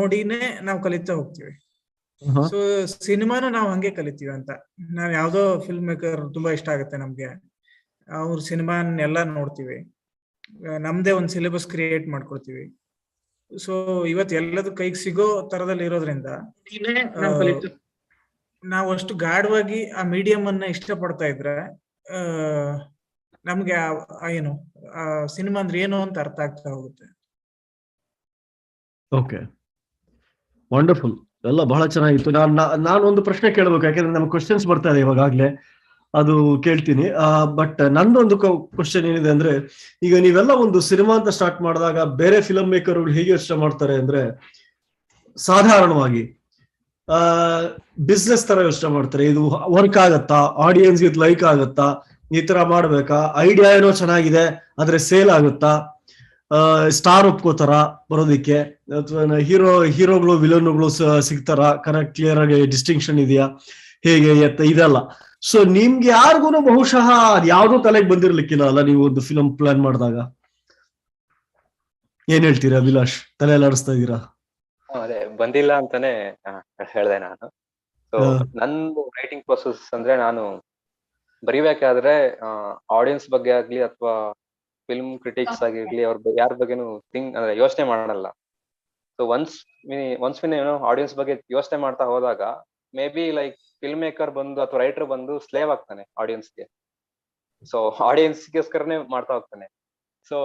ನೋಡಿನೇ ನಾವು ಕಲಿತಾ ಹೋಗ್ತೀವಿ. ಸೊ ಸಿನಿಮಾನು ನಾವು ಹಂಗೆ ಕಲಿತೀವಿ ಅಂತ. ನಾವ್ ಯಾವ್ದೋ ಫಿಲ್ಮ್ ಮೇಕರ್ ತುಂಬಾ ಇಷ್ಟ ಆಗುತ್ತೆ ನಮ್ಗೆ, ಅವ್ರ ಸಿನಿಮಾನೆಲ್ಲ ನೋಡ್ತೀವಿ, ನಮ್ದೇ ಒಂದು ಸಿಲೆಬಸ್ ಕ್ರಿಯೇಟ್ ಮಾಡ್ಕೊಳ್ತೀವಿ. ಸೊ ಇವತ್ತು ಎಲ್ಲದೂ ಕೈಗೆ ಸಿಗೋ ತರದಲ್ಲಿ ಇರೋದ್ರಿಂದ ನಾವು ಅಷ್ಟು ಗಾಢವಾಗಿ ಆ ಮೀಡಿಯಂ ಅನ್ನ ಇಷ್ಟಪಡ್ತಾ ಇದ್ರೆ ನಮ್ಗೆ ಏನು ಆ ಸಿನಿಮಾ ಅಂದ್ರೆ ಏನು ಅಂತ ಅರ್ಥ ಆಗ್ತಾ ಹೋಗುತ್ತೆ. ಓಕೆ, ವಂಡರ್ಫುಲ್, ಎಲ್ಲ ಬಹಳ ಚೆನ್ನಾಗಿತ್ತು. ನಾನು ಒಂದು ಪ್ರಶ್ನೆ ಕೇಳಬೇಕು, ಯಾಕಂದ್ರೆ ನಮ್ಗೆ ಕ್ವಶನ್ಸ್ ಬರ್ತಾ ಇದೆ ಇವಾಗಲೇ, ಅದು ಕೇಳ್ತೀನಿ. ಬಟ್ ನಂದೊಂದು ಕ್ವಶನ್ ಏನಿದೆ ಅಂದ್ರೆ, ಈಗ ನೀವೆಲ್ಲ ಒಂದು ಸಿನಿಮಾ ಅಂತ ಸ್ಟಾರ್ಟ್ ಮಾಡಿದಾಗ ಬೇರೆ ಫಿಲಂ ಮೇಕರ್ಗಳು ಹೇಗೆ ಯೋಚನೆ ಮಾಡ್ತಾರೆ ಅಂದ್ರೆ, ಸಾಧಾರಣವಾಗಿ ಬಿಸ್ನೆಸ್ ತರ ಯೋಚನೆ ಮಾಡ್ತಾರೆ. ಇದು ವರ್ಕ್ ಆಗತ್ತಾ, ಆಡಿಯನ್ಸ್ ಇದು ಲೈಕ್ ಆಗತ್ತಾ, ಈ ತರ ಮಾಡ್ಬೇಕಾ, ಐಡಿಯಾ ಏನೋ ಚೆನ್ನಾಗಿದೆ ಆದ್ರೆ ಸೇಲ್ ಆಗುತ್ತಾ, ಸ್ಟಾರ್ ಒಪ್ಕೋತಾರ ಬರೋದಿಕ್ಕೆ, ಅಥವಾ ಹೀರೋಗಳು ವಿಲನ್ಗಳು ಸಿಗ್ತಾರ, ಕರೆಕ್ಟ್ ಕ್ಲಿಯರ್ ಆಗಿ ಡಿಸ್ಟಿಂಕ್ಷನ್ ಇದೆಯಾ, ಹೇಗೆ ಇದೆಲ್ಲ. ಸೊ ನಿಮ್ಗೆ ಯಾರಿಗೂ ಬಹುಶಃ ಅದ್ ಯಾವ್ದೋ ತಲೆಗೆ ಬಂದಿರ್ಲಿಕ್ಕಿಲ್ಲ ಅಲ್ಲ, ನೀವು ಒಂದು ಫಿಲಂ ಪ್ಲಾನ್ ಮಾಡಿದಾಗ. ಏನ್ ಹೇಳ್ತೀರಾ ಅಭಿಲಾಷ್, ತಲೆ ಎಲ್ಲ ಆಡಿಸ್ತಾ ಇದೀರಾ? ಅದೇ ಬಂದಿಲ್ಲ ಅಂತಾನೆ ಹೇಳ್ದೆ ನಾನು. ಸೊ ನಂದು ರೈಟಿಂಗ್ ಪ್ರೊಸೆಸ್ ಅಂದ್ರೆ, ನಾನು ಬರಿಬೇಕಾದ್ರೆ ಆಡಿಯನ್ಸ್ ಬಗ್ಗೆ ಆಗ್ಲಿ ಅಥವಾ ಫಿಲ್ಮ್ ಕ್ರಿಟಿಕ್ಸ್ ಆಗಿರ್ಲಿ ಅವ್ರ ಯಾರ ಬಗ್ಗೆನು ಅಂದ್ರೆ ಯೋಚನೆ ಮಾಡಲ್ಲ. ಸೊ ಒನ್ಸ್ ಏನೋ ಆಡಿಯನ್ಸ್ ಬಗ್ಗೆ ಯೋಚನೆ ಮಾಡ್ತಾ ಹೋದಾಗ may be like film maker ಬಂದು ಅಥವಾ ರೈಟರ್ ಬಂದು ಸ್ಲೇವ್ ಆಗ್ತಾನೆ ಆಡಿಯನ್ಸ್ಗೆ. ಸೊ ಆಡಿಯನ್ಸ್ಗೋಸ್ಕರನೇ ಮಾಡ್ತಾ ಹೋಗ್ತಾನೆ. ಸೊ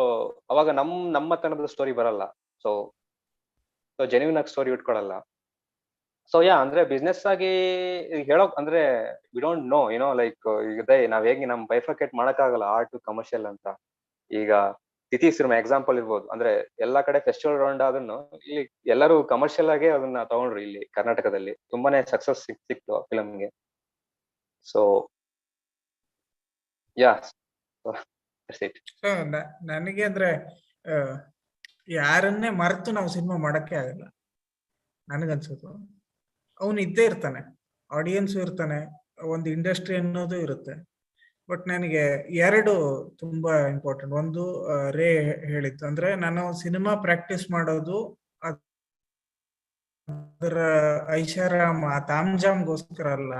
ಅವಾಗ ನಮ್ಮ ತನದ ಸ್ಟೋರಿ ಬರಲ್ಲ. ಸೊ ಜೆನ್ಯೂನ್ ಆಗಿ ಸ್ಟೋರಿ ಇಟ್ಕೊಳಲ್ಲ. ಸೊ ಅಂದ್ರೆ ಬಿಸ್ನೆಸ್ ಆಗಿ ಹೇಳೋಕ್ ಅಂದ್ರೆ we don't know, you know like ಇದೆ ನಾವ್ ಹೇಗೆ ನಮ್ ಬೈಫರ್ಕೇಟ್ ಮಾಡಕ್ಕಾಗಲ್ಲ ಆರ್ಟ್ ಕಮರ್ಷಿಯಲ್ ಅಂತ. ಈಗ ತಿಥಿ ಸಿನಿಮಾ ಎಕ್ಸಾಂಪಲ್ ಇರ್ಬೋದು. ಅಂದ್ರೆ ಎಲ್ಲಾ ಕಡೆ ಫೆಸ್ಟಿವಲ್ ರೌಂಡ್ ಆದ್ರೂ ಇಲ್ಲಿ ಎಲ್ಲರೂ ಕಮರ್ಷಿಯಲ್ ಆಗಿ ಅದನ್ನ ತಗೊಂಡ್ರು. ಇಲ್ಲಿ ಕರ್ನಾಟಕದಲ್ಲಿ ತುಂಬಾನೇ ಸಕ್ಸಸ್ ಸಿಕ್ತು ಫಿಲಮ್ಗೆ. ಸೊ ನನಗೆ ಅಂದ್ರೆ ಯಾರನ್ನೇ ಮರೆತು ನಾವು ಸಿನಿಮಾ ಮಾಡಕ್ಕೆ ಆಗಲ್ಲ ನನಗನ್ಸುತ್ತೆ. ಅವನು ಇದ್ದೇ ಇರ್ತಾನೆ, ಆಡಿಯನ್ಸು ಇರ್ತಾನೆ, ಒಂದು ಇಂಡಸ್ಟ್ರಿ ಅನ್ನೋದು ಇರುತ್ತೆ. ಬಟ್ ನನಗೆ ಎರಡು ತುಂಬಾ ಇಂಪಾರ್ಟೆಂಟ್. ಒಂದು ರೇ ಹೇಳಿತ್ತು, ಅಂದ್ರೆ ನಾನು ಸಿನಿಮಾ ಪ್ರಾಕ್ಟೀಸ್ ಮಾಡೋದು ಅದರ ಐಷಾರಾಮ ತಾಮ್ಜಾಮ್ಗೋಸ್ಕರ ಅಲ್ಲ.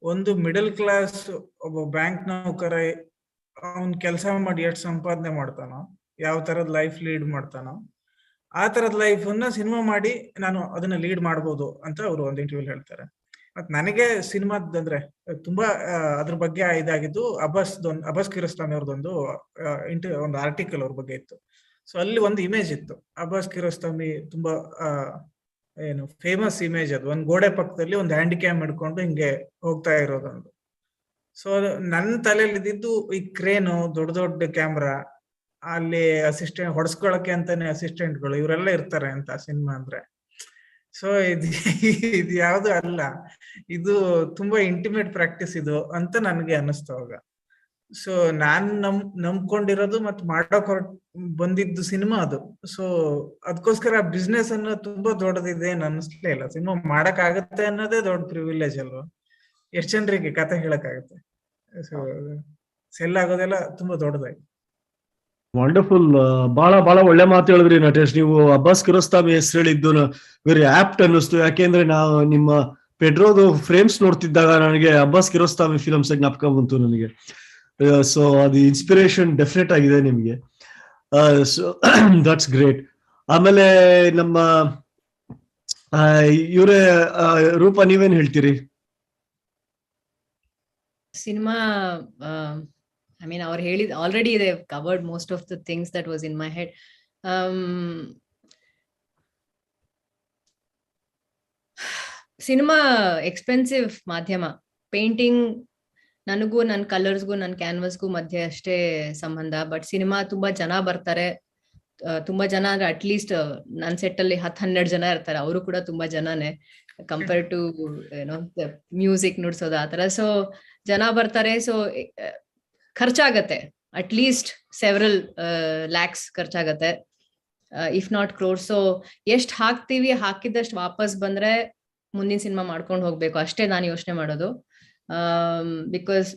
ಒಂದು ಮಿಡಲ್ ಕ್ಲಾಸ್ ಒಬ್ಬ ಬ್ಯಾಂಕ್ ನೌಕರ ಅವನ್ ಕೆಲಸ ಮಾಡಿ ಎಷ್ಟು ಸಂಪಾದನೆ ಮಾಡ್ತಾನೋ, ಯಾವ ತರದ್ ಲೈಫ್ ಲೀಡ್ ಮಾಡ್ತಾನೋ, ಆ ತರದ್ ಲೈಫ್ ಅನ್ನ ಸಿನಿಮಾ ಮಾಡಿ ನಾನು ಅದನ್ನ ಲೀಡ್ ಮಾಡ್ಬೋದು ಅಂತ ಅವರು ಒಂದು ಇಂಟರ್ವ್ಯೂ ಹೇಳ್ತಾರೆ. ಮತ್ ನನಗೆ ಸಿನಿಮಾದಂದ್ರೆ ತುಂಬಾ ಅದ್ರ ಬಗ್ಗೆ ಇದಾಗಿದ್ದು ಅಬ್ಬಾಸ್ ಕಿರಸ್ತಾಮಿ ಅವ್ರದ್ದೊಂದು ಒಂದು ಆರ್ಟಿಕಲ್ ಅವ್ರ ಬಗ್ಗೆ ಇತ್ತು. ಸೊ ಅಲ್ಲಿ ಒಂದು ಇಮೇಜ್ ಇತ್ತು, ಅಬ್ಬಾಸ್ ಕಿರಸ್ತಾಮಿ ತುಂಬಾ ಏನು ಫೇಮಸ್ ಇಮೇಜ್. ಅದು ಒಂದ್ ಗೋಡೆ ಪಕ್ಕದಲ್ಲಿ ಒಂದು ಹ್ಯಾಂಡಿಕ್ಯಾಮ್ ಹಿಡ್ಕೊಂಡು ಹಿಂಗೆ ಹೋಗ್ತಾ ಇರೋದೊಂದು. ಸೊ ನನ್ನ ತಲೆಯಲ್ಲಿ ಇದ್ದಿದ್ದು ಈ ಕ್ರೇನು, ದೊಡ್ಡ ದೊಡ್ಡ ಕ್ಯಾಮ್ರಾ, ಅಲ್ಲಿ ಅಸಿಸ್ಟೆಂಟ್ ಹೊಡ್ಸ್ಕೊಳಕ್ಕೆ ಅಂತಾನೆ ಅಸಿಸ್ಟೆಂಟ್ಗಳು, ಇವರೆಲ್ಲ ಇರ್ತಾರೆ ಅಂತ ಸಿನಿಮಾ ಅಂದ್ರೆ. ಸೊ ಇದು ಯಾವ್ದು ಅಲ್ಲ, ಇದು ತುಂಬಾ ಇಂಟಿಮೇಟ್ ಪ್ರಾಕ್ಟೀಸ್ ಇದು ಅಂತ ನನಗೆ ಅನ್ನಿಸ್ತು ಅವಾಗ. ಸೊ ನಾನ್ ನಂಬ್ಕೊಂಡಿರೋದು ಮತ್ತೆ ಮಾಡಕ್ ಬಂದಿದ್ದು ಸಿನಿಮಾ ಅದು. ಸೊ ಅದಕ್ಕೋಸ್ಕರ ಬಿಸ್ನೆಸ್ ಅನ್ನೋ ತುಂಬಾ ದೊಡ್ಡದಿದೆ ಏನು ಅನ್ನಿಸ್ಲೇ ಇಲ್ಲ. ಸಿನಿಮಾ ಮಾಡಕ್ ಆಗತ್ತೆ ಅನ್ನೋದೇ ದೊಡ್ಡ ಪ್ರಿವಿಲೇಜ್ ಅಲ್ವಾ. ಎಷ್ಟ್ ಜನರಿಗೆ ಕತೆ ಹೇಳಕ್ ಆಗುತ್ತೆ. ಸೊ ಸೆಲ್ ಆಗೋದೆಲ್ಲ ತುಂಬಾ ದೊಡ್ಡದಾಗಿ. ವಂಡರ್ಫುಲ್, ಬಹಳ ಒಳ್ಳೆ ಮಾತು ಹೇಳಿದ್ರಿ ನಟೇಶ್. ನೀವು ಅಬ್ಬಾಸ್ ಕಿರೋಸ್ತಾಮಿ ಹೆಸರು ಹೇಳಿದ್ದು ವೆರಿ ಆಪ್ಟ್ ಅನ್ನಿಸ್ತು. ಯಾಕೆಂದ್ರೆ ನಾವು ನಿಮ್ಮ ಪೆಡ್ರೋದು ಫ್ರೇಮ್ಸ್ ನೋಡ್ತಿದ್ದಾಗ ನನಗೆ ಅಬ್ಬಾಸ್ ಕಿರೋಸ್ತಾಮಿ ಫಿಲಮ್ಸ್ ಜ್ಞಾಪಕ ಬಂತು ನನಗೆ. ಸೊ ಅದು ಇನ್ಸ್ಪಿರೇಷನ್ ಡೆಫಿನೆಟ್ ಆಗಿದೆ ನಿಮ್ಗೆ. So that's great. ಆಮೇಲೆ ನಮ್ಮ ಇವರೇ ರೂಪ, ನೀವೇನ್ ಹೇಳ್ತೀರಿ? ಸಿನಿಮಾ I mean, our ಹೇಳಿದ already they've covered most of the things that was in my head. Cinema expensive ಮಾಧ್ಯಮ. ಪೇಂಟಿಂಗ್ ನನಗೂ ನನ್ನ ಕಲರ್ಸ್ಗೂ ನನ್ನ ಕ್ಯಾನ್ವಸ್ಗೂ ಮಧ್ಯೆ ಅಷ್ಟೇ ಸಂಬಂಧ. ಬಟ್ ಸಿನಿಮಾ ತುಂಬಾ ಜನ ಬರ್ತಾರೆ, ತುಂಬಾ ಜನ ಅಂದ್ರೆ ಅಟ್ಲೀಸ್ಟ್ ನನ್ನ ಸೆಟ್ ಅಲ್ಲಿ 10-12 ಜನ ಇರ್ತಾರೆ. ಅವರು ಕೂಡ ತುಂಬಾ ಜನನೇ ಕಂಪೇರ್ ಟು ಏನೋ ಮ್ಯೂಸಿಕ್ ನುಡ್ಸೋದು ಆತರ. ಸೊ ಜನ ಬರ್ತಾರೆ. ಸೊ ಖರ್ಚಾಗತ್ತೆ, ಅಟ್ಲೀಸ್ಟ್ ಸೆವೆರಲ್ ಲ್ಯಾಕ್ಸ್ ಖರ್ಚಾಗತ್ತೆ, ಇಫ್ ನಾಟ್ ಕ್ರೋರ್ಸ್. ಸೊ ಎಷ್ಟ್ ಹಾಕ್ತಿವಿ, ಹಾಕಿದಷ್ಟು ವಾಪಸ್ ಬಂದ್ರೆ ಮುಂದಿನ ಸಿನಿಮಾ ಮಾಡ್ಕೊಂಡು ಹೋಗ್ಬೇಕು, ಅಷ್ಟೇ ನಾನು ಯೋಚನೆ ಮಾಡೋದು. ಬಿಕಾಸ್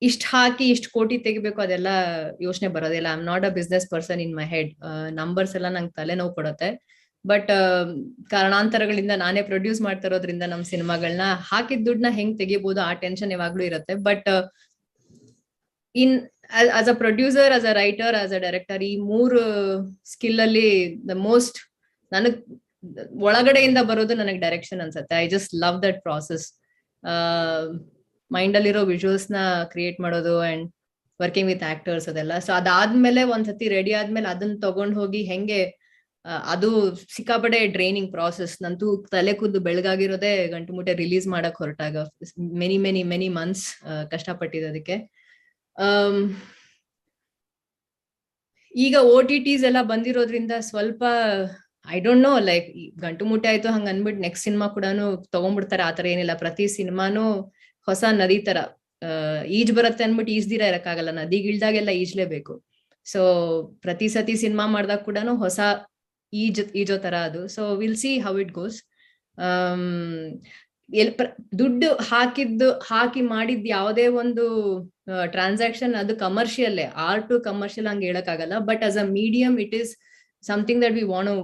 ಇಷ್ಟ ಹಾಕಿ ಇಷ್ಟು ಕೋಟಿ ತೆಗಿಬೇಕು ಅದೆಲ್ಲ ಯೋಚನೆ ಬರೋದಿಲ್ಲ. I am not a business person in my head. Numbers ಎಲ್ಲ ನಂಗೆ ತಲೆನೋವು ಕೊಡುತ್ತೆ. ಬಟ್ ಕಾರಣಾಂತರಗಳಿಂದ ನಾನೇ ಪ್ರೊಡ್ಯೂಸ್ ಮಾಡ್ತಾ ಇರೋದ್ರಿಂದ ನಮ್ ಸಿನಿಮಾಗಳನ್ನ ಹಾಕಿದ ದುಡ್ಡನ್ನ ಹೆಂಗ್ ತೆಗಿಬಹುದು ಆ ಟೆನ್ಷನ್ ಯಾವಾಗ್ಲೂ ಇರುತ್ತೆ. But in as a producer, as a writer, as a director, ಈ 3 ಸ್ಕಿಲ್ ಅಲ್ಲಿ ದ ಮೋಸ್ಟ್ ನನಗ್ ಒಳಗಡೆಯಿಂದ ಬರೋದು ನನಗೆ ಡೈರೆಕ್ಷನ್ ಅನ್ಸುತ್ತೆ. I just love that process. Mind ಅಲ್ಲಿರೋ ವಿಜುವಲ್ಸ್ ನ ಕ್ರಿಯೇಟ್ ಮಾಡೋದು ಅಂಡ್ ವರ್ಕಿಂಗ್ ವಿತ್ ಆಕ್ಟರ್ಸ್ ಅದೆಲ್ಲ. ಸೊ ಅದಾದ್ಮೇಲೆ ಒಂದ್ಸತಿ ರೆಡಿ ಆದ್ಮೇಲೆ ಅದನ್ನ ತಗೊಂಡ್ ಹೋಗಿ ಹೆಂಗೆ ಅದು ಸಿಕ್ಕಾಪಡೆ ಡ್ರೈನಿಂಗ್ ಪ್ರಾಸೆಸ್. ನಂತೂ ತಲೆ ಕೂದು ಬೆಳಗಾಗಿರೋದೇ ಗಂಟುಮೂಟೆ ರಿಲೀಸ್ ಮಾಡಕ್ ಹೊರಟಾಗ. ಮೆನಿ ಮಂತ್ಸ್ ಕಷ್ಟಪಟ್ಟಿದ್ದಕ್ಕೆ. ಈಗ OTTs ಎಲ್ಲ ಬಂದಿರೋದ್ರಿಂದ ಸ್ವಲ್ಪ I don't know, like Gantumoote ಆಯ್ತು ಹಂಗ ಅನ್ಬಿಟ್ಟು ನೆಕ್ಸ್ಟ್ ಸಿನಿಮಾ ಕೂಡ ತಗೊಂಡ್ಬಿಡ್ತಾರೆ. ಆತರ ಏನಿಲ್ಲ. ಪ್ರತಿ ಸಿನಿಮಾನು ಹೊಸ ನದಿ ತರ. ಈಜ್ ಬರುತ್ತೆ ಅನ್ಬಿಟ್ಟು ಈಜ್ದಿರ ಇರಕ್ಕಾಗಲ್ಲ. ನದಿಗಿಳ್ದಾಗೆಲ್ಲ ಈಜ್ಲೇಬೇಕು. ಸೊ ಪ್ರತಿ ಸತಿ ಸಿನಿಮಾ ಮಾಡ್ದಾಗ ಕೂಡ ಹೊಸ ಈಜೋ ತರ ಅದು. So will see how it goes. ದುಡ್ಡು ಹಾಕಿ ಮಾಡಿದ್ ಯಾವುದೇ ಒಂದು ಟ್ರಾನ್ಸಾಕ್ಷನ್ ಅದು ಕಮರ್ಷಿಯಲ್. ಆರ್ಟ್ ಕಮರ್ಷಿಯಲ್ ಹಂಗೆ ಹೇಳಕ್ ಆಗಲ್ಲ. But as a medium it is something that we want to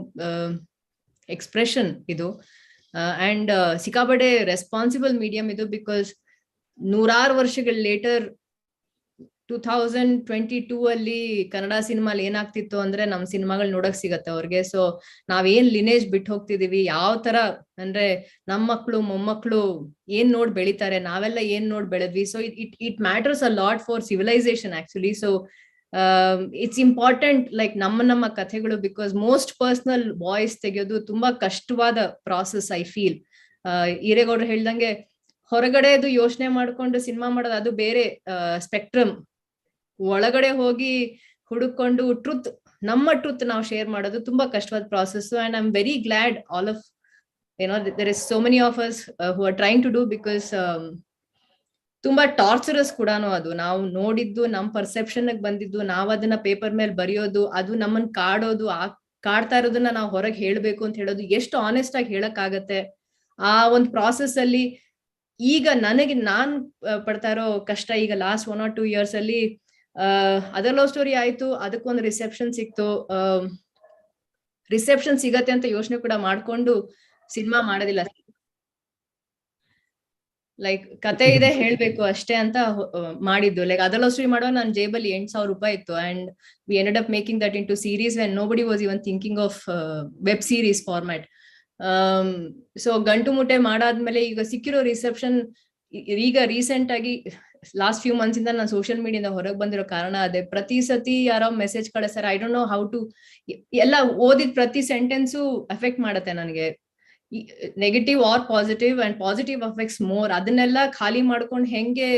expression idu and sikabade responsible medium idu, because 100 ವರ್ಷಗಳ later 2022 ಅಲ್ಲಿ ಕನ್ನಡ ಸಿನಿಮಾಲ್ ಏನಾಗ್ತಿತ್ತು ಅಂದ್ರೆ ನಮ್ ಸಿನಿಮಾಗಳು ನೋಡಕ್ ಸಿಗತ್ತೆ ಅವ್ರಿಗೆ. ಸೊ ನಾವೇನ್ ಲಿನೇಜ್ ಬಿಟ್ಟು ಹೋಗ್ತಿದೀವಿ, ಯಾವ ತರ ಅಂದ್ರೆ ನಮ್ ಮಕ್ಳು ಮೊಮ್ಮಕ್ಳು ಏನ್ ನೋಡ್ ಬೆಳಿತಾರೆ, ನಾವೆಲ್ಲ ಏನ್ ನೋಡ್ ಬೆಳೆದ್ವಿ. So it matters a lot for civilisation actually. So it's important like ನಮ್ಮ ಕಥೆಗಳು, ಬಿಕಾಸ್ ಮೋಸ್ಟ್ ಪರ್ಸನಲ್ ವಾಯ್ಸ್ ತೆಗೆಯೋದು ತುಂಬಾ ಕಷ್ಟವಾದ ಪ್ರಾಸೆಸ್ ಐ ಫೀಲ್. ಈರೇಗೌಡ್ರು ಹೇಳ್ದಂಗೆ ಹೊರಗಡೆದು ಯೋಚನೆ ಮಾಡ್ಕೊಂಡು ಸಿನಿಮಾ ಮಾಡೋದು ಅದು ಬೇರೆ ಸ್ಪೆಕ್ಟ್ರಮ್. ಒಳಗಡೆ ಹೋಗಿ ಹುಡುಕೊಂಡು ನಮ್ಮ ಟ್ರೂತ್ ನಾವು ಶೇರ್ ಮಾಡೋದು ತುಂಬಾ ಕಷ್ಟವಾದ process. And I am very glad all of there is so many of us who are trying to do, because ತುಂಬಾ ಟಾರ್ಚರಸ್ ಕೂಡ ಅದು. ನಾವು ನೋಡಿದ್ದು ನಮ್ ಪರ್ಸೆಪ್ಷನ್ ಬಂದಿದ್ದು, ನಾವ್ ಅದನ್ನ ಪೇಪರ್ ಮೇಲೆ ಬರೆಯೋದು, ಅದು ನಮ್ಮನ್ ಕಾಡ್ತಾ ಇರೋದನ್ನ ನಾವು ಹೊರಗೆ ಹೇಳ್ಬೇಕು ಅಂತ ಹೇಳೋದು ಎಷ್ಟು ಆನೆಸ್ಟ್ ಆಗಿ ಹೇಳಕ್ ಆಗತ್ತೆ. ಆ ಒಂದ್ ಪ್ರಾಸೆಸ್ ಅಲ್ಲಿ ಈಗ ನಾನ್ ಪಡ್ತಾ ಇರೋ ಕಷ್ಟ, ಈಗ ಲಾಸ್ಟ್ 1 or 2 years ಅಲ್ಲಿ ಅದರ್ ಲವ್ ಸ್ಟೋರಿ ಆಯ್ತು, ಅದಕ್ಕೊಂದು ರಿಸೆಪ್ಷನ್ ಸಿಕ್ತು. ರಿಸೆಪ್ಷನ್ ಸಿಗತ್ತೆ ಅಂತ ಯೋಚನೆ ಕೂಡ ಮಾಡ್ಕೊಂಡು ಸಿನಿಮಾ ಮಾಡೋದಿಲ್ಲ. ಲೈಕ್ ಕತೆ ಇದೆ ಹೇಳ್ಬೇಕು ಅಷ್ಟೇ ಅಂತ ಮಾಡಿದ್ದು. ಲೈಕ್ ಅದರ್ ಲವ್ ಸ್ಟೋರಿ ಮಾಡುವಾಗ ನನ್ನ ಜೇಬಲ್ಲಿ 8,000 ರೂಪಾಯಿ ಇತ್ತು. And we ended up making that into series when nobody was even thinking of web series format. So Gantumoote ಮಾಡಾದ್ಮೇಲೆ ಈಗ ಸಿಕ್ಕಿರೋ ರಿಸೆಪ್ಷನ್, ಈಗ ರೀಸೆಂಟ್ ಆಗಿ ಲಾಸ್ಟ್ ಫ್ಯೂ ಮಂತ್ಸ್ ಇಂದ ನಾನು ಸೋಷಿಯಲ್ ಮೀಡಿಯಾದ ಹೊರಗೆ ಬಂದಿರೋ ಕಾರಣ ಅದೇ. ಪ್ರತಿ ಸತಿ ಯಾರೋ ಮೆಸೇಜ್ ಕಳಿಸ್ತಾರೆ, I don't know how to, ಎಲ್ಲ ಓದಿದ್ ಪ್ರತಿ ಸೆಂಟೆನ್ಸು ಅಫೆಕ್ಟ್ ಮಾಡತ್ತೆ ನನಗೆ, negative or positive, and positive affects more. ಅದನ್ನೆಲ್ಲ ಖಾಲಿ ಮಾಡ್ಕೊಂಡು ಹೆಂಗೆ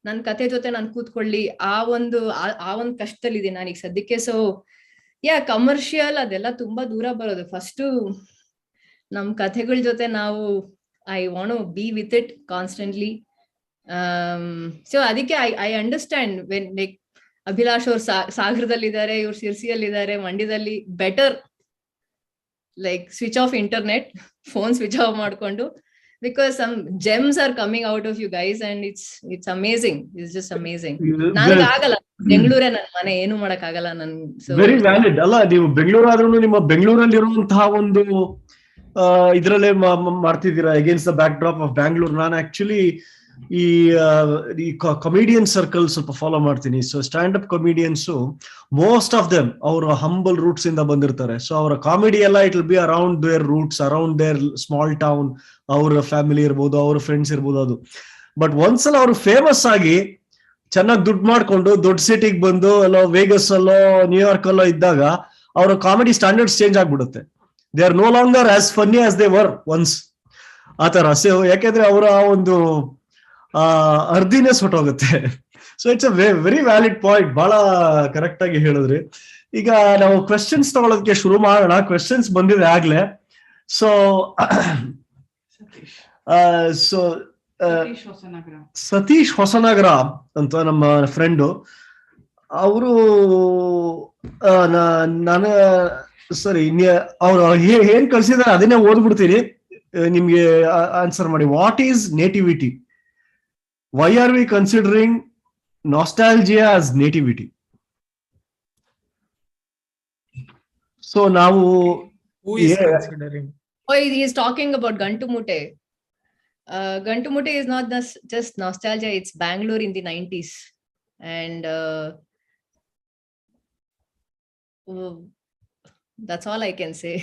ನನ್ ಕತೆ ಜೊತೆ ನಾನು ಕೂತ್ಕೊಳ್ಳಿ, ಆ ಒಂದು ಕಷ್ಟದಲ್ಲಿದೆ ನಾನೀಗ ಸದ್ಯಕ್ಕೆ. ಸೊ ಕಮರ್ಷಿಯಲ್ ಅದೆಲ್ಲ ತುಂಬಾ ದೂರ ಬರೋದು. ಫಸ್ಟ್ ನಮ್ ಕಥೆಗಳ ಜೊತೆ ನಾವು I want to be with it constantly. So ಅದಕ್ಕೆ I understand when like Abhilash ಅವ್ರು ಸಾಗರದಲ್ಲಿದ್ದಾರೆ, ಇವ್ರು ಸಿರ್ಸಿಯಲ್ಲಿದ್ದಾರೆ, ಮಂಡ್ಯದಲ್ಲಿ. Better like switch off internet, phone switch off ಮಾಡ್ಕೊಂಡು, because some gems are coming out of you guys and it's amazing. It's just amazing. ನನಗೆ ಆಗಲ್ಲ, ಬೆಂಗಳೂರೇ ನನ್ನ ಮನೆ, ಏನು ಮಾಡಕ್ ಆಗಲ್ಲ ನನ್. ವೆರಿ ವ್ಯಾಲಿಡ್ ಅಲ್ಲ, ನೀವು ಬೆಂಗಳೂರು ಆದ್ರೂ ನಿಮ್ಮ ಬೆಂಗಳೂರಲ್ಲಿ ಇರುವಂತಹ ಒಂದು ಇದ್ರಲ್ಲೇ ಮಾಡ್ತಿದ್ದೀರಾ against the backdrop of Bangalore. ನಾನು ಆಕ್ಚುಲಿ ಈ ಕಮಿಡಿಯನ್ ಸರ್ಕಲ್ ಸ್ವಲ್ಪ ಫಾಲೋ ಮಾಡ್ತೀನಿ. So stand up comedians most of them ಅವರ ಹಂಬಲ್ ರೂಟ್ಸ್ ಇಂದ ಬಂದಿರ್ತಾರೆ. ಸೊ ಅವರ ಕಾಮಿಡಿ ಎಲ್ಲ it will be around their roots, around their small town, ಅವ್ರ ಫ್ಯಾಮಿಲಿ ಇರ್ಬೋದು, ಅವ್ರ ಫ್ರೆಂಡ್ಸ್ ಇರ್ಬೋದು ಅದು. ಬಟ್ ಒಂದ್ಸಲ ಅವರು ಫೇಮಸ್ ಆಗಿ ಚೆನ್ನಾಗಿ ದುಡ್ಡು ಮಾಡ್ಕೊಂಡು ದೊಡ್ಡ ಸಿಟಿಗೆ ಬಂದು ಎಲ್ಲೋ ವೇಗಸ್ ಅಲ್ಲೋ ನ್ಯೂಯಾರ್ಕ್ ಅಲ್ಲೋ ಇದ್ದಾಗ ಅವರ ಕಾಮಿಡಿ ಸ್ಟ್ಯಾಂಡರ್ಡ್ಸ್ ಚೇಂಜ್ ಆಗ್ಬಿಡುತ್ತೆ. They are no longer as funny as they were once, ಆತರ. ಸೊ ಯಾಕೆಂದ್ರೆ ಅವರ ಒಂದು ಅರ್ಧಿನೆಸ್ ಹೊಟ್ಟೋಗುತ್ತೆ. So it's a very valid point, ಬಹಳ ಕರೆಕ್ಟ್ ಆಗಿ ಹೇಳಿದ್ರಿ. ಈಗ ನಾವು ಕ್ವೆಶ್ಚನ್ಸ್ ತಗೊಳ್ಳೋದಕ್ಕೆ ಶುರು ಮಾಡೋಣ. ಕ್ವೆಶ್ಚನ್ಸ್ ಬಂದಿದೆ ಆಗ್ಲೇ. ಸೊ ಸತೀಶ್ ಹೊಸನಗರ ಅಂತ ನಮ್ಮ ಫ್ರೆಂಡು, ಅವರು ನಾನು ಸರಿ ಅವ್ರು ಏನ್ ಕಳ್ಸಿದಾರೆ ಅದನ್ನೇ ಓದ್ಬಿಡ್ತೀನಿ, ನಿಮ್ಗೆ ಆನ್ಸರ್ ಮಾಡಿ. What is nativity? Why are we considering nostalgia as nativity. So ನಾವು Who is considering? Oh, he is talking about Gantumoote. Gantumoote is not just nostalgia, it's Bangalore in the 90s. And that's all I can say.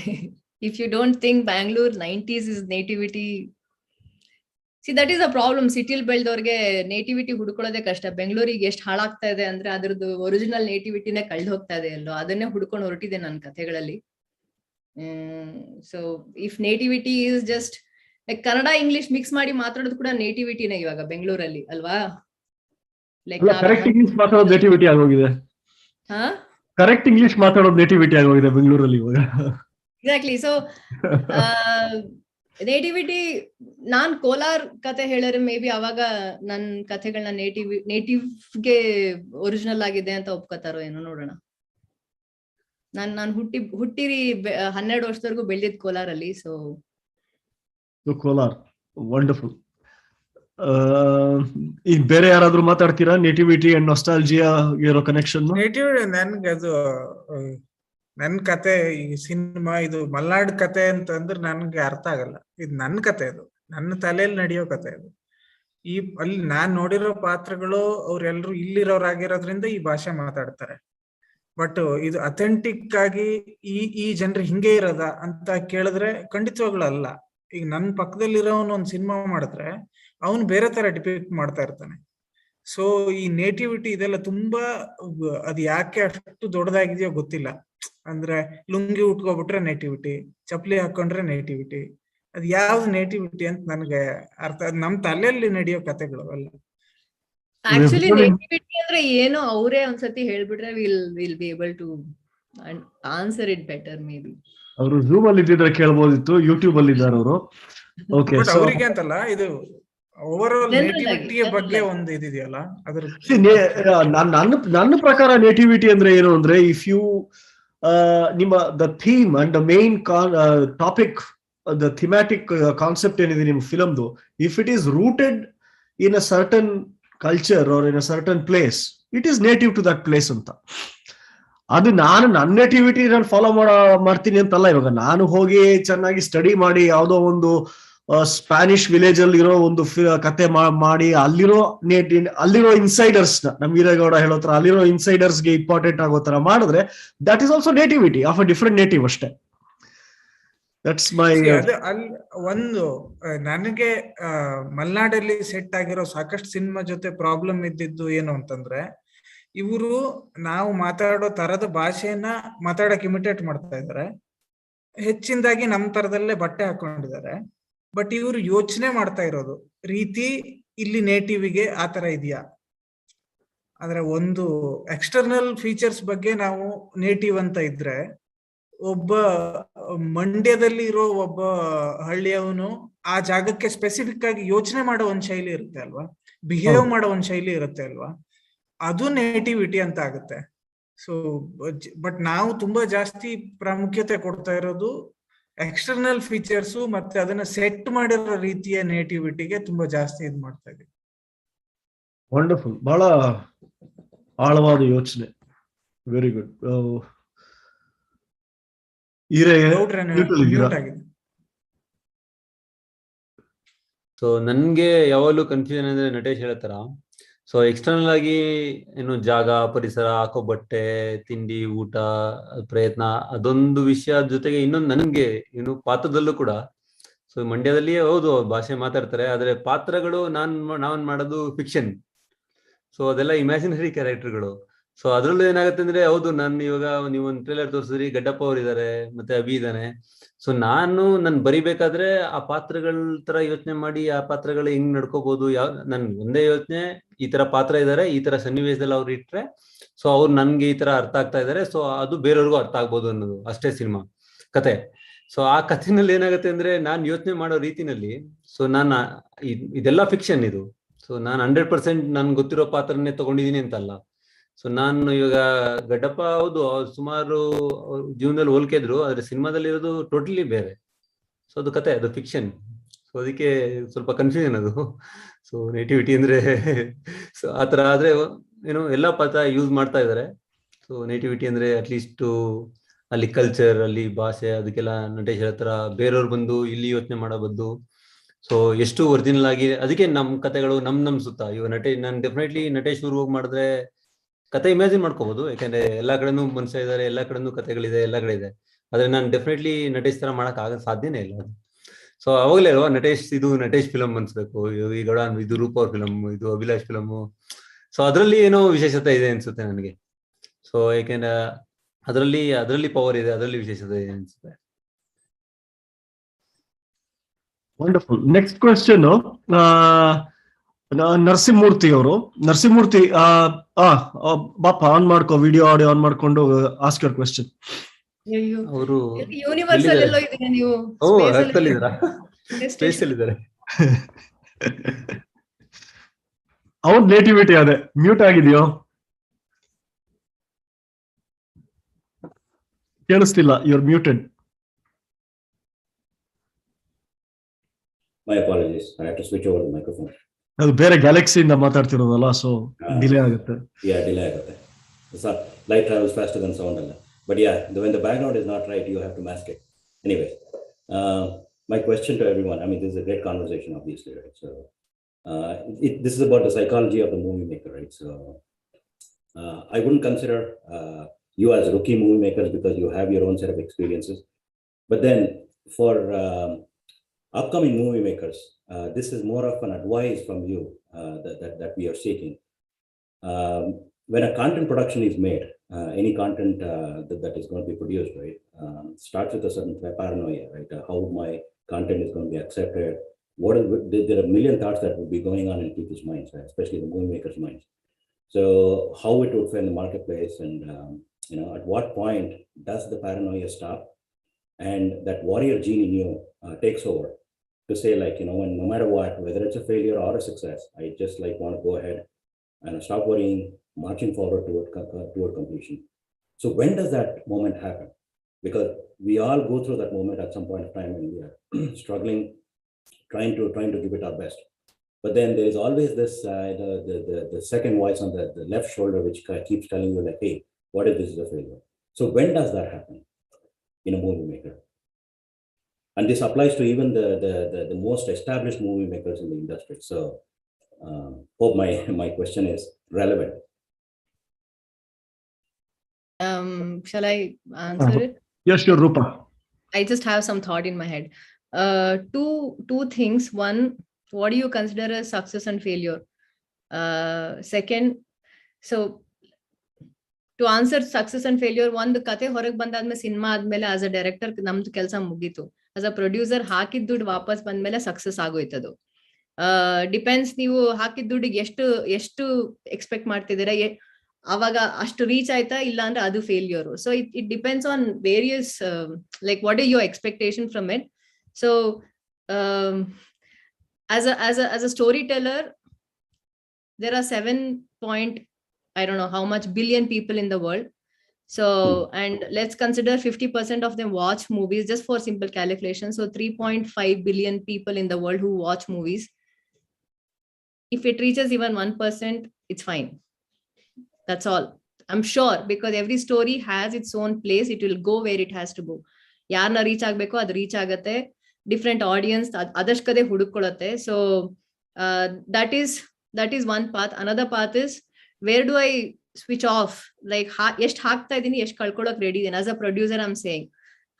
If you don't think Bangalore 90s is nativity, see, that is a problem. ಸಿಟಿಲ್ ಬೆಳೆದವ್ರಿಗೆ nativity ಹುಡ್ಕೊಳ್ಳೋದೇ ಕಷ್ಟ. ಬೆಂಗಳೂರಿಗೆ ಎಷ್ಟು ಹಾಳಾಗ್ತಾ ಇದೆ ಅಂದ್ರೆ ಅದ್ರದ್ದು original ನೇಟಿವಿಟಿನೇ ಕಳ್ದು ಹೋಗ್ತಾ ಇದೆ ಅಲ್ಲೋ, ಅದನ್ನೇ ಹುಡ್ಕೊಂಡು ಹೊರಟಿದೆ ನನ್ನ ಕಥೆಗಳಲ್ಲಿ. So if nativity is just like Kannada English mix ಮಾಡಿ ಮಾತಾಡೋದು ಕೂಡ ನೇಟಿವಿಟಿನೇ ಇವಾಗ ಬೆಂಗಳೂರಲ್ಲಿ ಅಲ್ವಾ? ಲೈಕ್ ಕರೆಕ್ಟ್ ಇಂಗ್ಲಿಷ್ ಮಾತಾಡೋದು ನೇಟಿವಿಟಿ ಆಗೋಗಿದೆ. ಕರೆಕ್ಟ್ ಇಂಗ್ಲಿಷ್ ಮಾತಾಡೋದು ನೇಟಿವಿಟಿ ಆಗೋಗಿದೆ ಬೆಂಗಳೂರಲ್ಲಿ ಇವಾಗ. ಎಕ್ಸಾಕ್ಟ್ಲಿ. ಸೊ ನೇಟಿವಿಟಿ, ನಾನ್ ಕೋಲಾರ್ ಕತೆ ಹೇಳಿದ್ರೆ ಮೇ ಬಿ ಅವಾಗ ನನ್ ಕಥೆಗಳನ್ನ ನೇಟಿವ್ಗೆ ಒರಿಜಿನಲ್ ಆಗಿದೆ ಅಂತ ಒಪ್ಕೋತಾರೋ ಏನೋ, ನೋಡೋಣ. ನಾನ್ ಹುಟ್ಟಿರಿ 12 ವರ್ಷದವರೆಗೂ ಬೆಳೆದಿದ್ ಕೋಲಾರಲ್ಲಿ. So Kolar wonderful. ಈಗ ಬೇರೆ ಯಾರಾದ್ರೂ ಮಾತಾಡ್ತೀರಾ ನೇಟಿವಿಟಿ ಅಂಡ್ ನಾಸ್ಟಾಲ್ಜಿಯಾ ಇರೋ ಕನೆಕ್ಷನ್? ನೇಟಿವಿಟಿ ನನ್ಗೆ ಅದು ನನ್ ಕತೆ, ಈ ಸಿನಿಮಾ ಇದು ಮಲ್ನಾಡ್ ಕತೆ ಅಂತಂದ್ರೆ ನನ್ಗೆ ಅರ್ಥ ಆಗಲ್ಲ. ಇದು ನನ್ ಕತೆ, ಇದು ನನ್ನ ತಲೆಯಲ್ಲಿ ನಡೆಯೋ ಕತೆ. ಇದು ಅಲ್ಲಿ ನಾನ್ ನೋಡಿರೋ ಪಾತ್ರಗಳು ಅವ್ರೆಲ್ರು ಇಲ್ಲಿರೋರಾಗಿರೋದ್ರಿಂದ ಈ ಭಾಷೆ ಮಾತಾಡ್ತಾರೆ. ಬಟ್ ಇದು ಅಥೆಂಟಿಕ್ ಆಗಿ ಈ ಜನರು ಹಿಂಗೆ ಇರೋದ ಅಂತ ಕೇಳಿದ್ರೆ ಖಂಡಿತವಾಗ್ಲೂ ಅಲ್ಲ. ಈಗ ನನ್ ಪಕ್ಕದಲ್ಲಿರೋನ್ ಒಂದ್ ಸಿನಿಮಾ ಮಾಡಿದ್ರೆ ಅವನು ಬೇರೆ ತರ ಡಿಪಿಕ್ಟ್ ಮಾಡ್ತಾ ಇರ್ತಾನೆ. ಸೊ ಈ ನೇಟಿವಿಟಿ ಇದೆಲ್ಲ ತುಂಬಾ, ಅದು ಯಾಕೆ ಅಷ್ಟು ದೊಡ್ಡದಾಗಿದೆಯೋ ಗೊತ್ತಿಲ್ಲ. ಅಂದ್ರೆ ಲುಂಗಿ ಉಟ್ಕೊಬಿಟ್ರೆ ನೇಟಿವಿಟಿ, ಚಪ್ಪಲಿ ಹಾಕೊಂಡ್ರೆ ನೇಟಿವಿಟಿ, ಅದ್ ಯಾವ್ದು ನೇಟಿವಿಟಿ ಅಂತ ನನ್ಗೆ ಅರ್ಥ. ನಮ್ ತಲೆಯಲ್ಲಿ ನಡೆಯೋ ಕತೆಗಳು ಅಲ್ಲ. ಆಕ್ಚುಲಿ ನೇಟಿವಿಟಿ ಅಂದ್ರೆ ಏನು ಅವರೇ ಒಂದ್ಸತಿ ಹೇಳ್ಬಿಟ್ರೆ will be able to answer it better. Maybe ಅವರು ಜೂಮ್ ಅಲ್ಲಿ ಇದ್ದಿದ್ರೆ ಕೇಳಬಹುದಿತ್ತು, ಯೂಟ್ಯೂಬ್ ಅಲ್ಲಿ ಇದ್ದಾರೆ ಅವರು. ಓಕೆ, ಬಟ್ ಅವರಿಗೆ ಅಂತಲ್ಲ, ಇದು ಓವರ್ ಆಲ್ ನೇಟಿವಿಟಿಯ ಬಗ್ಗೆ ಒಂದು ಇದೆಯಲ್ಲ ಅದ್ರ. ನನ್ನ ಪ್ರಕಾರ ನೇಟಿವಿಟಿ ಅಂದ್ರೆ ಏನು ಅಂದ್ರೆ, ಇಫ್ ಯು ನಿಮ್ಮ the theme and the main topic, the thematic concept ಏನಿದೆ ನಿಮ್ಮ ಫಿಲಮ್ದು, if it is rooted in a certain culture or in a certain place, it is native to that place ಅಂತ. ಅದು ನಾನು ನನ್ನ ನೇಟಿವಿಟಿ ನಾನು follow ಮಾಡ್ತೀನಿ ಅಂತಲ್ಲ. ಇವಾಗ ನಾನು ಹೋಗಿ ಚೆನ್ನಾಗಿ ಸ್ಟಡಿ ಮಾಡಿ ಯಾವುದೋ ಒಂದು ಸ್ಪ್ಯಾನಿಷ್ ವಿಲೇಜ್ ಅಲ್ಲಿ ಇರೋ ಒಂದು ಕತೆ ಮಾಡಿ ಅಲ್ಲಿರೋ ಇನ್ಸೈಡರ್ಸ್ ನ, ನಮ್ ವೀರಗೌಡ ಹೇಳೋ ತರ ಅಲ್ಲಿರೋ ಇನ್ಸೈಡರ್ಸ್ ಗೆ ಇಂಪಾರ್ಟೆಂಟ್ ಆಗೋ ತರ ಮಾಡಿದ್ರೆ that is also nativity of a different native ಅಷ್ಟೇ. ದಟ್ಸ್ ಮೈ ಅಲ್ಲಿ ಒಂದು ನನಗೆ ಮಲ್ನಾಡಲ್ಲಿ ಸೆಟ್ ಆಗಿರೋ ಸಾಕಷ್ಟು ಸಿನಿಮಾ ಜೊತೆ ಪ್ರಾಬ್ಲಮ್ ಇದ್ದಿದ್ದು ಏನು ಅಂತಂದ್ರೆ, ಇವರು ನಾವು ಮಾತಾಡೋ ತರದ ಭಾಷೆಯನ್ನ ಮಾತಾಡಕ್ ಇಮಿಟೇಟ್ ಮಾಡ್ತಾ ಇದಾರೆ. ಹೆಚ್ಚಿನದಾಗಿ ನಮ್ ತರದಲ್ಲೇ ಬಟ್ಟೆ ಹಾಕೊಂಡಿದ್ದಾರೆ. ಬಟ್ ಇವರು ಯೋಚನೆ ಮಾಡ್ತಾ ಇರೋದು ರೀತಿ ಇಲ್ಲಿ ನೇಟಿವ್ಗೆ ಆತರ ಇದೆಯಾ. ಆದ್ರೆ ಒಂದು ಎಕ್ಸ್ಟರ್ನಲ್ ಫೀಚರ್ಸ್ ಬಗ್ಗೆ ನಾವು ನೇಟಿವ್ ಅಂತ ಇದ್ರೆ, ಒಬ್ಬ ಮಂಡ್ಯದಲ್ಲಿ ಇರೋ ಒಬ್ಬ ಹಳ್ಳಿಯವನು ಆ ಜಾಗಕ್ಕೆ ಸ್ಪೆಸಿಫಿಕ್ ಆಗಿ ಯೋಚನೆ ಮಾಡೋ ಒಂದ್ ಶೈಲಿ ಇರುತ್ತೆ ಅಲ್ವಾ, ಬಿಹೇವ್ ಮಾಡೋ ಒಂದ್ ಶೈಲಿ ಇರುತ್ತೆ ಅಲ್ವಾ, ಅದು ನೇಟಿವಿಟಿ ಅಂತ ಆಗುತ್ತೆ. ಸೊ ಬಟ್ ನಾವು ತುಂಬಾ ಜಾಸ್ತಿ ಪ್ರಾಮುಖ್ಯತೆ ಕೊಡ್ತಾ ಇರೋದು ಎಕ್ಸ್ಟರ್ನಲ್ ಫೀಚರ್ಸ್ ಮತ್ತೆ ಅದನ್ನ ಸೆಟ್ ಮಾಡಿರೋ ರೀತಿಯ ನೇಟಿವಿಟಿಗೆ ತುಂಬಾ ಜಾಸ್ತಿ ಇದು ಮಾಡ್ತಾ ಇದೀವಿ. ವಂಡರ್ಫುಲ್, ಬಹಳ ಆಳವಾದ ಯೋಚನೆ. Very good. ಸೊ ನನ್ಗೆ ಯಾವಾಗಲೂ ಕನ್ಫ್ಯೂಷನ್ ಅಂದ್ರೆ ನಟೇಶ್ ಹೇಳತ್ತಾರ, ಸೊ ಎಕ್ಸ್ಟರ್ನಲ್ ಆಗಿ ಏನು ಜಾಗ, ಪರಿಸರ, ಹಾಕೋ ಬಟ್ಟೆ, ತಿಂಡಿ, ಊಟ, ಪ್ರಯತ್ನ, ಅದೊಂದು ವಿಷಯ ಜೊತೆಗೆ ಇನ್ನೊಂದು ನನ್ಗೆ ಇನ್ನು ಪಾತ್ರದಲ್ಲೂ ಕೂಡ, ಸೊ ಮಂಡ್ಯದಲ್ಲಿ ಹೌದು ಭಾಷೆ ಮಾತಾಡ್ತಾರೆ, ಆದ್ರೆ ಪಾತ್ರಗಳು ನಾನ್ ಮಾಡೋದು ಫಿಕ್ಷನ್. ಸೊ ಅದೆಲ್ಲ ಇಮ್ಯಾಜಿನರಿ ಕ್ಯಾರೆಕ್ಟರ್ಗಳು. ಸೊ ಅದ್ರಲ್ಲೂ ಏನಾಗುತ್ತೆ ಅಂದ್ರೆ, ಹೌದು ನಾನು ಇವಾಗ ನೀವು ಒಂದು ಟ್ರೇಲರ್ ತೋರಿಸಿದ್ರಿ, ಗಡ್ಡಪ್ಪ ಅವ್ರು ಇದಾರೆ, ಮತ್ತೆ ಅಭಿ ಇದಾನೆ. ಸೊ ನಾನು ಬರಿಬೇಕಾದ್ರೆ ಆ ಪಾತ್ರಗಳ ತರ ಯೋಚನೆ ಮಾಡಿ ಆ ಪಾತ್ರಗಳು ಹೆಂಗ್ ನಡ್ಕೋಬಹುದು, ನನ್ ಒಂದೇ ಯೋಚನೆ, ಈ ತರ ಪಾತ್ರ ಇದಾರೆ, ಈ ತರ ಸನ್ನಿವೇಶದಲ್ಲಿ ಅವ್ರು ಇಟ್ರೆ ಸೊ ಅವ್ರು ನನ್ಗೆ ಈ ತರ ಅರ್ಥ ಆಗ್ತಾ ಇದಾರೆ, ಸೊ ಅದು ಬೇರೆಯವ್ರಿಗೂ ಅರ್ಥ ಆಗ್ಬೋದು ಅನ್ನೋದು ಅಷ್ಟೇ ಸಿನಿಮಾ ಕತೆ. ಸೊ ಆ ಕಥೆನಲ್ಲಿ ಏನಾಗುತ್ತೆ ಅಂದ್ರೆ, ನಾನ್ ಯೋಚನೆ ಮಾಡೋ ರೀತಿನಲ್ಲಿ, ಸೊ ನಾನು ಇದೆಲ್ಲ ಫಿಕ್ಷನ್ ಇದು. ಸೊ ನಾನು 100% ನನ್ಗೆ ಗೊತ್ತಿರೋ ಪಾತ್ರನೇ ತಗೊಂಡಿದೀನಿ ಅಂತಲ್ಲ. ಸೊ ನಾನು ಇವಾಗ ಗಡ್ಡಪ್ಪ ಹೌದು ಸುಮಾರು ಜೀವನದಲ್ಲಿ ಹೋಲ್ಕಿದ್ರು, ಆದ್ರೆ ಸಿನಿಮಾದಲ್ಲಿ ಇರೋದು ಟೋಟಲಿ ಬೇರೆ. ಸೊ ಅದು ಕತೆ, ಅದು ಫಿಕ್ಷನ್. ಸೊ ಅದಕ್ಕೆ ಸ್ವಲ್ಪ ಕನ್ಫ್ಯೂಷನ್ ಅದು. ಸೊ ನೇಟಿವಿಟಿ ಅಂದ್ರೆ ಸೊ ಆತರ ಆದ್ರೆ ಎಲ್ಲ ಪದ ಯೂಸ್ ಮಾಡ್ತಾ ಇದ್ದಾರೆ. ಸೊ ನೇಟಿವಿಟಿ ಅಂದ್ರೆ ಅಟ್ಲೀಸ್ಟ್ ಅಲ್ಲಿ ಕಲ್ಚರ್, ಅಲ್ಲಿ ಭಾಷೆ, ಅದಕ್ಕೆಲ್ಲ ನಟೇಶ್ ಹತ್ರ ಬೇರೆಯವ್ರು ಬಂದು ಇಲ್ಲಿ ಯೋಚನೆ ಮಾಡೋ ಬದ್ದು ಸೊ ಎಷ್ಟು ಒರಿಜಿನಲ್ ಆಗಿ, ಅದಕ್ಕೆ ನಮ್ ಕತೆಗಳು ನಮ್ ಸುತ್ತ ಇವ ನಾನು ಡೆಫಿನೆಟ್ಲಿ ನಟೇಶ್ ಊರಿಗೆ ಹೋಗಿ ಮಾಡಿದ್ರೆ ಕತೆ ಇಮ್ಯಾಜಿನ್ ಮಾಡ್ಕೋಬಹುದು, ಯಾಕಂದ್ರೆ ಎಲ್ಲಾ ಕಡೆನೂ ಮನುಷ್ಯ ಇದ್ದಾರೆ, ಎಲ್ಲಾ ಕಡೆನೂ ಕತೆಗಳಿದೆ, ಎಲ್ಲ ಕಡೆ ಇದೆ. ಆದ್ರೆ ನಾನು ಡೆಫಿನೆಟ್ಲಿ ನಟೇಶ್ ತರ ಮಾಡಕ್ ಸಾಧ್ಯನೇ ಇಲ್ಲ. ಸೊ ಅವಾಗಲೇ ಅಲ್ವಾ ನಟೇಶ್, ಇದು ನಟೇಶ್ ಫಿಲಮ್ ಅನ್ಸ್ಬೇಕು, ಈ ಗೌಡ ಇದು ರೂಪ ಅವ್ರ ಫಿಲಮ್, ಇದು ಅಭಿಲಾಷ್ ಫಿಲಮ್. ಸೊ ಅದ್ರಲ್ಲಿ ಏನೋ ವಿಶೇಷತೆ ಇದೆ ಅನ್ಸುತ್ತೆ ನನಗೆ. ಸೊ ಯಾಕೆಂದ್ರೆ ಅದರಲ್ಲಿ ಪವರ್ ಇದೆ, ಅದರಲ್ಲಿ ವಿಶೇಷತೆ ಇದೆ ಅನ್ಸುತ್ತೆ. ವಂಡರ್ಫುಲ್. ನೆಕ್ಸ್ಟ್ ಕ್ವೆಶ್ಚನ್ ನರಸಿಂಹಮೂರ್ತಿ ಅವರು. ನರಸಿಂಹಮೂರ್ತಿ ಬಾಪ ಆನ್ ಮಾಡ್ಕೋ, ವಿಡಿಯೋ ಆಡಿಯೋ ಆನ್ ಮಾಡ್ಕೊಂಡು ಆಸ್ಕ್ ಯುವರ್ ಕ್ವೆಶ್ಚನ್. ಅವರು ಯೂನಿವರ್ಸ್ ಅಲ್ಲೆಲ್ಲೋ ಇದ್ದೀರಾ ನೀವು? ಸ್ಪೇಸ್ ಅಲ್ಲಿ ಇದ್ದಾರೆ. ಅವ್ರ ನೇಟಿವಿಟಿ ಅದೇ. ಮ್ಯೂಟ್ ಆಗಿದೆಯೋ? ಕೇಳಿಸ್ತಿಲ್ಲ. You're muted. My apologies. I have to switch over the microphone. ಅದು ಬೇರೆ ಗ್ಯಾಲಕ್ಸಿ ಇಂದ ಮಾತಾಡ್ತಿರೋದಲ್ಲ, ಸೊ ಡಿಲೇ ಆಗುತ್ತೆ. Delay ಆಗುತ್ತೆ. So light travels faster than sound. But yeah, when the background is not right, you have to mask it. Anyway, my question to everyone, I mean, this is a great conversation, obviously, right? So this is about the psychology of the movie maker, right? So I wouldn't consider you as rookie movie makers because you have your own set of experiences. But then for upcoming movie makers, this is more of an advice from you that we are seeking. When a content production is made, any content that is going to be produced, right, starts with a certain paranoia, right? How my content is going to be accepted. There are a million thoughts that would be going on in people's minds, right? Especially the movie makers' minds. So how it would fit in the marketplace, and at what point does the paranoia stop, and that warrior gene in you takes over to say, like, when no matter what, whether it's a failure or a success, I just want to go ahead and stop worrying, marching forward toward completion. So when does that moment happen? Because we all go through that moment at some point of time when we are struggling, trying to give it our best. But then there is always this the second voice on the left shoulder which keeps telling you, like, hey, what if this is a failure? So when does that happen in a movie maker? And this applies to even the most established movie makers in the industry. So hope my question is relevant. Shall I answer it? Yes, sure, Roopa. I just have some thought in my head. Two things. One, what do you consider as success and failure? Second, so to answer success and failure, ಒಂದು ಕತೆ ಹೊರಗೆ ಬಂದಾದ್ಮೇಲೆ cinema ಆದ್ಮೇಲೆ as a director ನಮ್ದು ಕೆಲಸ ಮುಗೀತು. As a producer ಹಾಕಿದ ದುಡ್ಡು ವಾಪಸ್ ಬಂದ್ಮೇಲೆ ಸಕ್ಸಸ್ ಆಗೋಯ್ತದು. ಡಿಪೆಂಡ್ಸ್, ನೀವು ಹಾಕಿದ ದುಡ್ಡಿಗೆ ಎಷ್ಟು ಎಕ್ಸ್ಪೆಕ್ಟ್ ಮಾಡ್ತಿದ್ದೀರಾ, ಅವಾಗ ಅಷ್ಟು ರೀಚ್ ಆಯ್ತಾ ಇಲ್ಲ ಅಂದ್ರೆ ಅದು failure. So it depends on various like what is your expectation from it. So as a storyteller, there are 7 point I don't know how much billion people in the world. So and let's consider 50% of them watch movies, just for simple calculation. So 3.5 billion people in the world who watch movies. If it reaches even 1%, it's fine. That's all. I'm sure, because every story has its own place. It will go where it has to go. ಯಾರನ್ನ reach ಆಗ್ಬೇಕು ಅದು reach ಆಗತ್ತೆ. Different audience ಅದಷ್ಟು ಕಡೆ ಹುಡುಕೊಳ್ಳುತ್ತೆ. So that is one path. Another path is, where do I switch off? Like ಎಷ್ಟು ಹಾಕ್ತಾ ಇದೀನಿ, ಎಷ್ಟು ಕಳ್ಕೊಳ್ಳೋಕೆ ರೆಡಿ ಇದೀನಿ. As a producer I am saying,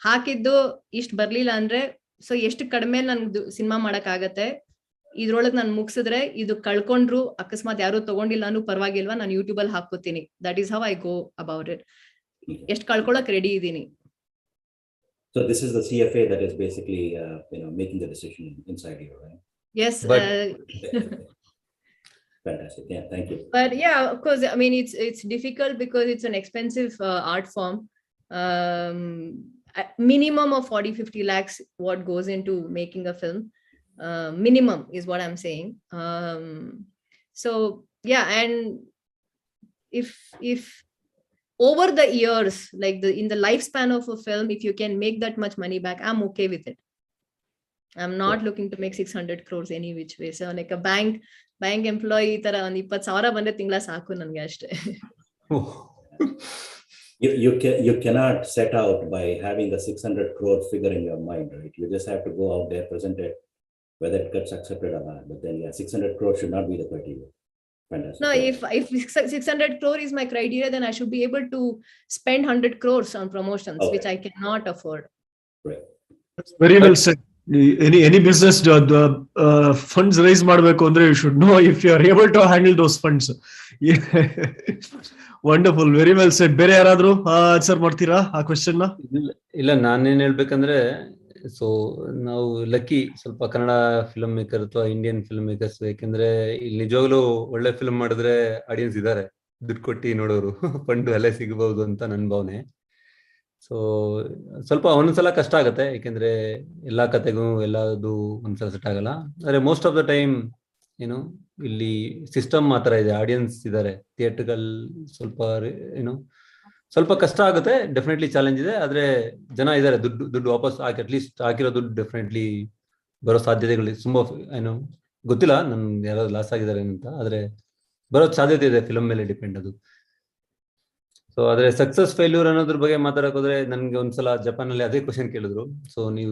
ಹಾಕಿದ್ದು ಇಷ್ಟು ಬರ್ಲಿಲ್ಲ ಅಂದ್ರೆ ಸೊ ಎಷ್ಟು ಕಡಿಮೆ ನನ್ಗೆ ಸಿನಿಮಾ ಮಾಡಕ್ ಆಗತ್ತೆ, ಇದ್ರೊಳಗೆ ನಾನು ಮುಗಿಸಿದ್ರೆ ಇದು ಕಳ್ಕೊಂಡ್ರು ಅಕಸ್ಮಾತ್ ಯಾರು ತಗೊಂಡಿಲ್ಲ ಅನ್ನೂ ಪರವಾಗಿಲ್ವಾ, ನಾನು ಯೂಟ್ಯೂಬ್ ಅಲ್ಲಿ ಹಾಕೋತೀನಿ. That is how I go about it. ಎಷ್ಟು ಕಳ್ಕೊಳ್ಳೋಕೆ ರೆಡಿ ಇದೀನಿ. So this is the CFA that is basically making the decision inside you, right? Yes. Fantastic. Yeah, thank you. But yeah, of course, I mean, it's difficult because it's an expensive art form. Minimum of 40-50 lakhs what goes into making a film. Minimum is what I'm saying. So yeah, and if over the years, like in the lifespan of a film, if you can make that much money back, I'm okay with it. I'm not looking to make 600 crores any which way. So like a bank employee ತರ ಒಂದ್ 20,000 ಬಂದ್ರೆ ತಿಂಗಳ ಸಾಕು ನನ್ಗೆ ಅಷ್ಟೇ. You cannot set out by having a 600 crore figure in your mind, right? You just have to go out there, present it, whether it gets accepted or not. But then 600 crore should not be the criteria. Fantastic. No, if 600 crore is my criteria, then I should be able to spend 100 crores on promotions, which I cannot afford. Right. Very well said. Any business funds raise ಮಾಡಬೇಕು ಅಂದ್ರೆ you should know if you are able to handle those funds. Wonderful, very well said. ಬೇರೆ ಯಾರಾದ್ರೂ answer ಮಾಡ್ತೀರಾ ಆ question ನ? ಇಲ್ಲ, ನಾನೇನ್ ಹೇಳ್ಬೇಕಂದ್ರೆ, ಸೊ ನಾವು ಲಕ್ಕಿ ಸ್ವಲ್ಪ ಕನ್ನಡ ಫಿಲ್ಮ್ ಮೇಕರ್ ಅಥವಾ ಇಂಡಿಯನ್ ಫಿಲ್ಮ್ ಮೇಕರ್ಸ್, ಯಾಕೆಂದ್ರೆ ಇಲ್ಲಿ ನಿಜವಾಗ್ಲೂ ಒಳ್ಳೆ ಫಿಲ್ಮ್ ಮಾಡಿದ್ರೆ ಆಡಿಯನ್ಸ್ ಇದಾರೆ, ದುಡ್ಡು ಕೊಟ್ಟು ನೋಡೋರು, ಫಂಡ್ ಅಲ್ಲೇ ಸಿಗಬಹುದು ಅಂತ ನನ್ನ ಭಾವನೆ. ಸೊ ಸ್ವಲ್ಪ ಒಂದೊಂದ್ಸಲ ಕಷ್ಟ ಆಗತ್ತೆ, ಯಾಕೆಂದ್ರೆ ಎಲ್ಲಾ ಕತೆಗೂ ಎಲ್ಲದು ಒಂದ್ಸಲ ಸೆಟ್ ಆಗಲ್ಲ. ಆದ್ರೆ ಮೋಸ್ಟ್ ಆಫ್ ದ ಟೈಮ್ ಏನು ಇಲ್ಲಿ ಸಿಸ್ಟಮ್ ಮಾತ್ರ ಇದೆ, ಆಡಿಯನ್ಸ್ ಇದಾರೆ, ಥಿಯೇಟರ್ಗಳು ಸ್ವಲ್ಪ ಕಷ್ಟ ಆಗುತ್ತೆ, ಡೆಫಿನೆಟ್ಲಿ ಚಾಲೆಂಜ್ ಇದೆ. ಆದ್ರೆ ಜನ ಇದಾರೆ, ದುಡ್ಡು ವಾಪಸ್ ಅಟ್ಲೀಸ್ಟ್ ಹಾಕಿರೋ ದುಡ್ಡು ಡೆಫಿನೆಟ್ಲಿ ಬರೋ ಸಾಧ್ಯತೆಗಳು ತುಂಬಾ ಗೊತ್ತಿಲ್ಲ ನನ್ ಯಾರಾದ್ರು ಲಾಸ್ ಆಗಿದ್ದಾರೆ ಅಂತ, ಆದ್ರೆ ಬರೋ ಸಾಧ್ಯತೆ ಇದೆ, ಫಿಲಮ್ ಮೇಲೆ ಡಿಪೆಂಡ್ ಅದು. ಸೊ ಆದ್ರೆ ಸಕ್ಸಸ್ ಫೇಲ್ಯೂರ್ ಅನ್ನೋದ್ರ ಬಗ್ಗೆ ಮಾತಾಡಕ್ ಹೋದ್ರೆ, ನನ್ಗೆ ಒಂದ್ಸಲ ಜಪಾನ್ ಅಲ್ಲಿ ಅದೇ ಕ್ವಶನ್ ಕೇಳಿದ್ರು. ಸೊ ನೀವು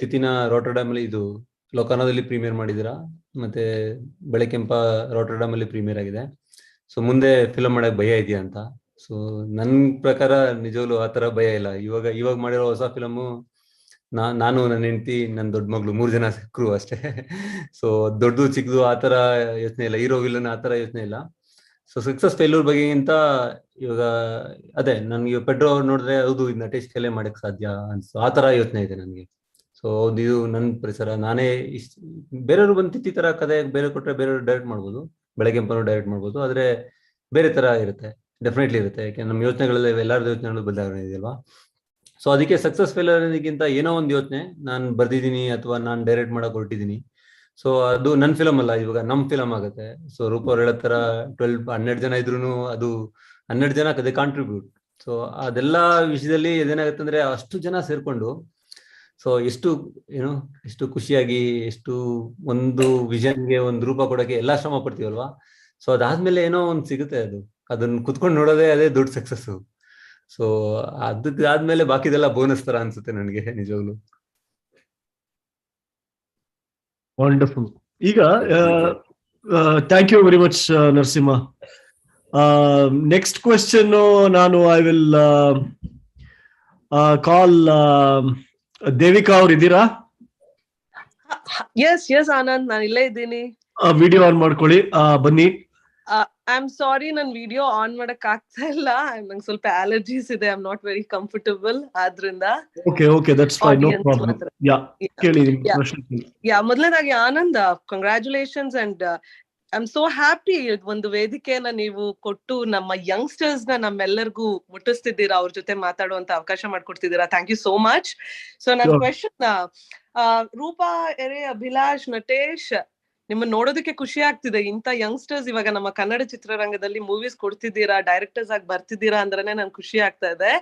ತಿಥಿನ ರಾಟರ್ಡಾಮ್ ಅಲ್ಲಿ ಇದು ಲೋಕಾನೋದಲ್ಲಿ ಪ್ರೀಮಿಯರ್ ಮಾಡಿದೀರಾ, ಮತ್ತೆ ಬೆಳೆಕೆಂಪ ರಾಟರ್ಡಾಮ್ ಅಲ್ಲಿ ಪ್ರೀಮಿಯರ್ ಆಗಿದೆ. ಸೊ ಮುಂದೆ ಫಿಲಮ್ ಮಾಡಕ್ ಭಯ ಇದೆಯಾ ಅಂತ. ಸೊ ನನ್ ಪ್ರಕಾರ ನಿಜವಾಗ್ಲೂ ಆತರ ಭಯ ಇಲ್ಲ. ಇವಾಗ ಮಾಡಿರೋ ಹೊಸ ಫಿಲಮು ನಾನು, ನನ್ನ ಹೆಂಡತಿ, ನನ್ನ ದೊಡ್ಡ ಮಗಳು 3 ಜನ ಸಿಕ್ಕರು ಅಷ್ಟೇ. ಸೊ ದೊಡ್ಡದು ಚಿಕ್ಕದು ಆತರ ಯೋಚನೆ ಇಲ್ಲ, ಹೀರೋ ವಿಲನ್ ಆತರ ಯೋಚನೆ ಇಲ್ಲ. ಸೊ ಸಕ್ಸಸ್ ಫೇಲ್ಯೂರ್ ಬಗ್ಗೆಗಿಂತ ಇವಾಗ ಅದೇ ನನ್ಗೆ ಪೆಡ್ರೋ ಅವ್ರು ನೋಡಿದ್ರೆ ಹೌದು ಇದು ನಟೇಶ್ ಕಲೆ ಮಾಡಕ್ ಸಾಧ್ಯ ಅನ್ಸು, ಆತರ ಯೋಚನೆ ಇದೆ ನನ್ಗೆ. ಸೊ ಹೌದು, ಇದು ನನ್ನ ಪರಿಸರ, ನಾನೇ ಬೇರೆಯವ್ರು ಬಂದು ತಿಥಿ ತರ ಕತೆ ಬೇರೆ ಕೊಟ್ರೆ ಬೇರೆಯವ್ರು ಡೈರೆಕ್ಟ್ ಮಾಡ್ಬೋದು, ಬೆಳಗ್ಗೆಂಪನೂ ಡೈರೆಕ್ಟ್ ಮಾಡ್ಬೋದು, ಆದ್ರೆ ಬೇರೆ ತರ ಇರುತ್ತೆ, ಡೆಫಿನೆಟ್ಲಿ ಇರುತ್ತೆ. ಯಾಕೆ ನಮ್ಮ ಯೋಚನೆಗಳಲ್ಲಿ ಎಲ್ಲಾರ್ದು ಯೋಚನೆಗಳು ಬದಲಾವಣೆ ಇದೆಯಲ್ವಾ. ಸೊ ಅದಕ್ಕೆ ಸಕ್ಸಸ್ ಫೇಲ್ಯೂರ್ಗಿಂತ ಏನೋ ಒಂದು ಯೋಚನೆ, ನಾನು ಬರ್ದಿದ್ದೀನಿ ಅಥವಾ ನಾನು ಡೈರೆಕ್ಟ್ ಮಾಡಕ್ ಹೊರಟಿದ್ದೀನಿ, ಸೊ ಅದು ನನ್ನ ಫಿಲಮ್ ಅಲ್ಲ, ಇವಾಗ ನಮ್ ಫಿಲಮ್ ಆಗುತ್ತೆ. ಸೊ ರೂಪ ಅವ್ರು ಹೇಳೋ ತರ 12 ಜನ ಇದ್ರು ಅದು 12 ಜನ ಕತೆ ಕಾಂಟ್ರಿಬ್ಯೂಟ್. ಸೊ ಅದೆಲ್ಲ ವಿಷಯದಲ್ಲಿ ಏನಾಗುತ್ತೆ ಅಂದ್ರೆ ಅಷ್ಟು ಜನ ಸೇರ್ಕೊಂಡು ಸೊ ಎಷ್ಟು ಖುಷಿಯಾಗಿ, ಎಷ್ಟು ಒಂದು ವಿಷನ್ಗೆ ಒಂದು ರೂಪ ಕೊಡಕ್ಕೆ ಎಲ್ಲಾ ಶ್ರಮ ಪಡ್ತೀವಲ್ವಾ. ಸೊ ಅದಾದ್ಮೇಲೆ ಏನೋ ಒಂದ್ ಸಿಗುತ್ತೆ, ಅದನ್ನ ಕುತ್ಕೊಂಡು ನೋಡೋದೇ ಅದೇ ದೊಡ್ಡ ಸಕ್ಸಸ್. ಸೊ ಅದಾದ್ಮೇಲೆ ಬಾಕಿದೆಲ್ಲ ಬೋನಸ್ ತರ ಅನ್ಸುತ್ತೆ ನನಗೆ ನಿಜವಾಗ್ಲು. ವಂಡರ್ಫುಲ್. ಈಗ thank you very much Narasimha. Next question ನಾನು ಐ ವಿಲ್ ಕಾಲ್ ದೇವಿಕಾ ಅವ್ರು ಇದ್ದೀರಾ? ಎಸ್ ಆನಂದ್, ನಾನು ಇಲ್ಲೇ ಇದ್ದೀನಿ. ವಿಡಿಯೋ ಆನ್ ಮಾಡ್ಕೊಳ್ಳಿ, ಬನ್ನಿ. ಐ ಆಮ್ ಸಾರಿ, ನನ್ ವಿಡಿಯೋ ಆನ್ ಮಾಡಕ್ ಆಗ್ತಾ ಇಲ್ಲ, ನಂಗೆ ಸ್ವಲ್ಪ ಅಲರ್ಜೀಸ್ ಇದೆ, I am not very comfortable, ಆದ್ರಿಂದ. Okay that's fine, no problem. ಮೊದಲನೇದಾಗಿ Anand, congratulations and I am so happy. ಒಂದು ವೇದಿಕೆಯನ್ನ ನೀವು ಕೊಟ್ಟು ನಮ್ಮ ಯಂಗ್ಸ್ಟರ್ಸ್ ನಮ್ಮೆಲ್ಲರಿಗೂ ಮುಟ್ಟಿಸ್ತಿದ್ದೀರಾ, ಅವ್ರ ಜೊತೆ ಮಾತಾಡುವಂತ ಅವಕಾಶ ಮಾಡ್ಕೊಡ್ತಿದ್ದೀರಾ. Thank you so much. So ನನ್ನ ಕ್ವೆಶನ್, ರೂಪಾ, ಅಭಿಲಾಷ್, ನಟೇಶ್, ನಿಮ್ಮನ್ನ ನೋಡೋದಕ್ಕೆ ಖುಷಿ ಆಗ್ತಿದೆ. ಇಂಥ ಯಂಗ್ಸ್ಟರ್ಸ್ ಇವಾಗ ನಮ್ಮ ಕನ್ನಡ ಚಿತ್ರರಂಗದಲ್ಲಿ ಮೂವೀಸ್ ಕೊಡ್ತಿದ್ದೀರಾ, ಡೈರೆಕ್ಟರ್ಸ್ ಆಗಿ ಬರ್ತಿದ್ದೀರಾ ಅಂದ್ರೆ ನನ್ ಖುಷಿ ಆಗ್ತಾ ಇದೆ.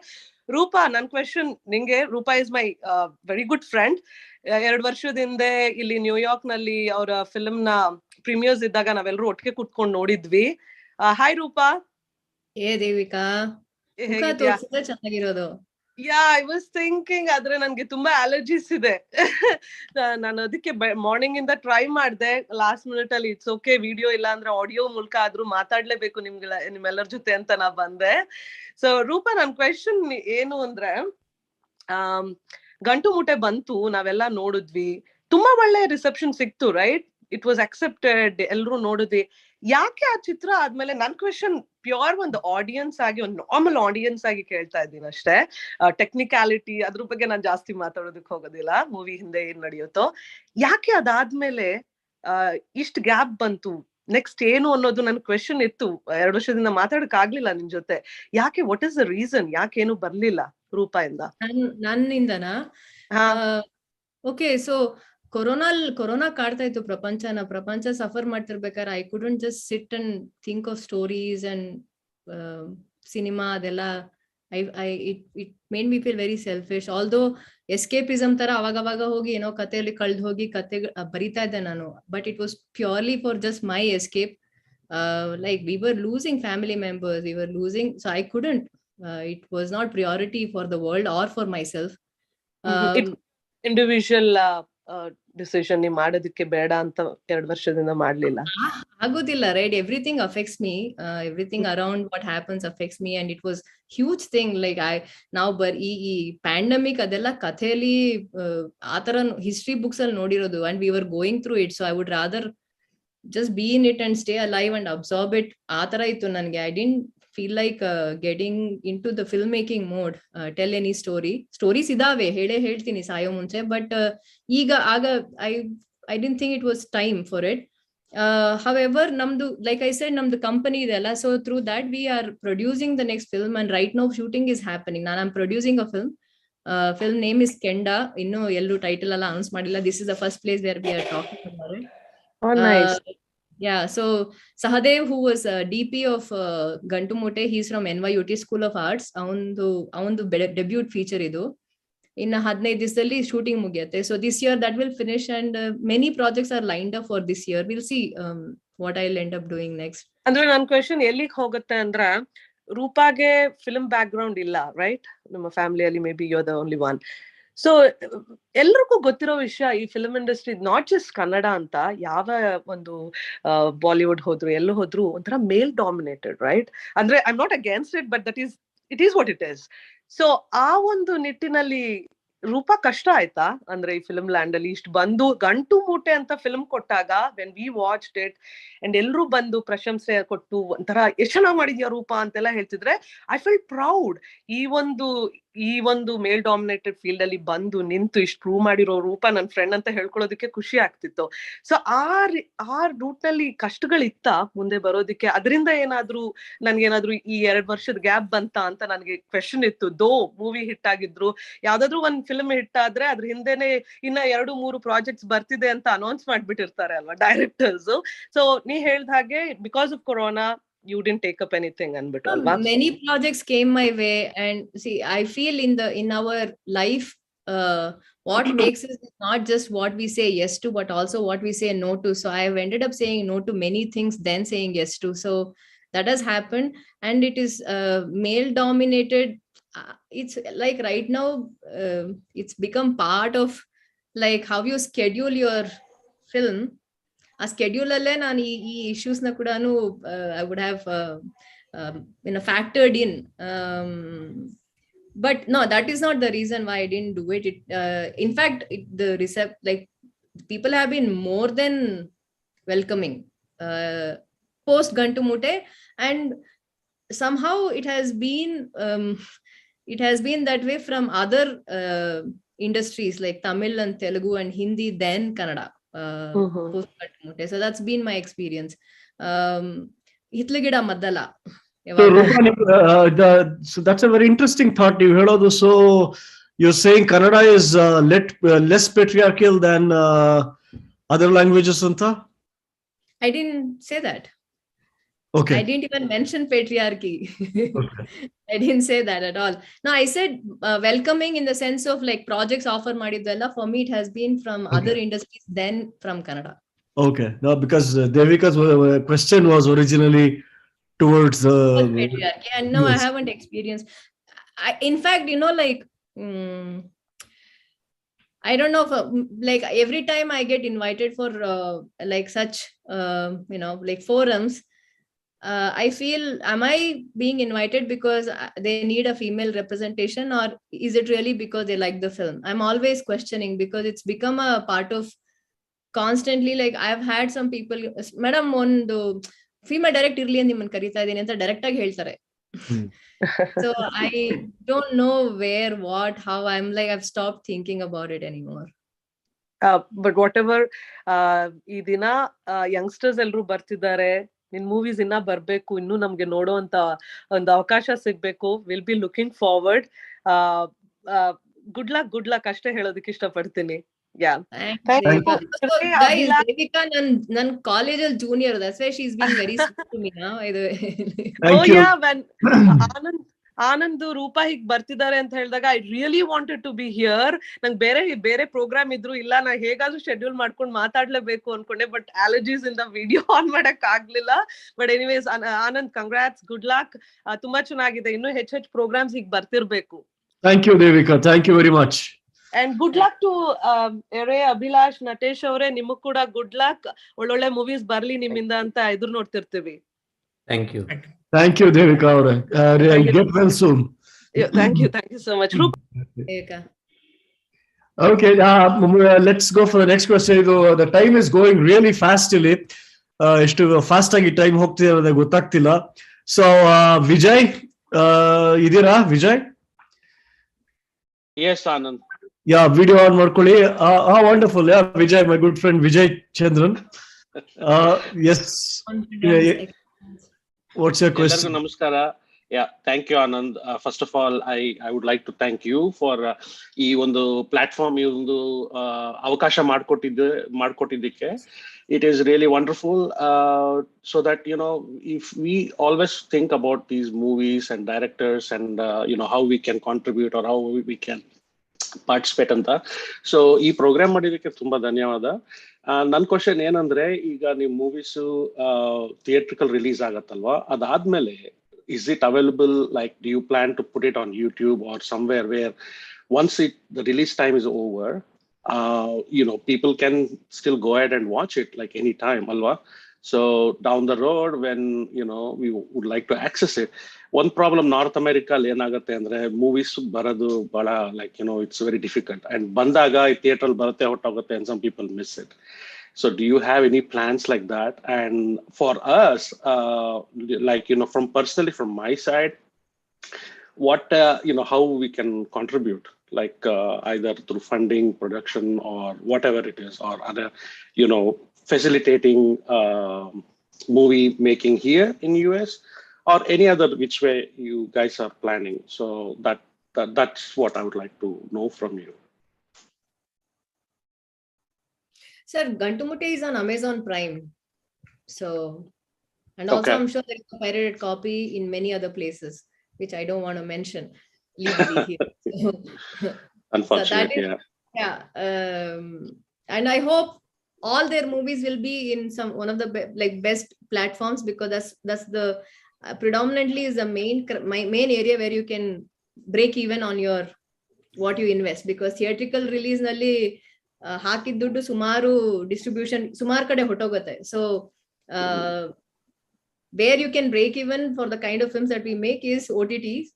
ರೂಪಾ, ನನ್ ಕ್ವೆಶನ್ ನಿಂಗೆ. Roopa is my very good friend. 2 ವರ್ಷದ ಹಿಂದೆ ಇಲ್ಲಿ ನ್ಯೂಯಾರ್ಕ್ ನಲ್ಲಿ ಅವರ ಫಿಲ್ಮ್ ನ ಪ್ರೀಮಿಯರ್ಸ್ ಇದ್ದಾಗ ನಾವೆಲ್ಲರೂ ಒಟ್ಟಿಗೆ ಕುತ್ಕೊಂಡು ನೋಡಿದ್ವಿ. ಹಾಯ್ ರೂಪಾ. ದೇವಿಕಾ, ಚೆನ್ನಾಗಿರೋದು. ಐ ವಾಸ್ ಥಿಂಕಿಂಗ್, ಆದ್ರೆ ನನ್ಗೆ ತುಂಬಾ ಅಲರ್ಜೀಸ್ ಇದೆ. ನಾನು ಅದಕ್ಕೆ ಮಾರ್ನಿಂಗ್ ಇಂದ ಟ್ರೈ ಮಾಡ್ದೆ, ಲಾಸ್ಟ್ ಮಿನಿಟ್ ಅಲ್ಲಿ ಇಟ್ಸ್ ಓಕೆ, ವಿಡಿಯೋ ಇಲ್ಲ ಅಂದ್ರೆ ಆಡಿಯೋ ಮೂಲಕ ಆದ್ರೂ ಮಾತಾಡ್ಲೇಬೇಕು ನಿಮ್ಮೆಲ್ಲರ ಜೊತೆ ಅಂತ ನಾ ಬಂದೆ. ಸೊ ರೂಪಾ, ನನ್ ಕ್ವೆಶನ್ ಏನು ಅಂದ್ರೆ, ಗಂಟುಮೂಟೆ ಬಂತು, ನಾವೆಲ್ಲ ನೋಡಿದ್ವಿ, ತುಂಬಾ ಒಳ್ಳೆ ರಿಸೆಪ್ಷನ್ ಸಿಕ್ತು, ರೈಟ್? ಇಟ್ ವಾಸ್ ಅಕ್ಸೆಪ್ಟೆಡ್, ಎಲ್ರು ನೋಡಿದ್ವಿ. ಯಾಕೆ ಆ ಚಿತ್ರ ಆದ್ಮೇಲೆ, ನನ್ ಕ್ವೆಶನ್ ಪ್ಯೂರ್ ಒಂದು ಆಡಿಯನ್ಸ್ ಆಗಿ, ಒಂದು ನಾರ್ಮಲ್ ಆಡಿಯನ್ಸ್ ಆಗಿ ಕೇಳ್ತಾ ಇದ್ದೀನಿ ಅಷ್ಟೇ, ಟೆಕ್ನಿಕ್ಯಾಲಿಟಿ ಅದ್ರ ಬಗ್ಗೆ ನಾನು ಜಾಸ್ತಿ ಮಾತಾಡೋದಕ್ಕೆ ಹೋಗೋದಿಲ್ಲ, ಮೂವಿ ಹಿಂದೆ ಏನ್ ನಡೆಯುತ್ತೋ. ಯಾಕೆ ಅದಾದ್ಮೇಲೆ ಇಷ್ಟ ಗ್ಯಾಪ್ ಬಂತು, ನೆಕ್ಸ್ಟ್ ಏನು ಅನ್ನೋದು ನನ್ ಕ್ವೆಶನ್ ಇತ್ತು. 2 ವರ್ಷದಿಂದ ಮಾತಾಡಕ್ ಆಗ್ಲಿಲ್ಲ ನಿಮ್ ಜೊತೆ. ಯಾಕೆ, ವಾಟ್ ಇಸ್ ದ ರೀಸನ್, ಯಾಕೇನು ಬರ್ಲಿಲ್ಲ ರೂಪಾ ಇಂದ? ನನ್ನಿಂದನಾ? ಓಕೆ, ಸೊ ಕೊರೋನಾ ಕಾಡ್ತಾ ಇತ್ತು ಪ್ರಪಂಚ ಸಫರ್ ಮಾಡ್ತಿರ್ಬೇಕಾದ್ರೆ I couldn't just sit and think of stories and cinema ಅದೆಲ್ಲ It made me feel very selfish. Although escapism ತರ ಅವಾಗ ಹೋಗಿ ಏನೋ ಕಥೆಯಲ್ಲಿ ಕಳ್ದು ಹೋಗಿ ಕತೆ ಬರಿತಾ ಇದ್ದೆ ನಾನು, but it was purely for just my escape. Like we were losing family members, we were losing, so I couldn't. It was not priority for the world or for myself. Individual decision ನೀವು ಮಾಡೋದಕ್ಕೆ ಬೇಡ ಅಂತ 2 ವರ್ಷದಿಂದ ಮಾಡ್ಲಿಲ್ಲ. ಆಗೋದಿಲ್ಲ, right? Everything affects me, everything around what happens affects me, and it was huge thing. Like ನಾವು ಈ pandemic ಅದೆಲ್ಲ ಕಥೆಯಲ್ಲಿ ಆತರ ಹಿಸ್ಟ್ರಿ ಬುಕ್ಸ್ ಅಲ್ಲಿ ನೋಡಿರೋದು, and we were going through it. So I would rather just be in it and stay alive and absorb it. ಆತರ ಇತ್ತು ನನಗೆ. I didn't feel like getting into the filmmaking mode, tell any stories ಇದಾವೆ, ಹೇಳ್ತೀನಿ ಸಾಯೋ ಮುಂಚೆ, but ಈಗ ಆಗ I didn't think it was time for it. However, namdu, like I said, namdu company idella, so through that we are producing the next film, and right now shooting is happening. I'm producing a film. Film name is Kannada. Innu ellu title alla announce madilla. This is the first place where we are talking about it. Oh, nice. Yeah, so Sahadev, who was DP of Gantumoote, he's from NYUT School of Arts. avandu debut feature idu. In 15 ದಿವಸದಲ್ಲಿ shooting ಮುಗಿಯುತ್ತೆ. So this year that will finish, and many projects are lined up for this year. We'll see what I'll end up doing next. ಅಂದ್ರೆ ನನ್ನ question ಎಲ್ಲಿಗೆ ಹೋಗುತ್ತೆ ಅಂದ್ರೆ, ರೂಪಾಗೆ film background ಇಲ್ಲ, right? ನಮ್ಮ ಫ್ಯಾಮಿಲಿಯಲ್ಲಿ maybe you are the only one. So ಎಲ್ರಿಗೂ ಗೊತ್ತಿರೋ ವಿಷಯ, ಈ film industry not just Kannada ಅಂತ, ಯಾವ ಒಂದು ಬಾಲಿವುಡ್ ಹೋದ್ರು ಎಲ್ಲೂ ಹೋದ್ರು ಒಂಥರ ಮೇಲ್ ಡಾಮಿನೇಟೆಡ್, ರೈಟ್? ಅಂದ್ರೆ I am not against it, but it is what it is. So ಆ ಒಂದು ನಿಟ್ಟಿನಲ್ಲಿ ರೂಪಾ ಕಷ್ಟ ಆಯ್ತಾ? ಅಂದ್ರೆ ಈ ಫಿಲ್ಮ್ ಲ್ಯಾಂಡ್ ಅಲ್ಲಿ ಇಷ್ಟು ಬಂದು ಗಂಟುಮೂಟೆ ಅಂತ ಫಿಲ್ಮ್ ಕೊಟ್ಟಾಗ, when we watched it and ಎಲ್ರು ಬಂದು ಪ್ರಶಂಸೆ ಕೊಟ್ಟು ಒಂಥರ ಎಷ್ಟು ಚೆನ್ನಾಗಿ ಮಾಡಿದ್ಯಾ ರೂಪಾ ಅಂತೆಲ್ಲ ಹೇಳ್ತಿದ್ರೆ, ಐ ಫೀಲ್ ಪ್ರೌಡ್. ಈ ಒಂದು ಮೇಲ್ ಡಾಮಿನೇಟೆಡ್ ಫೀಲ್ಡ್ ಅಲ್ಲಿ ಬಂದು ನಿಂತು ಇಷ್ಟು ಪ್ರೂವ್ ಮಾಡಿರೋ ರೂಪಾ ನನ್ನ ಫ್ರೆಂಡ್ ಅಂತ ಹೇಳ್ಕೊಳ್ಳೋದಕ್ಕೆ ಖುಷಿ ಆಗ್ತಿತ್ತು. ಸೊ ಆ ರೂಟ್ ನಲ್ಲಿ ಕಷ್ಟಗಳಿತ್ತ ಮುಂದೆ ಬರೋದಿಕ್ಕೆ? ಅದರಿಂದ ನನ್ಗೇನಾದ್ರೂ ಈ 2 ವರ್ಷದ ಗ್ಯಾಪ್ ಬಂತ ಅಂತ ನನಗೆ ಕ್ವೆಶನ್ ಇತ್ತು. ದೋ ಮೂವಿ ಹಿಟ್ ಆಗಿದ್ರು, ಯಾವ್ದಾದ್ರು ಒಂದ್ ಫಿಲ್ಮ್ ಹಿಟ್ ಆದ್ರೆ ಅದ್ರ ಹಿಂದೆನೆ ಇನ್ನ 2-3 ಪ್ರಾಜೆಕ್ಟ್ಸ್ ಬರ್ತಿದೆ ಅಂತ ಅನೌನ್ಸ್ ಮಾಡ್ಬಿಟ್ಟಿರ್ತಾರೆ ಅಲ್ವಾ ಡೈರೆಕ್ಟರ್ಸ್. ಸೊ ನೀ ಹೇಳ್ದ ಹಾಗೆ because of corona you didn't take up anything anbittu alva? Many projects came my way, and see, I feel in our life what makes us is not just what we say yes to, but also what we say no to. So I have ended up saying no to many things then saying yes to. So that has happened, and it is male dominated. It's like right now it's become part of like how you schedule your film. ಆ schedule ಅಲ್ಲೇ ನಾನು ಈ issues ನ ಕೂಡ I would have factored in, but no, that is not the reason why I didn't do it. In fact the receipt, like people have been more than welcoming post Gantumoote, and somehow it has been that way from other industries like Tamil and Telugu and Hindi, then Kannada. Post Gantumoote. So that's been my experience. Hitlagida Madala. So, Roopa, so that's a very interesting thought you heard. So you're saying Kannada is less patriarchal than other languages, Anta? I didn't say that. Okay. I didn't even mention patriarchy. Okay. I didn't say that at all. No, I said welcoming in the sense of like projects offer madidella. For me, it has been from other industries than from Kannada. Okay. No, because Devika's question was originally towards patriarchy. And no, yes. I haven't experienced. In fact, like I don't know if like every time I get invited for like such like forums, I feel, am I being invited because they need a female representation, or is it really because they like the film? I'm always questioning, because it's become a part of constantly, like I've had some people, madam ಒಂದು female direct ಇರ್ಲಿ ಅಂತ ನಿಮ್ಮನ್ನ ಕರೀತಾ ಇದೀನಿ ಅಂತ direct ಆಗಿ ಹೇಳ್ತಾರೆ. So I don't know where, what, how. I'm like, I've stopped thinking about it anymore. But whatever, ಈ ದಿನ ಯಂಗ್ಸ್ಟರ್ಸ್ ಎಲ್ರು ಬರ್ತಿದ್ದಾರೆ, ನಿನ್ ಮೂವೀಸ್ ಇನ್ನ ಬರ್ಬೇಕು, ಇನ್ನು ನಮ್ಗೆ ನೋಡೋ ಅಂತ ಒಂದು ಅವಕಾಶ ಸಿಗ್ಬೇಕು. Will be looking forward. Good luck ಅಷ್ಟೇ ಹೇಳೋದಕ್ಕೆ ಇಷ್ಟಪಡ್ತೀನಿ. Devika nan college junior, that's why she's been very sweet to me now. Thank you. Yeah, when Anand Roopa ಹೀಗ್ ಬರ್ತಿದ್ದಾರೆ ಅಂತ ಹೇಳಿದಾಗ I really wanted to be here. ನಂಗೆ ಬೇರೆ ಪ್ರೋಗ್ರಾಮ್ ಇದ್ರು ಇಲ್ಲ ನಾ ಹೇಗಾದ್ರೂ ಶೆಡ್ಯೂಲ್ ಮಾಡ್ಕೊಂಡು ಮಾತಾಡ್ಲೇಬೇಕು ಅನ್ಕೊಂಡೆ, ಬಟ್ ಅಲರ್ಜೀಸ್ ಇಂದ ವಿಡಿಯೋ ಆನ್ ಮಾಡಕ್ ಆಗ್ಲಿಲ್ಲ. But anyways Anand, congrats, good luck. ತುಂಬಾ ಚೆನ್ನಾಗಿದೆ. ಇನ್ನೂ ಹೆಚ್ಚೆಚ್ಚು ಪ್ರೋಗ್ರಾಮ್ಸ್ ಹೀಗ್ ಬರ್ತಿರ್ಬೇಕು. Thank you Devika, thank you very much. And good luck to Abhilash, Natesh ಅವರೇ, ನಿಮಗ್ ಕೂಡ ಗುಡ್ ಲಕ್. ಒಳ್ಳೊಳ್ಳೆ ಮೂವೀಸ್ ಬರ್ಲಿ ನಿಮ್ಮಿಂದ ಅಂತ ಎದುರು ನೋಡ್ತಿರ್ತೀವಿ. Thank you. Thank you, Devika. Get well soon. Thank you so much. Devika. Okay, let's go for the next question. The time is going really fast ಇಲ್ಲಿ. ಎಷ್ಟು ಫಾಸ್ಟ್ ಆಗಿ ಟೈಮ್ ಹೋಗ್ತಿದೆ ಅನ್ನೋದು ಗೊತ್ತಾಗ್ತಿಲ್ಲ. ಸೊ ವಿಜಯ್ ಇದೀರಾ Vijay? Yes, Anand. Yeah, video on ಮಾಡ್ಕೊಳ್ಳಿ. Wonderful. Yeah, Vijay, my good friend Vijay Chandran. Yes. What's your question? Namaskara. Yeah, thank you, Anand. First of all, I would like to thank you for ಈ ಒಂದು platform, ಈ ಒಂದು ಅವಕಾಶ ಮಾಡಿಕೊಟ್ಟಿದ್ದಕ್ಕೆ. It is really wonderful, so that, you know, if we always think about these movies and directors and, you know, how we can contribute or how we can participate ಅಂತ. So ಈ program ಮಾಡಿದಕ್ಕೆ ತುಂಬಾ ಧನ್ಯವಾದ. ನನ್ನ question ಏನಂದ್ರೆ, ಈಗ ನೀವು movies theatrical release ಆಗತ್ತಲ್ವಾ, ಅದಾದ್ಮೇಲೆ is it available, like do you plan to put it on YouTube or somewhere where once the release time is over, you know, people can still go ahead and watch it like any time, alwa? So down the road when, you know, we would like to access it. One problem North America ಅಲ್ಲಿ ಏನಾಗುತ್ತೆ ಅಂದ್ರೆ, movies ಬರೋದು ಬಹಳ, like, you know, it's very difficult, and ಬಂದಾಗ ಈ theatre ಬರುತ್ತೆ ಹೊಟ್ಟೋಗುತ್ತೆ, and some people miss it. So do you have any plans like that? And for us, like, you know, from my side, what, you know, how we can contribute, like either through funding, production, or whatever it is, or other, you know, facilitating movie making here in US, or any other which way you guys are planning. So that's what I would like to know from you. Sir, Gantumoote is on Amazon Prime. So, and also I'm sure there is a pirated copy in many other places, which I don't want to mention legally here. Unfortunately, so yeah. And I hope all their movies will be in one of the best platforms, because that's the predominantly is the main area where you can break even on your what you invest, because theatrical release nalli ಹಾಕಿದ ದುಡ್ಡು ಸುಮಾರು distribution ಸುಮಾರು ಕಡೆ ಹೊಟ್ಟೋಗುತ್ತೆ. So where you can break even for the kind of films that we make is OTTs.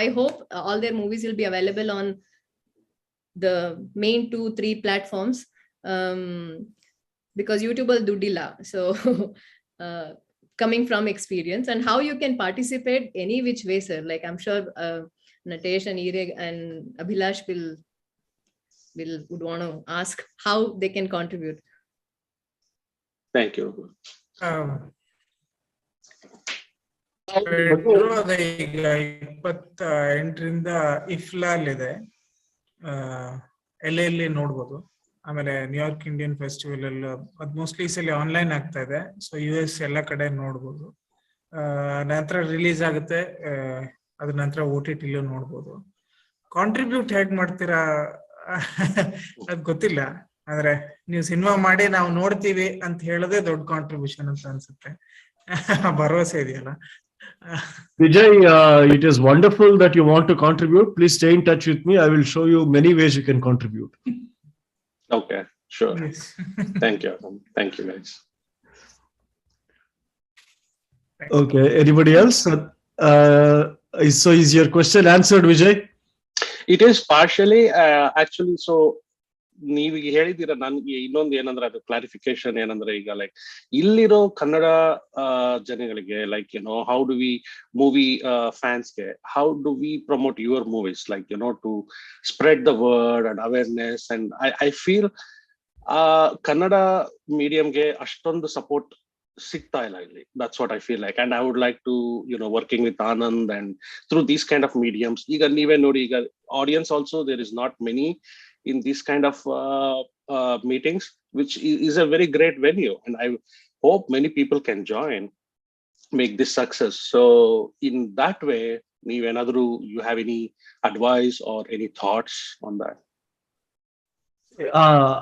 I hope all their movies will be available on the main 2-3 platforms, because YouTube will dudilla. So coming from experience, and how you can participate any which way, sir. Like I'm sure Natesh and Ireg and Abhilash would want to ask how they can contribute. Thank you. ಈಗ 28ರಿಂದ ಇಫ್ಲಾಲ್ ಇದೆ, LA ನೋಡ್ಬೋದು. ಆಮೇಲೆ New York Indian festival ಎಲ್ಲ ಅದು mostly ಈ ಸಲ online ಆಗ್ತಾ ಇದೆ. ಸೊ US ಎಲ್ಲ ಕಡೆ ನೋಡ್ಬೋದು. ನಂತರ ರಿಲೀಸ್ ಆಗುತ್ತೆ, ಅದ್ರ ನಂತರ OTT ನೋಡ್ಬೋದು. ಕಾಂಟ್ರಿಬ್ಯೂಟ್ ಹೇಗ್ ಮಾಡ್ತೀರಾ ಅದ್ ಗೊತ್ತಿಲ್ಲ. ಅಂದ್ರೆ ನೀವು ಸಿನಿಮಾ ಮಾಡಿ ನಾವು ನೋಡ್ತೀವಿ ಅಂತ ಹೇಳೋದೇ ದೊಡ್ಡ ಕಾಂಟ್ರಿಬ್ಯೂಷನ್ ಅಂತ ಅನ್ಸುತ್ತೆ. ಭರವಸೆ ಇದೆಯಲ್ಲ. Vijay, it is wonderful that you want to contribute. Please stay in touch with me. I will show you many ways you can contribute. Okay, sure. Yes. Thank you. Thank you, guys. Okay, anybody else? So is your question answered, Vijay? It is partially, actually. So ನೀವು ಹೇಳಿದಿರ, ನನ್ಗೆ ಇನ್ನೊಂದು ಏನಂದ್ರೆ ಅದು clarification ಏನಂದ್ರೆ, ಈಗ like ಇಲ್ಲಿರೋ ಕನ್ನಡ ಜನಗಳಿಗೆ, like you know, how do we movie ಫ್ಯಾನ್ಸ್ಗೆ, how do we promote your movies, like you know, to spread the word and awareness. And I feel Kannada ಮೀಡಿಯಂಗೆ ಅಷ್ಟೊಂದು ಸಪೋರ್ಟ್ ಸಿಗ್ತಾ ಇಲ್ಲ ಇಲ್ಲಿ. That's what I feel like, and I would like to, you know, working with Anand and through these kind of mediums. ಈಗ ನೀವೇ ನೋಡಿ, ಈಗ audience also there is not many in this kind of meetings, which is a very great venue, and I hope many people can join, make this success. So in that way, ನೀವೇನಾದ್ರೂ you have any advice or any thoughts on that?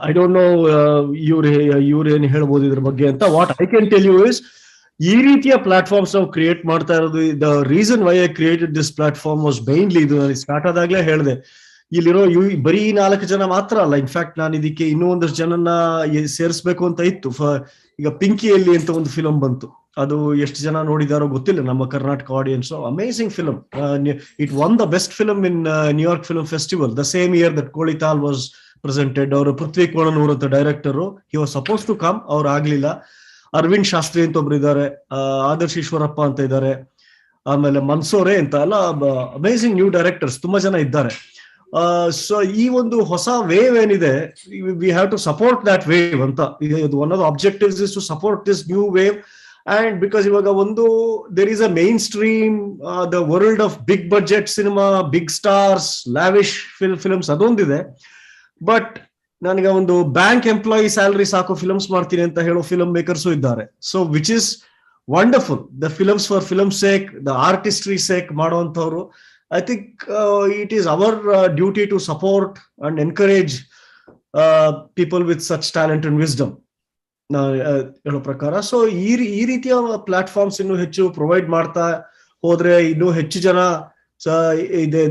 I don't know ಇವ್ರೇನು ಹೇಳ್ಬೋದು ಇದ್ರ ಬಗ್ಗೆ ಅಂತ. What I can tell you is, ಈ ರೀತಿಯ platforms ನಾವು create ಮಾಡ್ತಾ ಇರೋದು, the reason why I created this platform was mainly, ಇದು ಸ್ಟಾರ್ಟ್ ಆದಾಗ್ಲೇ ಹೇಳಿದೆ, ಇಲ್ಲಿರೋ ಬರೀ 4 ಜನ ಮಾತ್ರ ಅಲ್ಲ, ಇನ್ಫ್ಯಾಕ್ಟ್ ನಾನು ಇದಕ್ಕೆ ಇನ್ನೂ ಒಂದಷ್ಟು ಜನನ ಸೇರಿಸ್ಬೇಕು ಅಂತ ಇತ್ತು. ಈಗ ಪಿಂಕಿಯಲ್ಲಿ ಅಂತ ಒಂದು ಫಿಲಂ ಬಂತು, ಅದು ಎಷ್ಟು ಜನ ನೋಡಿದಾರೋ ಗೊತ್ತಿಲ್ಲ ನಮ್ಮ Karnataka audience. Amazing film, it one the best film in New York film festival the same year that Koli Taal was presented. ಅವರು ಪೃಥ್ವಿ ಕೋಣನೂರ್ ಅಂತ director, he was suppose to come, ಅವ್ರು ಆಗ್ಲಿಲ್ಲ. ಅರವಿಂದ್ ಶಾಸ್ತ್ರಿ ಅಂತ ಒಬ್ರು ಇದ್ದಾರೆ, ಆದರ್ಶ್ ಈಶ್ವರಪ್ಪ ಅಂತ ಇದ್ದಾರೆ, ಆಮೇಲೆ ಮನ್ಸೋರೆ ಅಂತ ಎಲ್ಲ ಅಮೇಸಿಂಗ್ ನ್ಯೂ ಡೈರೆಕ್ಟರ್ಸ್ ತುಂಬಾ ಜನ ಇದ್ದಾರೆ. ಸೊ ಈ ಒಂದು ಹೊಸ ವೇವ್ ಏನಿದೆ, we have to support that wave ಅಂತ. One of the objectives is to support this new wave. And because ಇವಾಗ ಒಂದು there is a mainstream, the world of big budget cinema, big stars, lavish films ಅದೊಂದಿದೆ. But ನನಗೆ ಒಂದು bank employee salary ಸಾಕು films ಮಾಡ್ತೀನಿ ಅಂತ ಹೇಳೋ film makers ಇದ್ದಾರೆ. So which is wonderful. The films for film sake, the artistry sake ಮಾಡುವಂತವ್ರು. I think it is our duty to support and encourage people with such talent and wisdom. ಹೇಳೋ ಪ್ರಕಾರ. So ಈ ರೀತಿಯ platforms ಇನ್ನು ಹೆಚ್ಚು provide ಮಾಡ್ತಾ ಹೋದ್ರೆ, ಇನ್ನೂ ಹೆಚ್ಚು ಜನ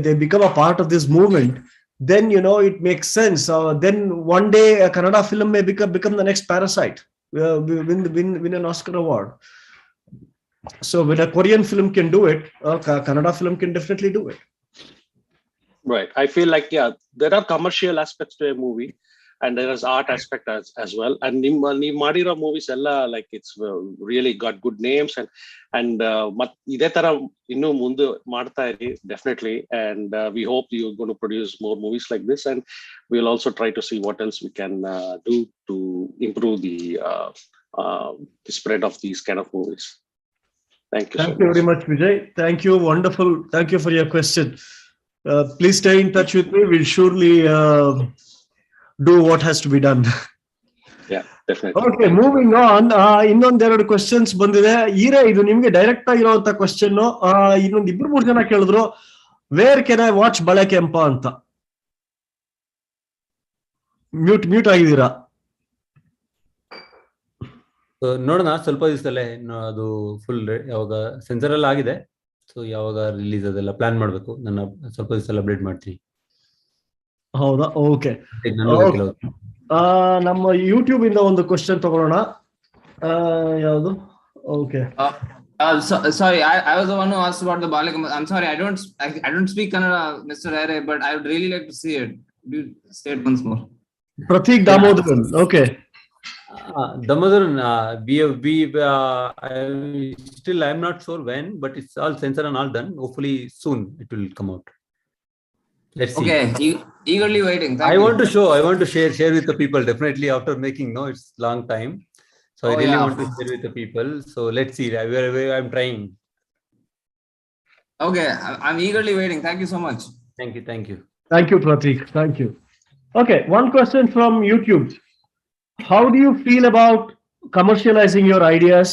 they become a part of this movement, then it makes sense. Then one day a Kannada film may become the next Parasite, win an Oscar award. So when a Korean film can do it, a Kannada film can definitely do it. Right. I feel like, yeah, there are commercial aspects to a movie and there is art aspect as well. And nee madiro movies ella, like, it's really got good names and ide tara innu mundu ಮಾಡ್ತಾ ಇರಿ definitely. And we hope you're going to produce more movies like this, and we'll also try to see what else we can do to improve the spread of these kind of movies. Thank you. Thank you very much, Vijay. Thank you. Wonderful. Thank you for your question. Please stay in touch with me. We'll surely do what has to be done. Yeah, definitely. Okay, moving on. ಇನ್ನೊಂದೆರಡು questions ಬಂದಿದೆ. ಇದು ನಿಮ್ಗೆ direct ಆಗಿರುವಂತ question. ಇನ್ನೊಂದು 2-3 ಜನ ಕೇಳಿದ್ರು, wear can I watch ಬಳೆಕೆಂಪ ಅಂತ. Mute ಆಗಿದ್ದೀರಾ? ನೋಡೋಣ, ಸ್ವಲ್ಪ ದಿವಸದಲ್ಲೇ ಅದು ಫುಲ್ ಯಾವಾಗ ಸೆನ್ಸರ್ ಎಲ್ಲ ಆಗಿದೆ. ಸೊ ಯಾವಾಗ ರಿಲೀಸ್ ಅದೆಲ್ಲ ಪ್ಲಾನ್ ಮಾಡ್ಬೇಕು. ನನ್ನ ಸ್ವಲ್ಪ ದಿವಸ ಅಪ್ಡೇಟ್ ಮಾಡ್ತೀನಿ. ಹೌದಾ? ಓಕೆ. ನಮ್ಮ ಯೂಟ್ಯೂಬ್ ಇಂದ ಒಂದು ಕ್ವೆಶ್ಚನ್ ತಗೊಳ್ಳೋಣ. ಯಾವುದು? Okay. Sorry, I was the one who asked about the Balekempa. I'm sorry, I don't speak Kannada, Mr. Aire, but I would really like to see it. Do say it once more. Pratik Damodaran. Okay. Damodaran, still I'm not sure when, but it's all censor and all done. Hopefully soon it will come out. Let's see. Okay, eagerly waiting. I want to share with the people, definitely, after making, it's long time. So I really want to share with the people. So let's see. I'm trying. Okay, I'm eagerly waiting. Thank you so much. Thank you. Thank you, Pratik. Thank you. Okay, one question from YouTube. How do you feel about commercializing your ideas,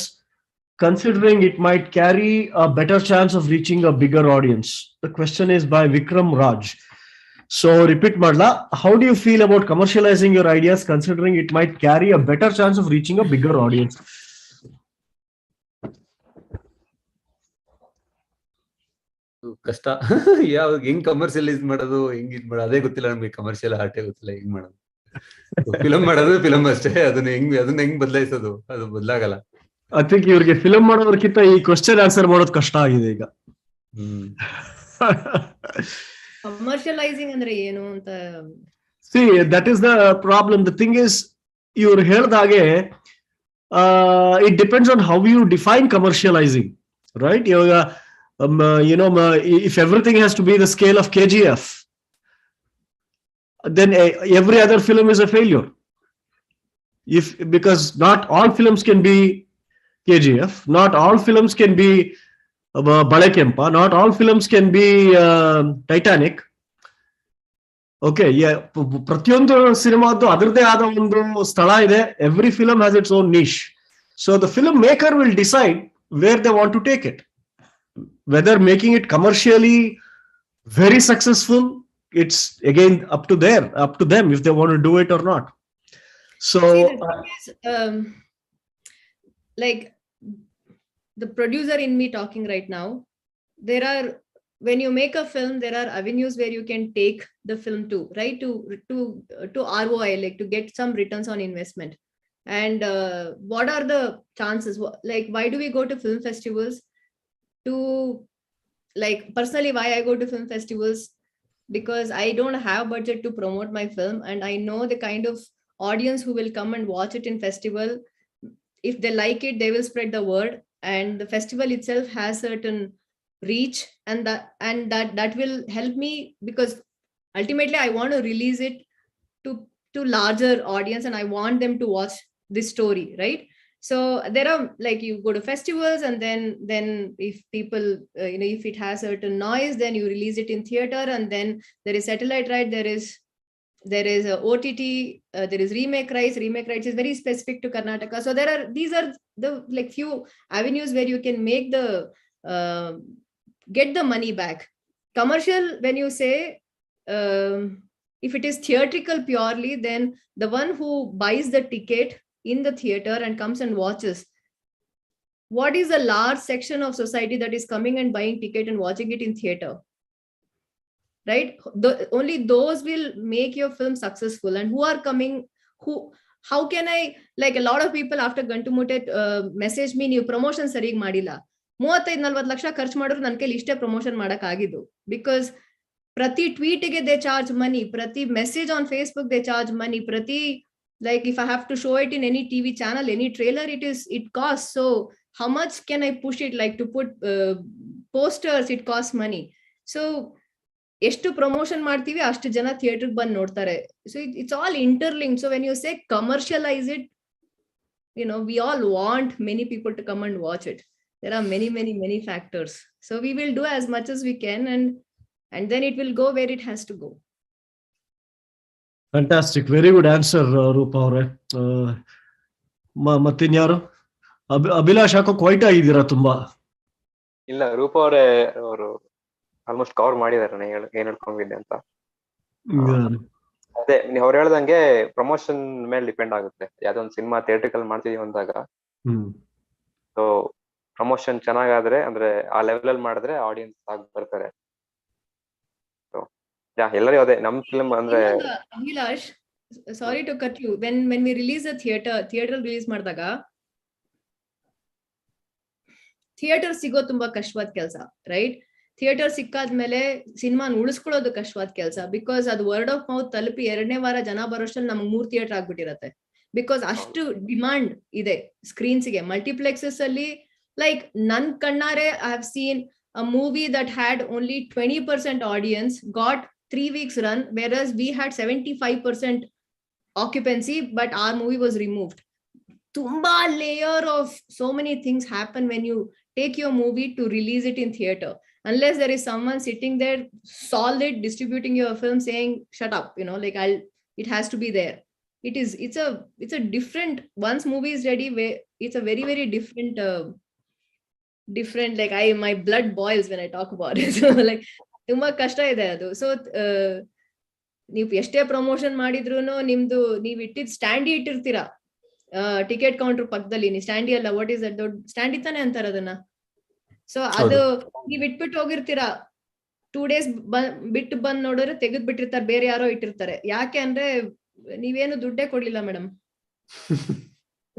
considering it might carry a better chance of reaching a bigger audience? The question is by Vikram Raj. So repeat madla, how do you feel about commercializing your ideas, considering it might carry a better chance of reaching a bigger audience? ಕಷ್ಟ. ಯಾವಾಗ ಹೆಂಗ್ commercialise ಮಾಡೋದು, ಹೆಂಗ್ ಇದ್ ಮಾಡೋದು ಅದೇ ಗೊತ್ತಿಲ್ಲ ನಮ್ಗೆ. ಕಮರ್ಷಿಯಲ್ ಆರ್ಟೇ ಗೊತ್ತಿಲ್ಲ ಹೆಂಗ್ ಮಾಡೋದು. ಫಿಲಂ ಮಾಡೋದು ಫಿಲಂ ಅಷ್ಟೇ, ಅದನ್ನ ಹೆಂಗ್ ಬದಲಾಯಿಸೋದು, ಅದು ಬದಲಾಗಲ್ಲ. ಐ ಥಿಂಕ್ ಇವ್ರಿಗೆ ಫಿಲಂ ಮಾಡೋದಕ್ಕಿಂತ ಈ ಕ್ವೆಶ್ಚನ್ ಆನ್ಸರ್ ಮಾಡೋದು ಕಷ್ಟ ಆಗಿದೆ ಈಗ. ಕಮರ್ಷಿಯಲೈಸಿಂಗ್ ಅಂದ್ರೆ ಏನು ಅಂತ. See, that is the problem. The thing is, ಇವ್ರು ಹೇಳ್ದಾಗೆ it depends on how you define commercializing, right? ಇವಾಗ if everything has to be the scale of KGF, then every other film is a failure. Because not all films can be KGF, not all films can be Balekempa, not all films can be Titanic. Okay, yeah, ಪ್ರತಿಯೊಂದು ಸಿನಿಮಾದ್ದು ಅದರದೇ ಆದ ಒಂದು ಸ್ಥಳ ಇದೆ. Every film has its own niche. So the film maker will decide where they want to take it. whether making it commercially very successful, it's again up to them if they want to do it or not. So See, the thing is, like the producer in me talking right now, when you make a film, there are avenues where you can take the film to, right? To ROI, like to get some returns on investment. And what are the chances? Like, why do we go to film festivals? Like, personally, why I go to film festivals? Because I don't have budget to promote my film, and I know the kind of audience who will come and watch it in festival. If they like it, they will spread the word, and the festival itself has certain reach, and that will help me, because ultimately I want to release it to larger audience, and I want them to watch this story, right? So there are, like, you go to festivals, and then if people if it has certain noise, then you release it in theater, and then there is satellite right, there is a OTT, there is remake rights is very specific to Karnataka. So these are the like few avenues where you can make the get the money back. Commercial, when you say, if it is theatrical purely, then the one who buys the ticket in the theater and comes and watches, what is a large section of society that is coming and buying ticket and watching it in theater, right? Only those will make your film successful. And who are coming, how can I, like, a lot of people after Gantumoote message me, ನೀವು promotion ಸರಿಯಾಗಿ ಮಾಡಿಲ್ಲ, 35-40 ಲಕ್ಷ ಖರ್ಚು ಮಾಡಿದ್ರು ನನ್ನ ಕೈಲಿ ಇಷ್ಟೇ promotion ಮಾಡಕ್ ಆಗಿದ್ದು. ಬಿಕಾಸ್ ಪ್ರತಿ ಟ್ವೀಟ್ಗೆ ದೇ ಚಾರ್ಜ್ ಮನಿ, ಪ್ರತಿ message on Facebook they charge money, ಪ್ರತಿ, like, if I have to show it in any TV channel, any trailer, it costs. So how much can I push it? Like, to put posters, it costs money. So ಎಷ್ಟು promotion ಮಾಡ್ತೀವಿ ಅಷ್ಟು ಜನ theatre ಬಂದು ನೋಡ್ತಾರೆ. So it's all interlinked. So when you say commercialise it, we all want many people to come and watch it. There are many factors. So we will do as much as we can, and then it will go where it has to go. Fantastic, very good answer, Roopa ಅವರೇ. ಮತ್ತಿನ್ಯಾರು? ಅಭಿಲಾಷ್ ಯಾಕೋ quite ಆಗಿದ್ದೀರಾ ತುಂಬಾ? ಇಲ್ಲ, ರೂಪ ಅವರು almost cover ಮಾಡಿದಾರೆ ಏನ್ ಹೇಳ್ಕೊಂಡಿದ್ದೆ ಅಂತ. ಅದೇ ಅವ್ರು ಹೇಳ್ದಂಗೆ ಪ್ರಮೋಷನ್ ಮೇಲೆ ಡಿಪೆಂಡ್ ಆಗುತ್ತೆ. ಯಾವ್ದೋ ಒಂದು ಸಿನಿಮಾ ಥಿಯೇಟ್ರಿಕಲ್ ಮಾಡ್ತೀವಿ ಅಂದಾಗ, ಸೊ ಪ್ರಮೋಷನ್ ಚೆನ್ನಾಗಾದ್ರೆ, ಅಂದ್ರೆ ಆ ಲೆವೆಲ್ ಅಲ್ಲಿ ಮಾಡಿದ್ರೆ ಆಡಿಯನ್ಸ್ ಆಗಿ ಬರ್ತಾರೆ. ಎಲ್ಲರೂ ಅದೇ ನಮ್ ಫಿಲ್ಮ್ ಅಂದ್ರೆ. Abhilash, sorry to cut you, when we release a theatre release ಮಾಡಿದಾಗ ಥಿಯೇಟರ್ ಸಿಗೋ ತುಂಬಾ ಕಷ್ಟವಾದ ಕೆಲಸ, ರೈಟ್? ಥಿಯೇಟರ್ ಸಿಕ್ಕಾದ್ಮೇಲೆ ಸಿನಿಮಾನ ಉಳಿಸ್ಕೊಳ್ಳೋದು ಕಷ್ಟವಾದ ಕೆಲಸ. ಬಿಕಾಸ್ ಅದು ವರ್ಡ್ ಆಫ್ ಮೌತ್ ತಲುಪಿ 2ನೇ ವಾರ ಜನ ಬರೋಷ್ಟಲ್ಲಿ ನಮ್ಗೆ 3 ಥಿಯೇಟರ್ ಆಗ್ಬಿಟ್ಟಿರತ್ತೆ. ಬಿಕಾಸ್ ಅಷ್ಟು ಡಿಮಾಂಡ್ ಇದೆ ಸ್ಕ್ರೀನ್ಸ್ಗೆ. ಮಲ್ಟಿಪ್ಲೆಕ್ಸಸ್ ಅಲ್ಲಿ, ಲೈಕ್, ನನ್ ಕಣ್ಣಾರೆ I have seen a movie that had only 20% audience got 3 weeks run, whereas we had 75% occupancy, but our movie was removed. Tumba layer of so many things happen when you take your movie to release it in theater. Unless there is someone sitting there solid distributing your film saying shut up, like, it has to be there. It's a different, once movie is ready, it's a very different like, my blood boils when I talk about it. So like, ತುಂಬಾ ಕಷ್ಟ ಇದೆ ಅದು. So ನೀವು ಎಷ್ಟೇ promotion ಮಾಡಿದ್ರು ನಿಮ್ದು ನೀವ್ ಇಟ್ಟಿದ್ ಸ್ಟ್ಯಾಂಡಿ ಇಟ್ಟಿರ್ತೀರಾ ticket counter ಪಕ್ಕದಲ್ಲಿ. ನೀವು ಸ್ಟ್ಯಾಂಡಿ ಅಲ್ಲ, ವಾಟ್ ಇಸ್ ದಟ್, ದೊಡ್ಡ ಸ್ಟ್ಯಾಂಡಿ ತಾನೆ ಅಂತಾರ ಅದನ್ನ. ಸೊ ಅದು ನೀವ್ ಇಟ್ಬಿಟ್ಟು ಹೋಗಿರ್ತೀರಾ, 2 days ಬಿಟ್ಟು ಬಂದ್ ನೋಡಿದ್ರೆ ತೆಗೆದ್ ಬಿಟ್ಟಿರ್ತಾರೆ, ಬೇರೆ ಯಾರೋ ಇಟ್ಟಿರ್ತಾರೆ. ಯಾಕೆ ಅಂದ್ರೆ ನೀವೇನು ದುಡ್ಡೇ ಕೊಡ್ಲಿಲ್ಲ ಮೇಡಮ್,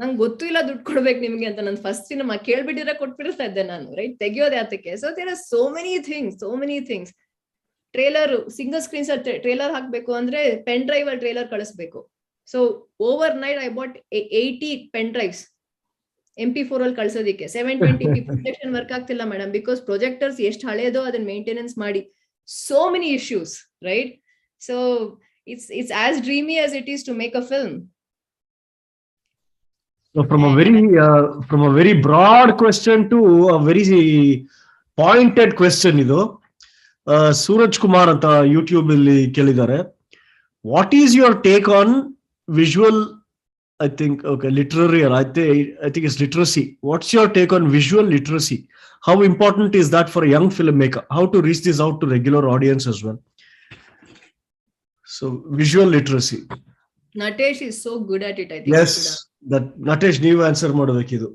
ನಂಗೆ ಗೊತ್ತೂ ಇಲ್ಲ ದುಡ್ಡು ಕೊಡ್ಬೇಕು ನಿಮ್ಗೆ ಅಂತ. ನನ್ ಫಸ್ಟ್ ಸಿನಿಮಾ ಕೇಳ್ಬಿಟ್ಟಿದ್ರೆ ಕೊಟ್ಬಿಡ್ತಾ ಇದ್ದೆ ನಾನು, ರೈಟ್? ತೆಗಿಯೋದು ಯಾತಕ್ಕೆ? So there are so many things. Trailer, single screens trailer ಹಾಕ್ಬೇಕು ಅಂದ್ರೆ ಪೆನ್ ಡ್ರೈವ್ ಅಲ್ಲಿ ಟ್ರೇಲರ್ ಕಳಿಸ್ಬೇಕು. So overnight I bought 80 pen drives MP4 ಅಲ್ಲಿ ಕಳ್ಸೋದಿಕ್ಕೆ. 720p ಪ್ರೊಜೆಕ್ಷನ್ ವರ್ಕ್ ಆಗ್ತಿಲ್ಲ ಮೇಡಮ್, ಬಿಕಾಸ್ ಪ್ರೊಜೆಕ್ಟರ್ಸ್ ಎಷ್ಟು ಹಳೇದೋ ಅದನ್ನ ಮೇಂಟೆನೆನ್ಸ್ ಮಾಡಿ. So many issues, right? So it's as dreamy as it is to make a film. So from a very broad question to a very pointed question, ಇದು ಸೂರಜ್ ಕುಮಾರ್ ಅಂತ YouTube ಅಲ್ಲಿ ಕೇಳಿದ್ದಾರೆ, what is your take on visual I think, okay, literary, or I think it's literacy. What's your take on visual literacy? How important is that for a young filmmaker? How to reach this out to regular audience as well? So visual literacy. Natesh is so good at it, I think. Yes, that Natesh, ನೀವು answer ಮಾಡಬೇಕಿದು.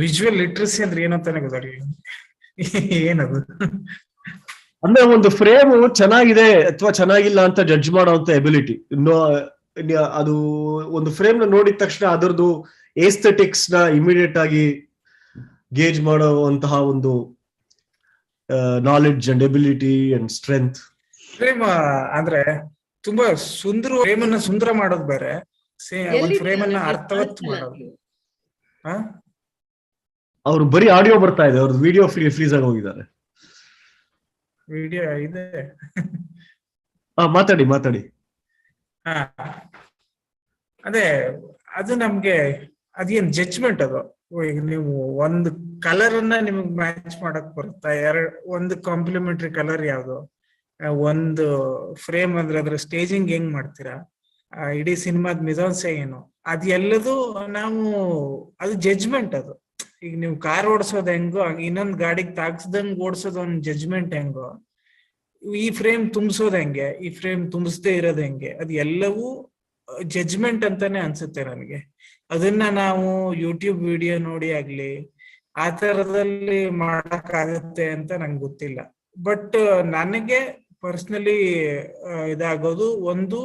Visual literacy ಅಂದ್ರೆ ಏನಂತಾನೆ ಗೊತ್ತಾಗಲಿಲ್ಲ. ಏನದು? ಅಂದ್ರೆ ಒಂದು frame ಚೆನ್ನಾಗಿದೆ ಅಥವಾ ಚೆನ್ನಾಗಿಲ್ಲ ಅಂತ ಜಡ್ಜ್ ಮಾಡುವಂತ ಎಬಿಲಿಟಿ. ಅದು ಒಂದು ಫ್ರೇಮ್ ನ ನೋಡಿದ ತಕ್ಷಣ ಅದರದ್ದು ಏಸ್ಥೆಟಿಕ್ಸ್ ನ ಇಮಿಡಿಯೇಟ್ ಆಗಿ ಗೇಜ್ ಮಾಡುವಂತಹ ಒಂದು knowledge and ability and strength. Frame ಅಂದ್ರೆ ತುಂಬಾ ಸುಂದರ, ಫ್ರೇಮ್ ಅನ್ನ ಸುಂದರ ಮಾಡೋದು ಬೇರೆ, ಒಂದು ಫ್ರೇಮ್ ಅನ್ನ ಅರ್ಥವತ್ ಮಾಡೋದು. ಅವ್ರು ಬರೀ ಆಡಿಯೋ ಬರ್ತಾ ಇದೆ, ಅವ್ರದ್ದು ವಿಡಿಯೋ ಫ್ರೀಸ್ ಆಗಿ ಹೋಗಿದ್ದಾರೆ. ವಿಡಿಯೋ ಇದೆ, ಮಾತಾಡಿ. ಅದೇ ಅದು ನಮ್ಗೆ ಅದೇನ್ ಜಡ್ಜ್ಮೆಂಟ್ ಅದು. ಈಗ ನೀವು ಒಂದು ಕಲರ್ ಅನ್ನ ನಿಮಗ್ ಮ್ಯಾಚ್ ಮಾಡಕ್ ಬರುತ್ತಾ? ಒಂದು ಕಾಂಪ್ಲಿಮೆಂಟರಿ ಕಲರ್ ಯಾವ್ದು? ಒಂದು ಫ್ರೇಮ್ ಅಂದ್ರೆ ಅದ್ರ ಸ್ಟೇಜಿಂಗ್ ಹೆಂಗ್ ಮಾಡ್ತೀರಾ? ಇಡೀ ಸಿನಿಮಾದ ಮಿಜಾನ್ಸೆ ಏನು? ಅದೆಲ್ಲದು ನಾವು ಅದು ಜಡ್ಜ್ಮೆಂಟ್ ಅದು. ಈಗ ನೀವು ಕಾರ್ ಓಡಿಸೋದ್ ಹೆಂಗೋ, ಇನ್ನೊಂದ್ ಗಾಡಿಗೆ ತಾಗ್ಸ್ದಂಗ್ ಓಡಿಸೋದ್ ಒಂದ್ ಜಡ್ಜ್ಮೆಂಟ್ ಹೆಂಗೋ, ಈ ಫ್ರೇಮ್ ತುಂಬಿಸೋದ್ ಹೆಂಗೆ, ಈ ಫ್ರೇಮ್ ತುಂಬಿಸದೇ ಇರೋದ್ ಹೆಂಗೆ, ಅದು ಎಲ್ಲವೂ ಜಡ್ಜ್ಮೆಂಟ್ ಅಂತಾನೆ ಅನ್ಸುತ್ತೆ ನನಗೆ. ಅದನ್ನ ನಾವು ಯೂಟ್ಯೂಬ್ ವಿಡಿಯೋ ನೋಡಿ ಆಗ್ಲಿ ಆ ತರದಲ್ಲಿ ಮಾಡಕ್ ಆಗತ್ತೆ ಅಂತ ನಂಗೆ ಗೊತ್ತಿಲ್ಲ. ಬಟ್ ನನಗೆ ಪರ್ಸನಲಿ ಇದಾಗೋದು ಒಂದು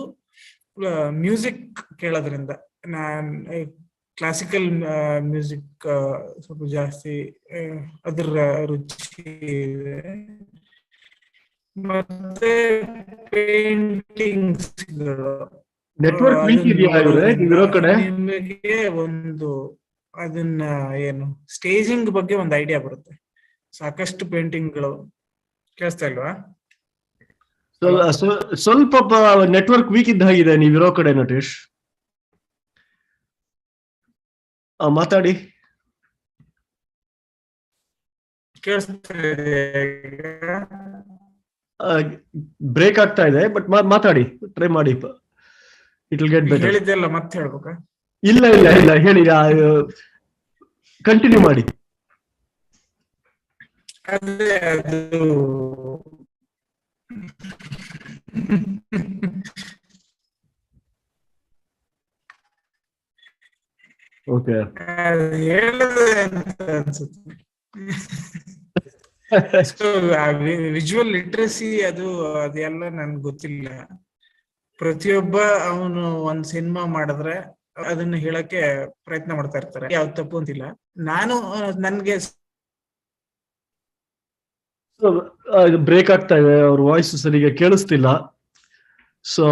ಮ್ಯೂಸಿಕ್ ಕೇಳೋದ್ರಿಂದ. ನಾನ್ ಕ್ಲಾಸಿಕಲ್ ಮ್ಯೂಸಿಕ್ ಸ್ವಲ್ಪ ಜಾಸ್ತಿ ಅದ್ರ ರುಚಿ ಇದೆ. ಮತ್ತೆ ಪೇಂಟಿಂಗ್ಸ್ಗಳು, ನೆಟ್ವರ್ಕ್ ವೀಕ್ ಇದೆಯಾ ಕಡೆ? ನಿಮಗೆ ಒಂದು ಅದನ್ನ ಏನು ಸ್ಟೇಜಿಂಗ್ ಬಗ್ಗೆ ಒಂದು ಐಡಿಯಾ ಬರುತ್ತೆ. ಸಾಕಷ್ಟು ಪೇಂಟಿಂಗ್ಗಳು. ಕೇಳಿಸ್ತಾ ಇಲ್ವಾ? ಸ್ವಲ್ಪ ನೆಟ್ವರ್ಕ್ ವೀಕ್ ಇದ್ದ ಹಾಗಿದೆ ನೀವಿರೋ ಕಡೆ ನಟೇಶ್. ಮಾತಾಡಿ. ಬ್ರೇಕ್ ಆಗ್ತಾ ಇದೆ, ಬಟ್ ಮಾತಾಡಿ, ಟ್ರೈ ಮಾಡಿ. It will get better. ಹೇಳಿದ್ದೆಲ್ಲ ಮತ್ತೆ ಹೇಳ್ಬೇಕಾ? ಇಲ್ಲ ಹೇಳಿ, ಕಂಟಿನ್ಯೂ ಮಾಡಿ. ಅದೇ ಅದು ಓಕೆ, ಹೇಳಿದೆ ಅಂತ ಅನ್ಸುತ್ತೆ. ವಿಜುವಲ್ ಲಿಟ್ರಸಿ ಅದೆಲ್ಲ ನನ್ಗೆ ಗೊತ್ತಿಲ್ಲ. ಪ್ರತಿಯೊಬ್ಬ ಅವನು ಒಂದ್ ಸಿನಿಮಾ ಮಾಡಿದ್ರೆ ಅದನ್ನ ಹೇಳಕ್ಕೆ ಪ್ರಯತ್ನ ಮಾಡ್ತಾ ಇರ್ತಾರೆ, ಯಾವ್ದು ತಪ್ಪು ಅಂತಿಲ್ಲ. ನನ್ಗೆ ಬ್ರೇಕ್ ಆಗ್ತಾ ಇದೆ, ಅವ್ರ ವಾಯ್ಸ್ ಸರಿಗೆ ಕೇಳಿಸ್ತಿಲ್ಲ. ಸೊ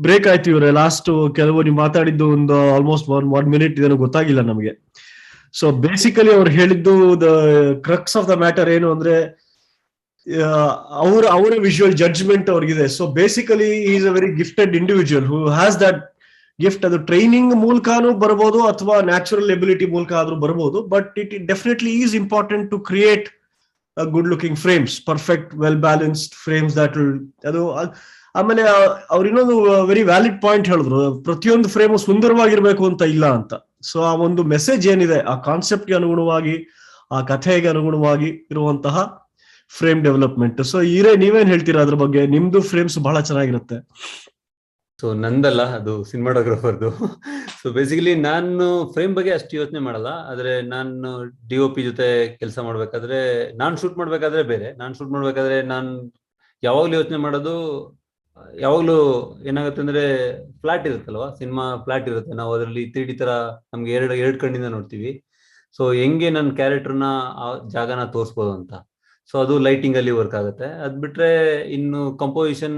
ಬ್ರೇಕ್ ಆಯ್ತು ಇವ್ರೆ. ಲಾಸ್ಟ್ ಕೆಲವು ನೀವು ಮಾತಾಡಿದ್ದು ಒಂದು ಆಲ್ಮೋಸ್ಟ್ 1 ಮಿನಿಟ್ ಇದನ್ನು ಗೊತ್ತಾಗಿಲ್ಲ ನಮಗೆ. ಸೊ ಬೇಸಿಕಲಿ ಅವ್ರು ಹೇಳಿದ್ದು the crux of the matter ಏನು ಅಂದ್ರೆ ಅವರ ವಿಜುವಲ್ ಜಡ್ಜ್ಮೆಂಟ್ ಅವ್ರಿಗಿದೆ. So basically is a very gifted individual who has that gift. ಅದು ಟ್ರೈನಿಂಗ್ ಮೂಲಕನೂ ಬರ್ಬೋದು ಅಥವಾ ನ್ಯಾಚುರಲ್ ಎಬಿಲಿಟಿ ಮೂಲಕ ಆದ್ರೂ ಬರ್ಬೋದು. But it definitely is important to create good looking frames, perfect well balanced frames that ಅದು. ಆಮೇಲೆ ಅವ್ರು ಇನ್ನೊಂದು ವೆರಿ ವ್ಯಾಲಿಡ್ ಪಾಯಿಂಟ್ ಹೇಳಿದ್ರು, ಪ್ರತಿಯೊಂದು ಫ್ರೇಮು ಸುಂದರವಾಗಿರ್ಬೇಕು ಅಂತ ಇಲ್ಲ ಅಂತ. ಸೊ ಆ ಒಂದು ಮೆಸೇಜ್ ಏನಿದೆ, ಆ ಕಾನ್ಸೆಪ್ಟ್ಗೆ ಅನುಗುಣವಾಗಿ, ಆ ಕಥೆಗೆ ಅನುಗುಣವಾಗಿ ಇರುವಂತಹ ಫ್ರೇಮ್ ಡೆವಲಪ್ಮೆಂಟ್. ಸೊ ನೀವೇನ್ ಹೇಳ್ತೀರಾ ಅದ್ರ ಬಗ್ಗೆ? ನಿಮ್ದು ಫ್ರೇಮ್ಸ್ ಬಹಳ ಚೆನ್ನಾಗಿರುತ್ತೆ. ಸೊ ನಂದಲ್ಲ, ಅದು ಸಿನಿಮಾಟೋಗ್ರಫರ್ದು. ಸೊ ಬೇಸಿಕಲಿ ನಾನು ಫ್ರೇಮ್ ಬಗ್ಗೆ ಅಷ್ಟು ಯೋಚನೆ ಮಾಡಲ್ಲ. ಆದ್ರೆ ನಾನು DOP ಜೊತೆ ಕೆಲಸ ಮಾಡ್ಬೇಕಾದ್ರೆ, ನಾನು ಶೂಟ್ ಮಾಡ್ಬೇಕಾದ್ರೆ ಬೇರೆ. ನಾನು ಶೂಟ್ ಮಾಡ್ಬೇಕಾದ್ರೆ ನಾನು ಯಾವಾಗ್ಲೂ ಯೋಚನೆ ಮಾಡೋದು, ಯಾವಾಗ್ಲೂ ಏನಾಗುತ್ತೆ ಅಂದ್ರೆ ಫ್ಲಾಟ್ ಇರುತ್ತಲ್ವಾ, ಸಿನಿಮಾ ಫ್ಲಾಟ್ ಇರುತ್ತೆ. ನಾವು ಅದರಲ್ಲಿ 3D ತರ ನಮ್ಗೆ ಎರಡು ಕಣ್ಣಿಂದ ನೋಡ್ತೀವಿ. ಸೊ ಹೆಂಗೆ ನನ್ನ ಕ್ಯಾರೆಕ್ಟರ್ನ ಆ ಜಾಗನ ತೋರಿಸ್ಬೋದು ಅಂತ. ಸೊ ಅದು ಲೈಟಿಂಗ್ ಅಲ್ಲಿ ವರ್ಕ್ ಆಗುತ್ತೆ. ಅದ್ ಬಿಟ್ರೆ ಇನ್ನು ಕಂಪೋಸಿಷನ್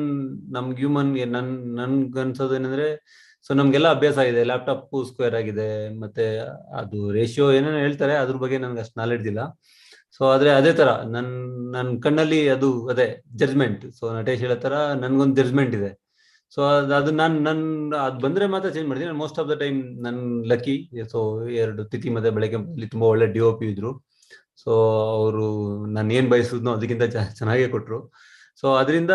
ನಮ್ಗೆ ಹ್ಯೂಮನ್ ನನ್ಗೆ ಅನ್ಸೋದು ಏನಂದ್ರೆ, ಸೊ ನಮ್ಗೆಲ್ಲ ಅಭ್ಯಾಸ ಆಗಿದೆ, ಲ್ಯಾಪ್ಟಾಪ್ ಸ್ಕ್ವೇರ್ ಆಗಿದೆ, ಮತ್ತೆ ಅದು ರೇಷಿಯೋ ಏನೇನೋ ಹೇಳ್ತಾರೆ, ಅದ್ರ ಬಗ್ಗೆ ನನ್ಗೆ ಅಷ್ಟು ನಾಲೆಡ್ಜ್ ಇಲ್ಲ. ಸೊ ಆದ್ರೆ ಅದೇ ತರ ನನ್ ಕಣ್ಣಲ್ಲಿ ಅದು ಅದೇ ಜಡ್ಜ್ಮೆಂಟ್. ಸೊ ನಟೇಶ್ ಹೇಳೋ ತರ ನನ್ಗೊಂದು ಜಡ್ಜ್ಮೆಂಟ್ ಇದೆ. ಸೊ ಅದು ಅದು ಬಂದ್ರೆ ಮಾತ್ರ ಚೇಂಜ್ ಮಾಡ್ತೀನಿ. ಮೋಸ್ಟ್ ಆಫ್ ದ ಟೈಮ್ ನನ್ ಲಕ್ಕಿ. ಸೊ 2 ತಿಥಿ ಮತ್ತೆ ಬೆಳಕೆಂಪಲ್ಲಿ ತುಂಬಾ ಒಳ್ಳೆ DOP ಇದ್ರು. ಸೊ ಅವರು ನಾನು ಏನ್ ಬಯಸಿದ್ನೋ ಅದಕ್ಕಿಂತ ಚೆನ್ನಾಗೇ ಕೊಟ್ರು. ಸೊ ಅದರಿಂದ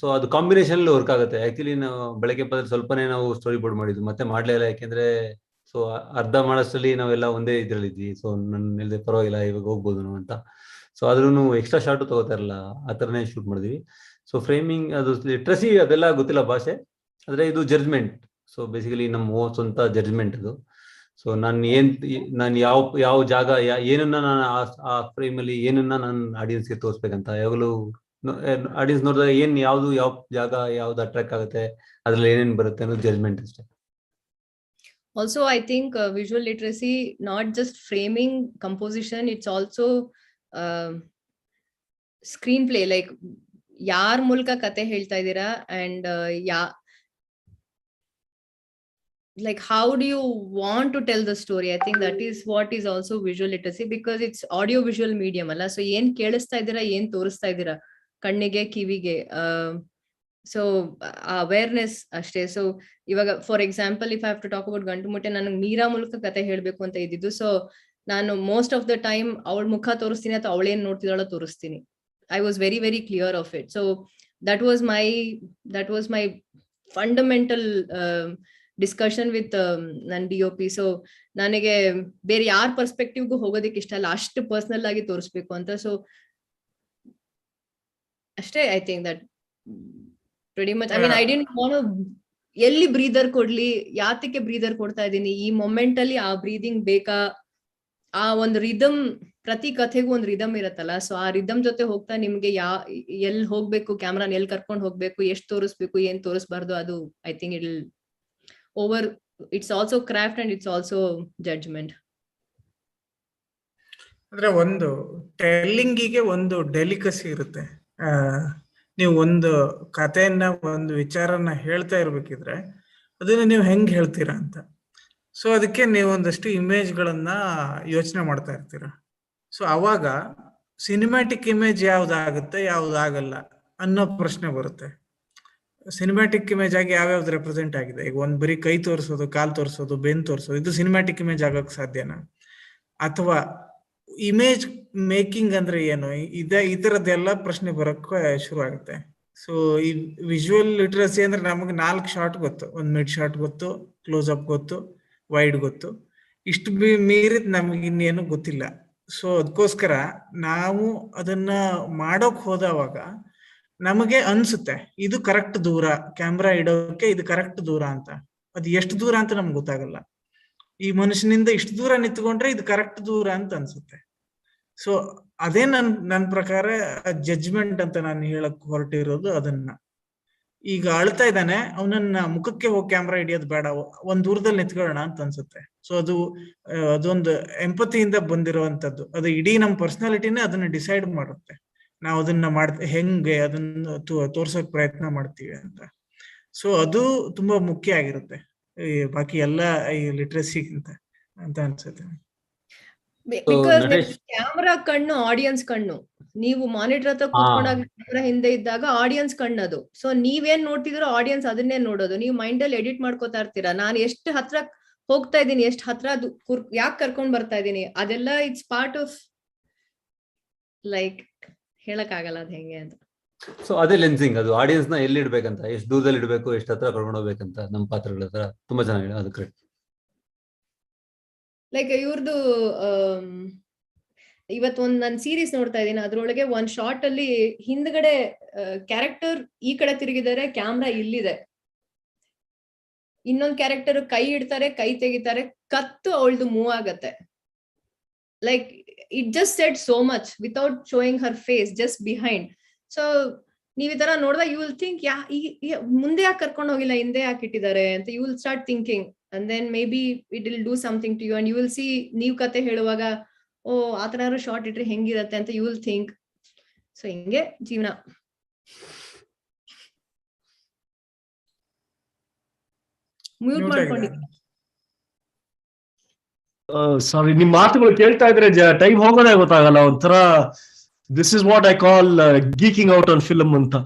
ಸೊ ಅದು ಕಾಂಬಿನೇಷನ್ ವರ್ಕ್ ಆಗುತ್ತೆ. ಆಕ್ಚುಲಿ ನಾವು ಬೆಳಕೆಂಪದಲ್ಲಿ ಸ್ವಲ್ಪನೇ ನಾವು ಸ್ಟೋರಿ ಬೋರ್ಡ್ ಮಾಡಿದ್ವಿ, ಮತ್ತೆ ಮಾಡ್ಲೇ ಇಲ್ಲ. ಯಾಕೆಂದ್ರೆ ಸೊ ಅರ್ಧ ಮಾಡೋಷ್ಟರಲ್ಲಿ ನಾವೆಲ್ಲ ಒಂದೇ ಇದ್ರಲ್ಲಿದ್ವಿ. ಸೊ ನನ್ನ ಹೇಳಿದೆ ಪರವಾಗಿಲ್ಲ ಇವಾಗ ಹೋಗ್ಬೋದು ನಾವು ಅಂತ. ಸೊ ಆದ್ರೂ ಎಕ್ಸ್ಟ್ರಾ ಶಾರ್ಟ್ ತಗೋತಾ ಇರಲ್ಲ, ಆ ಥರನೇ ಶೂಟ್ ಮಾಡಿದ್ವಿ. ಸೊ ಫ್ರೇಮಿಂಗ್ ಅದು ಲಿಟ್ರಸಿ ಅದೆಲ್ಲ ಗೊತ್ತಿಲ್ಲ ಭಾಷೆ, ಆದರೆ ಇದು ಜಡ್ಜ್ಮೆಂಟ್. ಸೊ ಬೇಸಿಕಲಿ ನಮ್ಮ ಸ್ವಂತ ಜಡ್ಜ್ಮೆಂಟ್ ಅದು. ಸೊ ನಾನು ಯಾವ ಜಾಗ ಏನನ್ನ ನಾನು ಆ ಫ್ರೇಮಲ್ಲಿ ಏನನ್ನ ನಾನು ಆಡಿಯನ್ಸ್ಗೆ ತೋರಿಸ್ಬೇಕಂತ ಯಾವಾಗಲೂ ಆಡಿಯನ್ಸ್ ನೋಡಿದಾಗ ಯಾವ ಜಾಗ ಯಾವ್ದು ಅಟ್ರಾಕ್ಟ್ ಆಗುತ್ತೆ, ಅದ್ರಲ್ಲಿ ಏನೇನು ಬರುತ್ತೆ ಅನ್ನೋದು ಜಡ್ಜ್ಮೆಂಟ್ ಅಷ್ಟೇ. Also, I think visual literacy, not just framing, composition, it's also screenplay. Like, ಯಾರ್ ಮೂಲಕ ಕತೆ ಹೇಳ್ತಾ ಇದ್ದೀರಾ, and like how do you want to tell the story? I think that is what is also visual literacy, because it's audio visual medium alla. So ಏನ್ ಕೇಳಿಸ್ತಾ ಇದ್ದೀರಾ, ಏನ್ ತೋರಿಸ್ತಾ ಇದ್ದೀರಾ ಕಣ್ಣಿಗೆ ಕಿವಿಗೆ, ಸೊ ಅವೇರ್ನೆಸ್ ಅಷ್ಟೇ. ಸೊ ಇವಾಗ for example if I have to talk about Gantumoote, ನನಗೆ ಮೀರಾ ಮೂಲಕ ಕತೆ ಹೇಳ್ಬೇಕು ಅಂತ ಇದ್ದಿದ್ದು. ಸೊ ನಾನು ಮೋಸ್ಟ್ ಆಫ್ ದ ಟೈಮ್ ಅವಳ ಮುಖ ತೋರಿಸ್ತೀನಿ ಅಥವಾ ಅವಳೇನ್ ನೋಡ್ತಿದ್ದಾಳೋ ತೋರಿಸ್ತೀನಿ. I was very, very clear of it. So that was my fundamental discussion with ನನ್ನ DOP. ಸೊ ನನಗೆ ಬೇರೆ ಯಾರ ಪರ್ಸ್ಪೆಕ್ಟಿವ್ಗೂ ಹೋಗೋದಕ್ಕೆ ಇಷ್ಟ ಅಲ್ಲ, ಅಷ್ಟು ಪರ್ಸನಲ್ ಆಗಿ ತೋರಿಸ್ಬೇಕು ಅಂತ. ಸೊ ಅಷ್ಟೇ. I think that pretty much, I mean, I didn't want to ಎಲ್ಲಿ ಬ್ರೀದರ್ ಕೊಡ್ಲಿ, ಯಾತಕ್ಕೆ ಬ್ರೀದರ್ ಕೊಡ್ತಾ ಇದ್ದೀನಿ, ಈ ಮೊಮೆಂಟ್ ಅಲ್ಲಿ ಆ ಬ್ರೀದಿಂಗ್ ಬೇಕಾ, ಆ ಒಂದು ರಿದಮ್, ಪ್ರತಿ ಕಥೆಗೂ ಒಂದು ರಿದಮ್ ಇರತ್ತಲ್ಲ. ಸೊ ಆ ರಿದಮ್ ಜೊತೆ ಹೋಗ್ತಾ ನಿಮ್ಗೆ ಎಲ್ಲಿ ಹೋಗ್ಬೇಕು, ಕ್ಯಾಮ್ರಾನ ಎಲ್ಲಿ ಕರ್ಕೊಂಡು ಹೋಗ್ಬೇಕು, ಎಷ್ಟು ತೋರಿಸ್ಬೇಕು, ಏನ್ ತೋರಿಸ್ಬಾರ್ದು, ಅದು I think it's also craft and it's also judgement. ಅಂದ್ರೆ ಒಂದು ಟೆಲ್ಲಿಂಗಿಗೆ ಒಂದು ಡೆಲಿಕಸಿ ಇರುತ್ತೆ. ನೀವು ಒಂದು ಕಥೆಯನ್ನ, ಒಂದು ವಿಚಾರನ ಹೇಳ್ತಾ ಇರ್ಬೇಕಿದ್ರೆ ಅದನ್ನ ನೀವು ಹೆಂಗ್ ಹೇಳ್ತೀರಾ ಅಂತ. ಸೊ ಅದಕ್ಕೆ ನೀವು ಒಂದಷ್ಟು ಇಮೇಜ್ಗಳನ್ನ ಯೋಚನೆ ಮಾಡ್ತಾ ಇರ್ತೀರ. ಸೊ ಅವಾಗ ಸಿನಿಮ್ಯಾಟಿಕ್ ಇಮೇಜ್ ಯಾವ್ದಾಗುತ್ತೆ, ಯಾವ್ದಾಗಲ್ಲ ಅನ್ನೋ ಪ್ರಶ್ನೆ ಬರುತ್ತೆ. ಸಿನಿಮ್ಯಾಟಿಕ್ ಇಮೇಜ್ ಆಗಿ ಯಾವ್ಯಾವ್ದು ರೆಪ್ರೆಸೆಂಟ್ ಆಗಿದೆ. ಈಗ ಒಂದ್ ಬರೀ ಕೈ ತೋರಿಸೋದು, ಕಾಲ್ ತೋರಿಸೋದು, ಬೆನ್ ತೋರಿಸೋದು, ಇದು ಸಿನಿಮ್ಯಾಟಿಕ್ ಇಮೇಜ್ ಆಗಕ್ ಸಾಧ್ಯನಾ? ಅಥವಾ ಇಮೇಜ್ ಮೇಕಿಂಗ್ ಅಂದ್ರೆ ಏನು, ಈ ತರದ್ದೆಲ್ಲ ಪ್ರಶ್ನೆ ಬರಕ್ಕೆ ಶುರು ಆಗುತ್ತೆ. ಸೊ ಈ ವಿಜುವಲ್ ಲಿಟ್ರಸಿ ಅಂದ್ರೆ ನಮಗೆ 4 ಶಾಟ್ ಗೊತ್ತು. ಒಂದ್ ಮಿಡ್ ಶಾಟ್ ಗೊತ್ತು, ಕ್ಲೋಸ್ ಅಪ್ ಗೊತ್ತು, ವೈಡ್ ಗೊತ್ತು. ಇಷ್ಟು ಮೀರಿದ್ ನಮ್ಗೆ ಇನ್ನೇನು ಗೊತ್ತಿಲ್ಲ. ಸೊ ಅದಕ್ಕೋಸ್ಕರ ನಾವು ಅದನ್ನ ಮಾಡೋಕ್ ಹೋದವಾಗ ನಮಗೆ ಅನ್ಸುತ್ತೆ ಇದು ಕರೆಕ್ಟ್ ದೂರ, ಕ್ಯಾಮ್ರಾ ಇಡೋಕೆ ಇದು ಕರೆಕ್ಟ್ ದೂರ ಅಂತ. ಅದು ಎಷ್ಟು ದೂರ ಅಂತ ನಮ್ಗೆ ಗೊತ್ತಾಗಲ್ಲ. ಈ ಮನುಷ್ಯನಿಂದ ಇಷ್ಟು ದೂರ ನಿಂತ್ಕೊಂಡ್ರೆ ಇದು ಕರೆಕ್ಟ್ ದೂರ ಅಂತ ಅನ್ಸುತ್ತೆ. ಸೊ ಅದೇ ನನ್ ಪ್ರಕಾರ ಜಡ್ಜ್ಮೆಂಟ್ ಅಂತ ನಾನು ಹೇಳಕ್ ಹೊರಟಿರೋದು. ಅದನ್ನ ಈಗ ಅಳ್ತಾ ಇದ್ದಾನೆ, ಅವನನ್ನ ಮುಖಕ್ಕೆ ಹೋಗಿ ಕ್ಯಾಮ್ರಾ ಹಿಡಿಯೋದು ಬೇಡ, ಒಂದ್ ದೂರದಲ್ಲಿ ನಿಂತ್ಕೊಳ್ಳೋಣ ಅಂತ ಅನ್ಸುತ್ತೆ. ಸೊ ಅದೊಂದು ಎಂಪತಿಯಿಂದ ಬಂದಿರುವಂತದ್ದು. ಅದು ಇಡೀ ನಮ್ಮ ಪರ್ಸನಾಲಿಟಿನೇ ಅದನ್ನ ಡಿಸೈಡ್ ಮಾಡುತ್ತೆ. ನಾವು ಅದನ್ನ ಹೆಂಗೆ ಅದನ್ನ ತೋರ್ಸೋಕ್ ಪ್ರಯತ್ನ ಮಾಡ್ತೀವಿ ಅಂತ. ಸೊ ಅದು ತುಂಬಾ ಮುಖ್ಯ ಆಗಿರುತ್ತೆ ಬಾಕಿ ಎಲ್ಲ ಈ ಲಿಟ್ರಸಿಗಿಂತ ಅಂತ ಅನ್ಸುತ್ತೆ. ಬಿಕಾಸ್ ಕ್ಯಾಮ್ರಾ ಕಣ್ಣು ಆಡಿಯನ್ಸ್ ಕಣ್ಣು. ನೀವು ಮಾನಿಟರ್ ಹತ್ರ ಕೂತ್ಕೊಂಡಾಗ ಕ್ಯಾಮ್ರಾ ಹಿಂದೆ ಇದ್ದಾಗ ಆಡಿಯನ್ಸ್ ಕಣ್ಣದು. ಸೊ ನೀವೇನ್ ನೋಡ್ತಿದ್ರು ಆಡಿಯನ್ಸ್ ಅದನ್ನೇ ನೋಡೋದು. ನೀವು ಮೈಂಡ್ ಅಲ್ಲಿ ಎಡಿಟ್ ಮಾಡ್ಕೋತಾ ಇರ್ತೀರಾ, ನಾನು ಎಷ್ಟು ಹತ್ರ ಹೋಗ್ತಾ ಇದ್ದೀನಿ, ಎಷ್ಟು ಹತ್ರ ಯಾಕೆ ಕರ್ಕೊಂಡ್ ಬರ್ತಾ ಇದೀನಿ, ಅದೆಲ್ಲ ಇಟ್ಸ್ ಪಾರ್ಟ್ ಆಫ್, ಲೈಕ್ ಹೇಳಕ್ ಆಗಲ್ಲ ಅದ್ ಹೆಂಗೆ ಅಂತ. ಸೊ ಅದೇ ಲೆನ್ಸಿಂಗ್, ಅದು ಆಡಿಯನ್ಸ್ ನ ಎಲ್ಲಿ ಇಡ್ಬೇಕಂತ, ಎಷ್ಟು ದೂರದಲ್ಲಿ ಇಡಬೇಕು, ಎಷ್ಟು ಹತ್ರ ಕರ್ಕೊಂಡು ಹೋಗ್ಬೇಕಂತ ನಮ್ಮ ಪಾತ್ರಗಳ ಹತ್ರ ತುಂಬಾ ಚೆನ್ನಾಗಿದೆ. ಅದು ಕರೆಕ್ಟ್. ಲೈಕ್ ಇವ್ರದ್ದು ಇವತ್ತು ನಾನು ಸೀರೀಸ್ ನೋಡ್ತಾ ಇದ್ದೀನಿ, ಅದ್ರೊಳಗೆ ಒಂದ್ ಶಾರ್ಟ್ ಅಲ್ಲಿ ಹಿಂದ್ಗಡೆ ಕ್ಯಾರೆಕ್ಟರ್ ಈ ಕಡೆ ತಿರುಗಿದ್ದಾರೆ, ಕ್ಯಾಮ್ರಾ ಇಲ್ಲಿದೆ. ಇನ್ನೊಂದ್ ಕ್ಯಾರೆಕ್ಟರ್ ಕೈ ಇಡ್ತಾರೆ, ಕೈ ತೆಗಿತಾರೆ, ಕತ್ತು ಅವಳದು ಮೂವ್ ಆಗತ್ತೆ. Like it just said so much without showing her face, just behind. So ನೀವ್ ಈ ತರ ನೋಡಿದಾಗ ಯು ವಿಲ್ ಥಿಂಕ್ ಮುಂದೆ ಯಾಕೆ ಕರ್ಕೊಂಡು ಹೋಗಿಲ್ಲ, ಹಿಂದೆ ಯಾಕೆ ಇಟ್ಟಿದ್ದಾರೆ ಅಂತ you will start thinking. And then maybe it will do something to you and you will see, ನೀವು ಕತೆ ಹೇಳುವಾಗ ಓ ಆತರ ಯಾರು ಶಾರ್ಟ್ ಇಟ್ರೆ ಹೆಂಗಿರತ್ತೆ ಅಂತ you will think. ಸೊ ಹಿಂಗೆ ಜೀವನ. ಮ್ಯೂಟ್ ಮಾಡ್ಕೊಂಡಿದ್ದೀನಿ. ಸಾರಿ, ನಿಮ್ ಮಾತುಗಳು ಕೇಳ್ತಾ ಇದ್ರೆ ಟೈಮ್ ಹೋಗೋದೇ ಗೊತ್ತಾಗಲ್ಲ. ಒಂಥರ this is what I call geeking out on film ಅಂತ.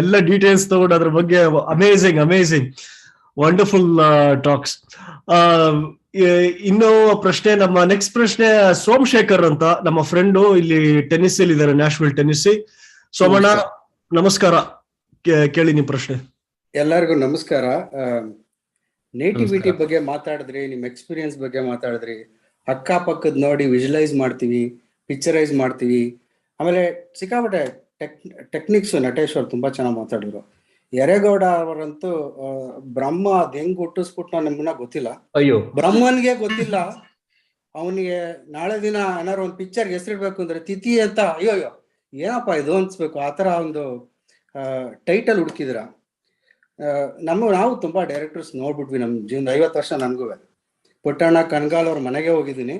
ಎಲ್ಲ ಡೀಟೇಲ್ಸ್ ತಗೊಂಡು ಅದ್ರ ಬಗ್ಗೆ ಅಮೇಝಿಂಗ್ ವಂಡರ್ಫುಲ್ ಟಾಕ್ಸ್. ಇನ್ನು ಪ್ರಶ್ನೆ, ನಮ್ಮ ನೆಕ್ಸ್ಟ್ ಪ್ರಶ್ನೆ ಸೋಮಶೇಖರ್ ಅಂತ ನಮ್ಮ ಫ್ರೆಂಡು, ಇಲ್ಲಿ ಟೆನ್ನಿಸ್ ಅಲ್ಲಿ ಇದ್ದಾರೆ, ನ್ಯಾಷನಲ್ ಟೆನ್ನಿಸ್. ಸೋಮಣ್ಣ ನಮಸ್ಕಾರ, ಕೇಳಿ ನಿಮ್ ಪ್ರಶ್ನೆ. ಎಲ್ಲರಿಗೂ ನಮಸ್ಕಾರ. ನೇಟಿವಿಟಿ ಬಗ್ಗೆ ಮಾತಾಡಿದ್ರಿ, ನಿಮ್ ಎಕ್ಸ್ಪೀರಿಯನ್ಸ್ ಬಗ್ಗೆ ಮಾತಾಡಿದ್ರಿ. ಅಕ್ಕಪಕ್ಕದ ನೋಡಿ ವಿಜುವಲೈಸ್ ಮಾಡ್ತೀವಿ, ಪಿಕ್ಚರೈಸ್ ಮಾಡ್ತೀವಿ. ಆಮೇಲೆ ಸಿಕ್ಕಾಪಟ್ಟೆ ಟೆಕ್ನಿಕ್ಸ್ ನಟೇಶ್ ಅವ್ರು ತುಂಬಾ ಚೆನ್ನಾಗಿ ಮಾತಾಡಿದ್ರು. ಎರೆಗೌಡ ಅವರಂತೂ ಬ್ರಹ್ಮ ಅದ್ ಹೆಂಗ್ ಹುಟ್ಟಿಸ್ಬಿಟ್ಟು ನಮ್ಗೆ ಗೊತ್ತಿಲ್ಲ, ಬ್ರಹ್ಮನ್ಗೆ ಗೊತ್ತಿಲ್ಲ. ಅವನಿಗೆ ನಾಳೆ ದಿನ ಏನಾರು ಒಂದು ಪಿಕ್ಚರ್ಗೆ ಹೆಸರಿಡ್ಬೇಕು ಅಂದ್ರೆ ತಿಥಿ ಅಂತ, ಅಯ್ಯೋ ಏನಪ್ಪಾ ಇದು ಅನ್ಸ್ಬೇಕು. ಆತರ ಒಂದು ಟೈಟಲ್ ಹುಡುಕಿದ್ರ. ನಾವು ತುಂಬಾ ಡೈರೆಕ್ಟರ್ಸ್ ನೋಡ್ಬಿಟ್ವಿ ನಮ್ಮ ಜೀವನ 50 ವರ್ಷ. ನನ್ಗೂ ಪುಟ್ಟಣ್ಣ ಕಣ್ಗಾಲ್ ಅವ್ರ ಮನೆಗೆ ಹೋಗಿದ್ದೀನಿ,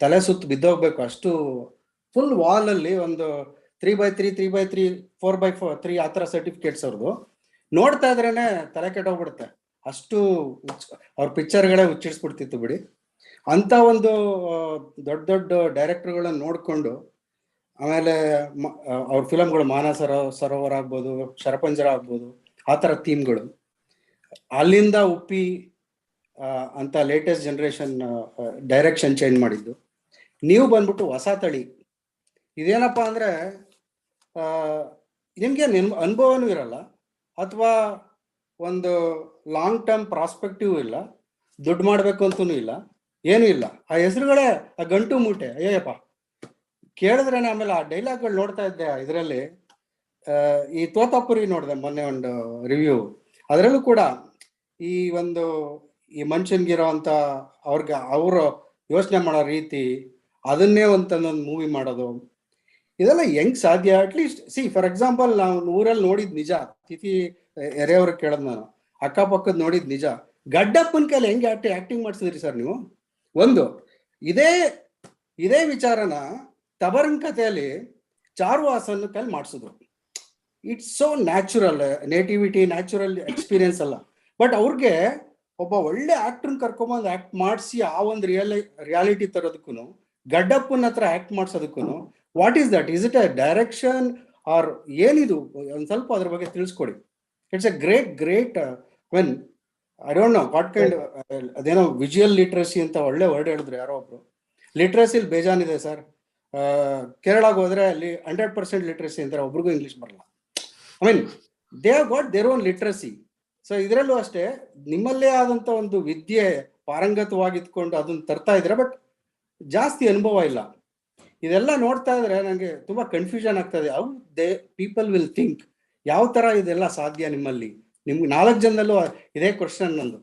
ತಲೆ ಸುತ್ತು ಬಿದ್ದೋಗ್ಬೇಕು. ಅಷ್ಟು ಫುಲ್ ವಾಲ್ ಅಲ್ಲಿ ಒಂದು 3x3, 3x3, 4x3 ಆ ಥರ ಸರ್ಟಿಫಿಕೇಟ್ಸ್ ಅವ್ರದ್ದು. ನೋಡ್ತಾ ಇದ್ರೇನೆ ತಲೆ ಕೆಟ್ಟೋಗ್ಬಿಡುತ್ತೆ. ಅಷ್ಟು ಅವ್ರ ಪಿಕ್ಚರ್ಗಳೇ ಹುಚ್ಚಿಡ್ಸ್ಬಿಡ್ತಿತ್ತು ಬಿಡಿ. ಅಂತ ಒಂದು ದೊಡ್ಡ ದೊಡ್ಡ ಡೈರೆಕ್ಟರ್ಗಳನ್ನ ನೋಡ್ಕೊಂಡು, ಆಮೇಲೆ ಅವ್ರ ಫಿಲಮ್ಗಳು ಮಾನಸ ಸರೋವರ ಆಗ್ಬೋದು, ಶರಪಂಜರ ಆಗ್ಬೋದು, ಆ ಥರ ಥೀಮ್ಗಳು. ಅಲ್ಲಿಂದ ಉಪ್ಪಿ ಅಂತ ಲೇಟೆಸ್ಟ್ ಜನರೇಷನ್ ಡೈರೆಕ್ಷನ್ ಚೇಂಜ್ ಮಾಡಿದ್ದು. ನೀವು ಬಂದ್ಬಿಟ್ಟು ಹೊಸ ತಳಿ. ಇದೇನಪ್ಪ ಅಂದ್ರೆ ನಿಮ್ಗೆ ಅನುಭವನೂ ಇರಲ್ಲ, ಅಥವಾ ಒಂದು ಲಾಂಗ್ ಟರ್ಮ್ ಪ್ರಾಸ್ಪೆಕ್ಟಿವ್ ಇಲ್ಲ, ದುಡ್ಡು ಮಾಡ್ಬೇಕು ಅಂತೂ ಇಲ್ಲ, ಏನೂ ಇಲ್ಲ. ಆ ಹೆಸರುಗಳೇ ಆ ಗಂಟು ಮೂಟೆ. ಅಯ್ಯಪ್ಪ ಕೇಳಿದ್ರೇನೆ. ಆಮೇಲೆ ಆ ಡೈಲಾಗ್ಗಳು ನೋಡ್ತಾ ಇದ್ದೆ ಇದರಲ್ಲಿ. ಈ ತೋತಾಪುರಿ ನೋಡಿದೆ ಮೊನ್ನೆ ಒಂದು ರಿವ್ಯೂ. ಅದರಲ್ಲೂ ಕೂಡ ಈ ಮನುಷ್ಯನ್ಗಿರೋ ಅಂತ ಅವರು ಯೋಚನೆ ಮಾಡೋ ರೀತಿ, ಅದನ್ನೇ ಒಂದೊಂದು ಮೂವಿ ಮಾಡೋದು, ಇದೆಲ್ಲ ಹೆಂಗ್ ಸಾಧ್ಯ? ಅಟ್ಲೀಸ್ಟ್ ಫಾರ್ ಎಕ್ಸಾಂಪಲ್, ನಾವು ಊರಲ್ಲಿ ನೋಡಿದ್ ನಿಜ, ತಿಥಿ ಎರೆಯವ್ರಿಗೆ ಕೇಳದ್ ನಾನು, ಅಕ್ಕಪಕ್ಕದ್ ನೋಡಿದ್ ನಿಜ. ಗಡ್ಡಪ್ಪನ ಕೈಲಿ ಹೆಂಗೆ ಆಕ್ಟಿಂಗ್ ಮಾಡಿಸಿದ್ರಿ ಸರ್ ನೀವು? ಒಂದು ಇದೇ ವಿಚಾರನ ತಬರನ್ ಕಥೆಯಲ್ಲಿ ಚಾರುವಾಸನ್ ಕೈಲಿ ಮಾಡಿಸಿದ್ರು. It's so natural, nativity, natural experience ಅಲ್ಲ. ಬಟ್ ಅವ್ರಿಗೆ ಒಬ್ಬ ಒಳ್ಳೆ ಆಕ್ಟರ್ನ ಕರ್ಕೊಂಬಂದು ಆಕ್ಟ್ ಮಾಡಿಸಿ ಆ ಒಂದು ರಿಯಾಲಿಟಿ ತರೋದಕ್ಕೂ, ಗಡ್ಡಪ್ಪನ ಹತ್ರ ಆಕ್ಟ್ ಮಾಡಿಸೋದಕ್ಕೂ, what is that? Is it a direction or ಏನಿದು? ಒಂದ್ ಸ್ವಲ್ಪ ಅದ್ರ ಬಗ್ಗೆ ತಿಳಿಸ್ಕೊಡಿ. It's a great when I don't know what kind, ಅದೇನೋ ವಿಜುವಲ್ ಲಿಟ್ರಸಿ ಅಂತ ಒಳ್ಳೆ ವರ್ಡ್ ಹೇಳಿದ್ರು ಯಾರೋ ಒಬ್ರು. ಲಿಟ್ರಸಿಲಿ ಬೇಜಾನಿದೆ ಸರ್. ಕೇರಳಾಗ ಹೋದ್ರೆ ಅಲ್ಲಿ 100% ಲಿಟ್ರಸಿ ಅಂತಾರೆ, ಒಬ್ರಿಗೂ ಇಂಗ್ಲಿಷ್ ಬರಲ್ಲ. I mean they have got their own literacy. So ಇದರಲ್ಲೂ ಅಷ್ಟೇ ನಿಮ್ಮಲ್ಲೇ ಆದಂತ ಒಂದು ವಿದ್ಯೆ ಪಾರಂಗತವಾಗಿತ್ಕೊಂಡು ಅದನ್ನ ತರ್ತಾ ಇದ್ರೆ, ಬಟ್ ಜಾಸ್ತಿ ಅನುಭವ ಇಲ್ಲ. ಇದೆಲ್ಲ ನೋಡ್ತಾ ಇದ್ರೆ ನನಗೆ ತುಂಬಾ ಕನ್ಫ್ಯೂಷನ್ ಆಗ್ತಾ ಇದೆ. How they people will think, ಯಾವ ತರ ಇದೆಲ್ಲ ಸಾಧ್ಯ ನಿಮ್ಮಲ್ಲಿ? ನಿಮ್ಗೆ 4 ಜನದಲ್ಲೂ ಇದೇ ಕ್ವಶನ್ ನಂದು.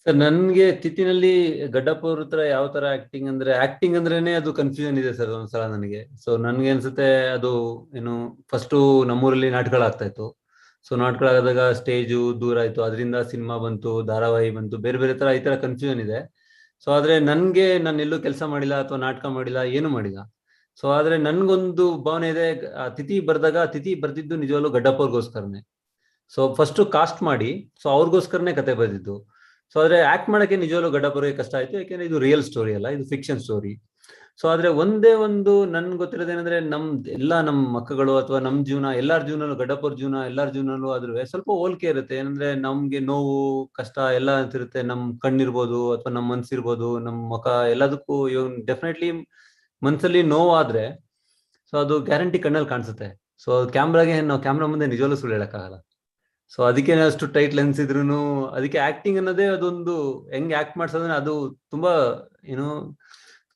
ಸರ್, ನನ್ಗೆ ತಿಥಿನಲ್ಲಿ ಗಡ್ಡಪ್ಪ ಅವ್ರ ಹತ್ರ ಯಾವ ತರ ಆಕ್ಟಿಂಗ್ ಅಂದ್ರೇನೆ ಅದು ಕನ್ಫ್ಯೂಷನ್ ಇದೆ ಸರ್ ಒಂದ್ಸಲ ನನಗೆ. ಸೊ ನನ್ಗೆ ಅನ್ಸುತ್ತೆ ಅದು ಏನು, ಫಸ್ಟು ನಮ್ಮೂರಲ್ಲಿ ನಾಟಕಗಳಾಗ್ತಾ ಇತ್ತು. ಸೊ ನಾಟಕಗಳಾದಾಗ ಸ್ಟೇಜು ದೂರ ಆಯ್ತು, ಅದರಿಂದ ಸಿನಿಮಾ ಬಂತು, ಧಾರಾವಾಹಿ ಬಂತು, ಬೇರೆ ಬೇರೆ ತರ ಈ ತರ ಕನ್ಫ್ಯೂಷನ್ ಇದೆ. ಸೊ ಆದ್ರೆ ನನ್ಗೆ ನಾನು ಎಲ್ಲೂ ಕೆಲಸ ಮಾಡಿಲ್ಲ ಅಥವಾ ನಾಟಕ ಮಾಡಿಲ್ಲ, ಏನು ಮಾಡಿಲ್ಲ. ಸೊ ಆದ್ರೆ ನನ್ಗೊಂದು ಭಾವನೆ ಇದೆ, ತಿಥಿ ಬರ್ದಿದ್ದು ನಿಜವಾಗ್ಲೂ ಗಡ್ಡಪ್ಪ ಅವ್ರಿಗೋಸ್ಕರನೇ. ಸೊ ಫಸ್ಟ್ ಕಾಸ್ಟ್ ಮಾಡಿ, ಸೊ ಅವ್ರಿಗೋಸ್ಕರನೇ ಕತೆ ಬರ್ದಿದ್ದು. ಸೊ ಆದ್ರೆ ಆಕ್ಟ್ ಮಾಡಕ್ಕೆ ನಿಜವಾಗ್ಲೂ ಗಡ್ಡಪ್ಪ ಅವ್ರಿಗೆ ಕಷ್ಟ ಆಯ್ತು, ಯಾಕೆಂದ್ರೆ ಇದು ರಿಯಲ್ ಸ್ಟೋರಿ ಅಲ್ಲ, ಇದು ಫಿಕ್ಷನ್ ಸ್ಟೋರಿ. ಸೊ ಆದ್ರೆ ಒಂದೇ ಒಂದು ನನ್ ಗೊತ್ತಿರೋದೇನಂದ್ರೆ, ನಮ್ಮ ಮಕ್ಕಳು ಅಥವಾ ನಮ್ ಜೀವನ, ಎಲ್ಲಾರ ಜೀವನಲ್ಲೂ, ಗಡ್ಡಪ್ಪ ಅವ್ರ ಜೀವನ ಎಲ್ಲಾರ ಜೀವನಲ್ಲೂ ಆದ್ರೂ ಸ್ವಲ್ಪ ಹೋಲಿಕೆ ಇರುತ್ತೆ. ಏನಂದ್ರೆ ನಮ್ಗೆ ನೋವು ಕಷ್ಟ ಎಲ್ಲ ಅಂತಿರುತ್ತೆ. ನಮ್ ಕಣ್ಣಿರ್ಬೋದು ಅಥವಾ ನಮ್ ಮನ್ಸಿರ್ಬೋದು, ನಮ್ ಮುಖ, ಎಲ್ಲದಕ್ಕೂ ಡೆಫಿನೆಟ್ಲಿ ಮನ್ಸಲ್ಲಿ ನೋವಾದ್ರೆ ಸೊ ಅದು ಗ್ಯಾರಂಟಿ ಕಣ್ಣಲ್ಲಿ ಕಾಣಿಸುತ್ತೆ. ಸೊ ನಾವು ಕ್ಯಾಮ್ರಾ ಮುಂದೆ ನಿಜವಲ್ಲೂ ಸುಳ್ಳು ಹೇಳಕ್ಕಾಗಲ್ಲ. ಸೊ ಅದಕ್ಕೆ ಅಷ್ಟು ಟೈಟ್ ಲೆನ್ಸ್ ಇದ್ರೂ, ಅದಕ್ಕೆ ಆಕ್ಟಿಂಗ್ ಅನ್ನೋದೇ ಅದೊಂದು ಹೆಂಗ್ ಆಕ್ಟ್ ಮಾಡ್ಸೋದ್ರೆ ಅದು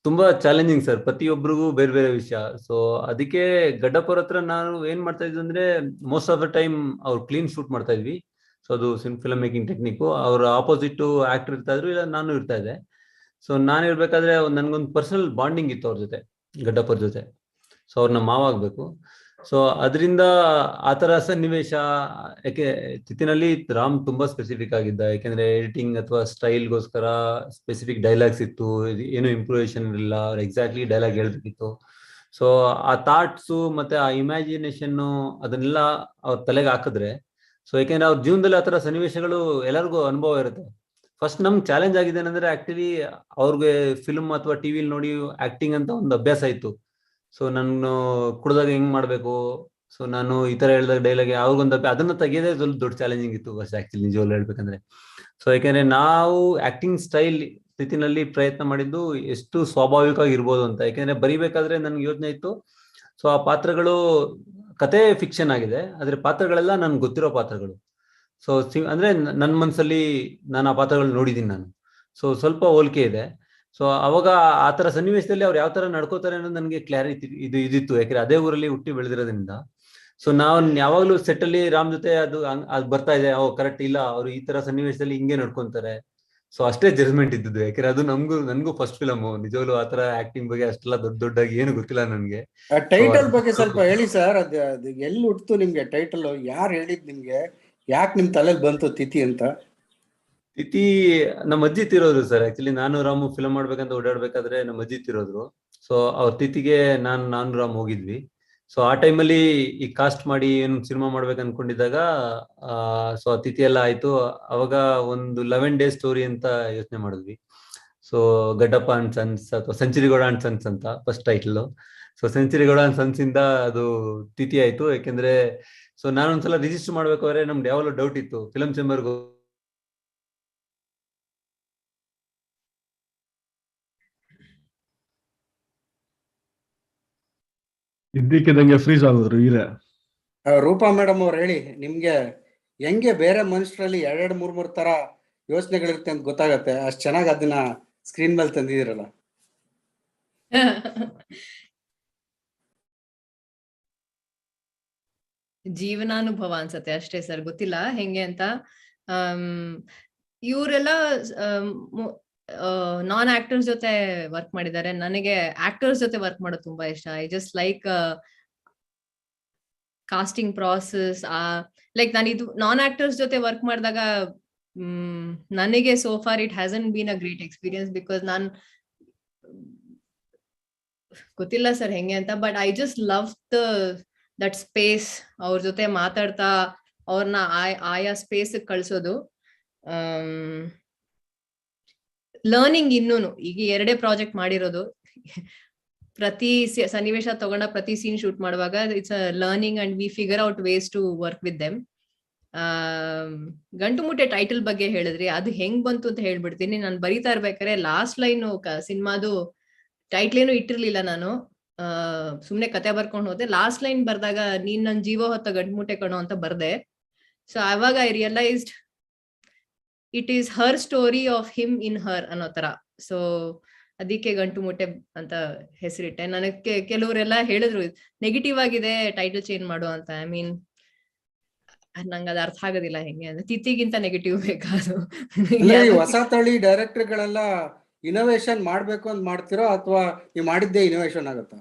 ತುಂಬಾ ಚಾಲೆಂಜಿಂಗ್ ಸರ್, ಪ್ರತಿಯೊಬ್ಬರಿಗೂ ಬೇರೆ ಬೇರೆ ವಿಷಯ. ಸೊ ಅದಕ್ಕೆ ಗಡ್ಡಪ್ಪ ಅವ್ರ ಹತ್ರ ನಾನು ಏನ್ ಮಾಡ್ತಾ ಇದ್ವಿ ಅಂದ್ರೆ, ಮೋಸ್ಟ್ ಆಫ್ ದ ಟೈಮ್ ಅವ್ರು ಕ್ಲೀನ್ ಶೂಟ್ ಮಾಡ್ತಾ ಇದ್ವಿ. ಸೊ ಅದು ಫಿಲ್ಮ್ ಮೇಕಿಂಗ್ ಟೆಕ್ನಿಕ್. ಅವ್ರ ಆಪೋಸಿಟ್ ಆಕ್ಟರ್ ಇರ್ತಾ ಇದ್ರು, ಇಲ್ಲ ನಾನು ಇರ್ತಾ ಇದ್ದೆ. ಸೊ ನಾನು ಇರ್ಬೇಕಾದ್ರೆ ನನ್ಗೊಂದು ಪರ್ಸನಲ್ ಬಾಂಡಿಂಗ್ ಇತ್ತು ಅವ್ರ ಜೊತೆ, ಗಡ್ಡಪ್ಪ ಅವ್ರ ಜೊತೆ. ಸೊ ಅವ್ರನ್ನ ಮಾವ ಆಗ್ಬೇಕು. ಸೊ ಅದರಿಂದ ಆ ತರ ಸನ್ನಿವೇಶ, ಯಾಕೆ ತಿಥಿನಲ್ಲಿ ರಾಮ್ ತುಂಬಾ ಸ್ಪೆಸಿಫಿಕ್ ಆಗಿದ್ದ, ಯಾಕೆಂದ್ರೆ ಎಡಿಟಿಂಗ್ ಅಥವಾ ಸ್ಟೈಲ್ಗೋಸ್ಕರ ಸ್ಪೆಸಿಫಿಕ್ ಡೈಲಾಗ್ಸ್ ಇತ್ತು, ಏನು ಇಂಪ್ರೂವೇಷನ್ ಇರಲಿಲ್ಲ, ಅವ್ರು ಎಕ್ಸಾಕ್ಟ್ಲಿ ಡೈಲಾಗ್ ಹೇಳ್ಬೇಕಿತ್ತು. ಸೊ ಆ ಥಾಟ್ಸು ಮತ್ತೆ ಆ ಇಮ್ಯಾಜಿನೇಷನ್ ಅದನ್ನೆಲ್ಲ ಅವ್ರ ತಲೆಗೆ ಹಾಕಿದ್ರೆ, ಸೊ ಯಾಕೆಂದ್ರೆ ಅವ್ರ ಜೀವನದಲ್ಲಿ ಆ ತರ ಸನ್ನಿವೇಶಗಳು ಎಲ್ಲರಿಗೂ ಅನುಭವ ಇರುತ್ತೆ. ಫಸ್ಟ್ ನಮ್ಗೆ ಚಾಲೆಂಜ್ ಆಗಿದೆ ಏನಂದ್ರೆ, ಆಕ್ಚುಲಿ ಅವ್ರಿಗೆ ಫಿಲ್ಮ್ ಅಥವಾ ಟಿವಿಲಿ ನೋಡಿ ಆಕ್ಟಿಂಗ್ ಅಂತ ಒಂದು ಅಭ್ಯಾಸ ಇತ್ತು. ಸೊ ನಾನು ಕುಡ್ದಾಗ ಹೆಂಗ್ ಮಾಡ್ಬೇಕು, ಸೊ ನಾನು ಈ ತರ ಹೇಳಿದಾಗ ಡೈಲಾಗ್ ಅವ್ರಿಗೊಂದು ಅದನ್ನ ತೆಗೆಯೋದೇ ದೊಡ್ಡ ಚಾಲೆಂಜಿಂಗ್ ಇತ್ತು ಫಸ್ಟ್, ಆಕ್ಚುಲಿ ನಿಜವಾಗ್ಲೂ ಹೇಳ್ಬೇಕಂದ್ರೆ. ಸೊ ಯಾಕೆಂದ್ರೆ ನಾವು ಆಕ್ಟಿಂಗ್ ಸ್ಟೈಲ್ ಸ್ಥಿತಿನಲ್ಲಿ ಪ್ರಯತ್ನ ಮಾಡಿದ್ದು ಎಷ್ಟು ಸ್ವಾಭಾವಿಕವಾಗಿ ಇರ್ಬೋದು ಅಂತ. ಯಾಕೆಂದ್ರೆ ಬರಿಬೇಕಾದ್ರೆ ನನ್ಗೆ ಯೋಚನೆ ಇತ್ತು, ಸೊ ಆ ಪಾತ್ರಗಳು ಕತೆ ಫಿಕ್ಷನ್ ಆಗಿದೆ, ಆದ್ರೆ ಪಾತ್ರಗಳೆಲ್ಲ ನನ್ಗೆ ಗೊತ್ತಿರೋ ಪಾತ್ರಗಳು. ಸೊ ಅಂದ್ರೆ ನನ್ನ ಮನಸ್ಸಲ್ಲಿ ನಾನು ಆ ಪಾತ್ರಗಳು ನೋಡಿದ್ದೀನಿ ನಾನು. ಸೊ ಸ್ವಲ್ಪ ಹೋಲಿಕೆ ಇದೆ. ಸೊ ಅವಾಗ ಆ ತರ ಸನ್ನಿವೇಶದಲ್ಲಿ ಅವ್ರು ಯಾವ ತರ ನಡ್ಕೋತಾರೆ ಅನ್ನೋದು ನನಗೆ ಕ್ಲಾರಿಟಿ ಇದಿತ್ತು, ಯಾಕಂದ್ರೆ ಅದೇ ಊರಲ್ಲಿ ಹುಟ್ಟಿ ಬೆಳೆದಿರೋದ್ರಿಂದ. ಸೊ ನಾವು ಯಾವಾಗ್ಲೂ ಸೆಟ್ ಅಲ್ಲಿ ರಾಮ್ ಜೊತೆ ಅದು ಬರ್ತಾ ಇದೆ, ಕರೆಕ್ಟ್ ಇಲ್ಲ ಅವ್ರು ಈ ತರ ಸನ್ನಿವೇಶದಲ್ಲಿ ಹಿಂಗೆ ನಡ್ಕೊಂತಾರೆ. ಸೊ ಅಷ್ಟೇ ಜಡ್ಜ್ಮೆಂಟ್ ಇದ್ದದ್ದು, ಯಾಕಂದ್ರೆ ಅದು ನನ್ಗೂ ಫಸ್ಟ್ ಫಿಲಮ್. ನಿಜವಾಗ್ಲೂ ಆ ತರ ಆಕ್ಟಿಂಗ್ ಬಗ್ಗೆ ಅಷ್ಟೆಲ್ಲ ದೊಡ್ಡದಾಗಿ ಏನು ಗೊತ್ತಿಲ್ಲ ನನ್ಗೆ. ಟೈಟಲ್ ಬಗ್ಗೆ ಸ್ವಲ್ಪ ಹೇಳಿ ಸರ್. ಅದು ಎಲ್ಲಿ ಹುಟ್ಟಿತು ನಿಮ್ಗೆ ಟೈಟಲ್? ಯಾರು ಹೇಳಿದ್ ನಿಮ್ಗೆ? ಯಾಕೆ ನಿಮ್ ತಲೆಯಲ್ಲಿ ಬಂತು ತಿಥಿ ಅಂತ? ತಿಥಿ ನಮ್ಮ ಅಜ್ಜಿ ತಿರೋದ್ರು ಸರ್. ಆಕ್ಚುಲಿ ನಾನು ರಾಮು ಫಿಲಮ್ ಮಾಡ್ಬೇಕಂತ ಓಡಾಡ್ಬೇಕಾದ್ರೆ ನಮ್ಮ ಅಜ್ಜಿ ತಿರೋದ್ರು. ಸೊ ಅವ್ರ ತಿಥಿಗೆ ನಾನು ರಾಮ್ ಹೋಗಿದ್ವಿ. ಸೊ ಆ ಟೈಮಲ್ಲಿ ಈ ಕಾಸ್ಟ್ ಮಾಡಿ ಏನು ಸಿನಿಮಾ ಮಾಡ್ಬೇಕು ಅನ್ಕೊಂಡಿದ್ದಾಗ ಸೊ ಆ ತಿಥಿ ಎಲ್ಲ ಆಯ್ತು. ಅವಾಗ ಒಂದು 11 ಡೇಸ್ ಸ್ಟೋರಿ ಅಂತ ಯೋಚನೆ ಮಾಡಿದ್ವಿ. ಸೊ ಗಡ್ಡಪ್ಪ ಅಂಡ್ ಸನ್ಸ್ ಅಥವಾ ಸೆಂಚುರಿಗೌಡ ಅಂಡ್ ಸನ್ಸ್ ಅಂತ first title. So Century Gowda and sons ಇಂದ ಅದು ತಿಥಿ ಆಯ್ತು. ಯಾಕೆಂದ್ರೆ ಸೊ ನಾನೊಂದ್ಸಲ ರಿಜಿಸ್ಟರ್ ಮಾಡ್ಬೇಕಾದ್ರೆ ನಮ್ಗೆ ಯಾವಾಗಲೂ ಡೌಟ್ ಇತ್ತು, ಫಿಲಂ ಚೇಂಬರ್ಗೂ ಇದ್ದಕ್ಕಿದ್ದಂಗೆ ಫ್ರೀಸ್ ಆಗೋದ್ರು ಹೀರೆ. ರೂಪಾ ಮೇಡಮ್ ಅವ್ರು ಹೇಳಿ, ನಿಮ್ಗೆ ಹೆಂಗೆ ಬೇರೆ ಮನುಷ್ಯರಲ್ಲಿ 2-3 ತರ ಯೋಚನೆಗಳಿರುತ್ತೆ ಅಂತ ಗೊತ್ತಾಗತ್ತೆ? ಅಷ್ಟ್ ಚೆನ್ನಾಗಿ ಅದನ್ನ ಸ್ಕ್ರೀನ್ ಮೇಲೆ ತಂದಿದಿರಲ್ಲ. ಜೀವನಾನುಭವ ಅನ್ಸತ್ತೆ ಅಷ್ಟೇ ಸರ್, ಗೊತ್ತಿಲ್ಲ ಹೆಂಗೆ ಅಂತ. ಇವರೆಲ್ಲ ನಾನ್ ಆಕ್ಟರ್ಸ್ ಜೊತೆ ವರ್ಕ್ ಮಾಡಿದ್ದಾರೆ. ನನಗೆ ಆಕ್ಟರ್ಸ್ ಜೊತೆ ವರ್ಕ್ ಮಾಡೋದು ತುಂಬಾ ಇಷ್ಟ. I just like casting process. Like ನಾನು ಇದು ನಾನ್ ಆಕ್ಟರ್ಸ್ ಜೊತೆ ವರ್ಕ್ ಮಾಡಿದಾಗ ನನಗೆ so far it hasn't been a great experience, because ನಾನ್ ಗೊತ್ತಿಲ್ಲ ಸರ್ ಹೆಂಗೆ ಅಂತ, but I just love that space. ಅವ್ರ ಜೊತೆ ಮಾತಾಡ್ತಾ ಅವ್ರನ್ನ ಆಯಾ ಸ್ಪೇಸ್ ಕಳ್ಸೋದು. ಲರ್ನಿಂಗ್ ಇನ್ನೂನು ಈಗ 2 ಪ್ರಾಜೆಕ್ಟ್ ಮಾಡಿರೋದು. ಪ್ರತಿ ಸನ್ನಿವೇಶ ತಗೊಂಡ ಪ್ರತಿ ಸೀನ್ ಶೂಟ್ ಮಾಡುವಾಗ it's a learning and we figure out ways to work with them. Gantumoote title ಬಗ್ಗೆ ಹೇಳಿದ್ರಿ, ಅದು ಹೆಂಗ್ ಬಂತು ಅಂತ ಹೇಳ್ಬಿಡ್ತೀನಿ. ನಾನು ಬರೀತಾ ಇರ್ಬೇಕಾದ್ರೆ ಲಾಸ್ಟ್ ಲೈನ್ ಸಿನಿಮಾದು ಟೈಟ್ಲ್ ಏನು ಇಟ್ಟಿರ್ಲಿಲ್ಲ ನಾನು, ಸುಮ್ನೆ ಕತೆ ಬರ್ಕೊಂಡು ಹೋದೆ. ಲಾಸ್ಟ್ ಲೈನ್ ಬರ್ದಾಗ ನೀನ್ ನನ್ ಜೀವ ಹೊತ್ತ ಗಂಟುಮೂಟೆ ಕಣೋ ಅಂತ ಬರ್ದೆ. ಸೊ ಅವಾಗ I realised it is her story of him in her ಅನ್ನೋ ತರ. ಸೊ ಅದಕ್ಕೆ ಗಂಟುಮೂಟೆ ಅಂತ ಹೆಸರಿಟ್ಟೆ. ನನಗೆ ಕೆಲವರೆಲ್ಲ ಹೇಳಿದ್ರು ನೆಗೆಟಿವ್ ಆಗಿದೆ ಟೈಟಲ್ ಚೇಂಜ್ ಮಾಡು ಅಂತ. ಐ ಮೀನ್ ನಂಗೆ ಅದು ಅರ್ಥ ಆಗೋದಿಲ್ಲ ಹೆಂಗೆ ಅಂದ್ರೆ ತಿಥಿಗಿಂತ ನೆಗೆಟಿವ್ ಬೇಕಾದು. ಹೊಸ ತಳಿ ಡೈರೆಕ್ಟರ್ಗಳೆಲ್ಲ ಇನೋವೇಷನ್ ಮಾಡ್ಬೇಕು ಅಂತ ಮಾಡ್ತಿರೋ ಅಥವಾ ನೀವು ಮಾಡಿದ್ದೇ ಇನೋವೇಷನ್ ಆಗುತ್ತಾ?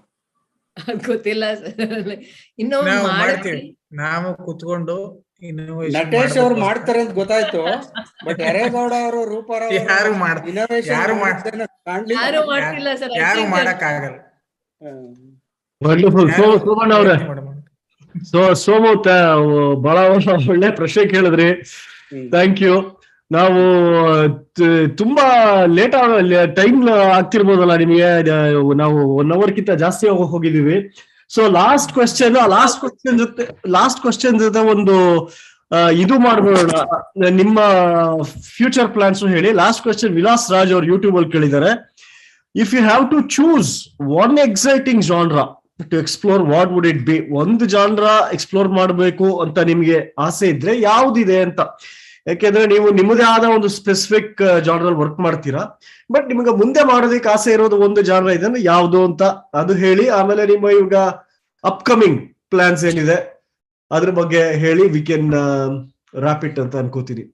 ಗೊತ್ತಿಲ್ಲ ಸರ್. ಇನ್ನೂ ಮಾಡ್ತೀವಿ ನಾವು ಕುತ್ಕೊಂಡು. ನಟೇಶ್ ಅವ್ರು ಮಾಡ್ತಾರೆ ಅಂತ ಗೊತ್ತಾಯ್ತು, ಬಟ್ ಯರೇಗೌಡ ಅವರು ರೂಪಾರ ಯಾರು ಮಾಡ್ತಿಲ್ಲ ಸರ್. ಯಾರು ಮಾಡಕ್ಕಾಗಲ್ಲ. ಸೋಮಣ್ಣ ಅವ್ರೆ, ಸೋಮು ಬಹಳ ಒಳ್ಳೆ ಪ್ರಶ್ನೆ ಕೇಳಿದ್ರಿ. Thank you. ನಾವು ತುಂಬಾ ಲೇಟ್ ಟೈಮ್ ಆಗ್ತಿರ್ಬೋದಲ್ಲ ನಿಮಗೆ? ನಾವು 1 ಅವರ್ಗಿಂತ ಜಾಸ್ತಿ ಹೋಗಿದೀವಿ. ಸೊ ಲಾಸ್ಟ್ ಕ್ವಶನ್ ಜೊತೆ ಒಂದು ಇದು ಮಾಡ್ಬೋಣ, ನಿಮ್ಮ ಫ್ಯೂಚರ್ ಪ್ಲಾನ್ಸ್ ಹೇಳಿ. ಲಾಸ್ಟ್ ಕ್ವಶನ್ ವಿಲಾಸ್ ರಾಜ್ ಅವ್ರು ಯೂಟ್ಯೂಬ್ ಅಲ್ಲಿ ಕೇಳಿದ್ದಾರೆ, if you have to choose one exciting genre to explore, what would it be? ಒಂದು ಜಾನ್ರಾ ಎಕ್ಸ್ಪ್ಲೋರ್ ಮಾಡಬೇಕು ಅಂತ ನಿಮ್ಗೆ ಆಸೆ ಇದ್ರೆ ಯಾವ್ದಿದೆ ಅಂತ. ಯಾಕೆಂದ್ರೆ ನೀವು ನಿಮ್ಮದೇ ಆದ ಒಂದು ಸ್ಪೆಸಿಫಿಕ್ ಜಾನ್ರಲ್ ವರ್ಕ್ ಮಾಡ್ತೀರಾ, ಬಟ್ ನಿಮ್ಗೆ ಮುಂದೆ ಮಾಡೋದಕ್ಕೆ ಆಸೆ ಇರೋದು ಒಂದು ಜಾನ್ರ ಇದೆ ಅಂದ್ರೆ ಯಾವ್ದು ಅಂತ ಅದು ಹೇಳಿ. ಆಮೇಲೆ ನಿಮ್ಮ ಈಗ ಅಪ್ಕಮಿಂಗ್ ಪ್ಲಾನ್ಸ್ ಏನಿದೆ ಅದ್ರ ಬಗ್ಗೆ ಹೇಳಿ. ವಿ ಕ್ಯಾನ್ ರ್ಯಾಪ್ ಇಟ್ ಅಂತ ಅನ್ಕೋತೀನಿ.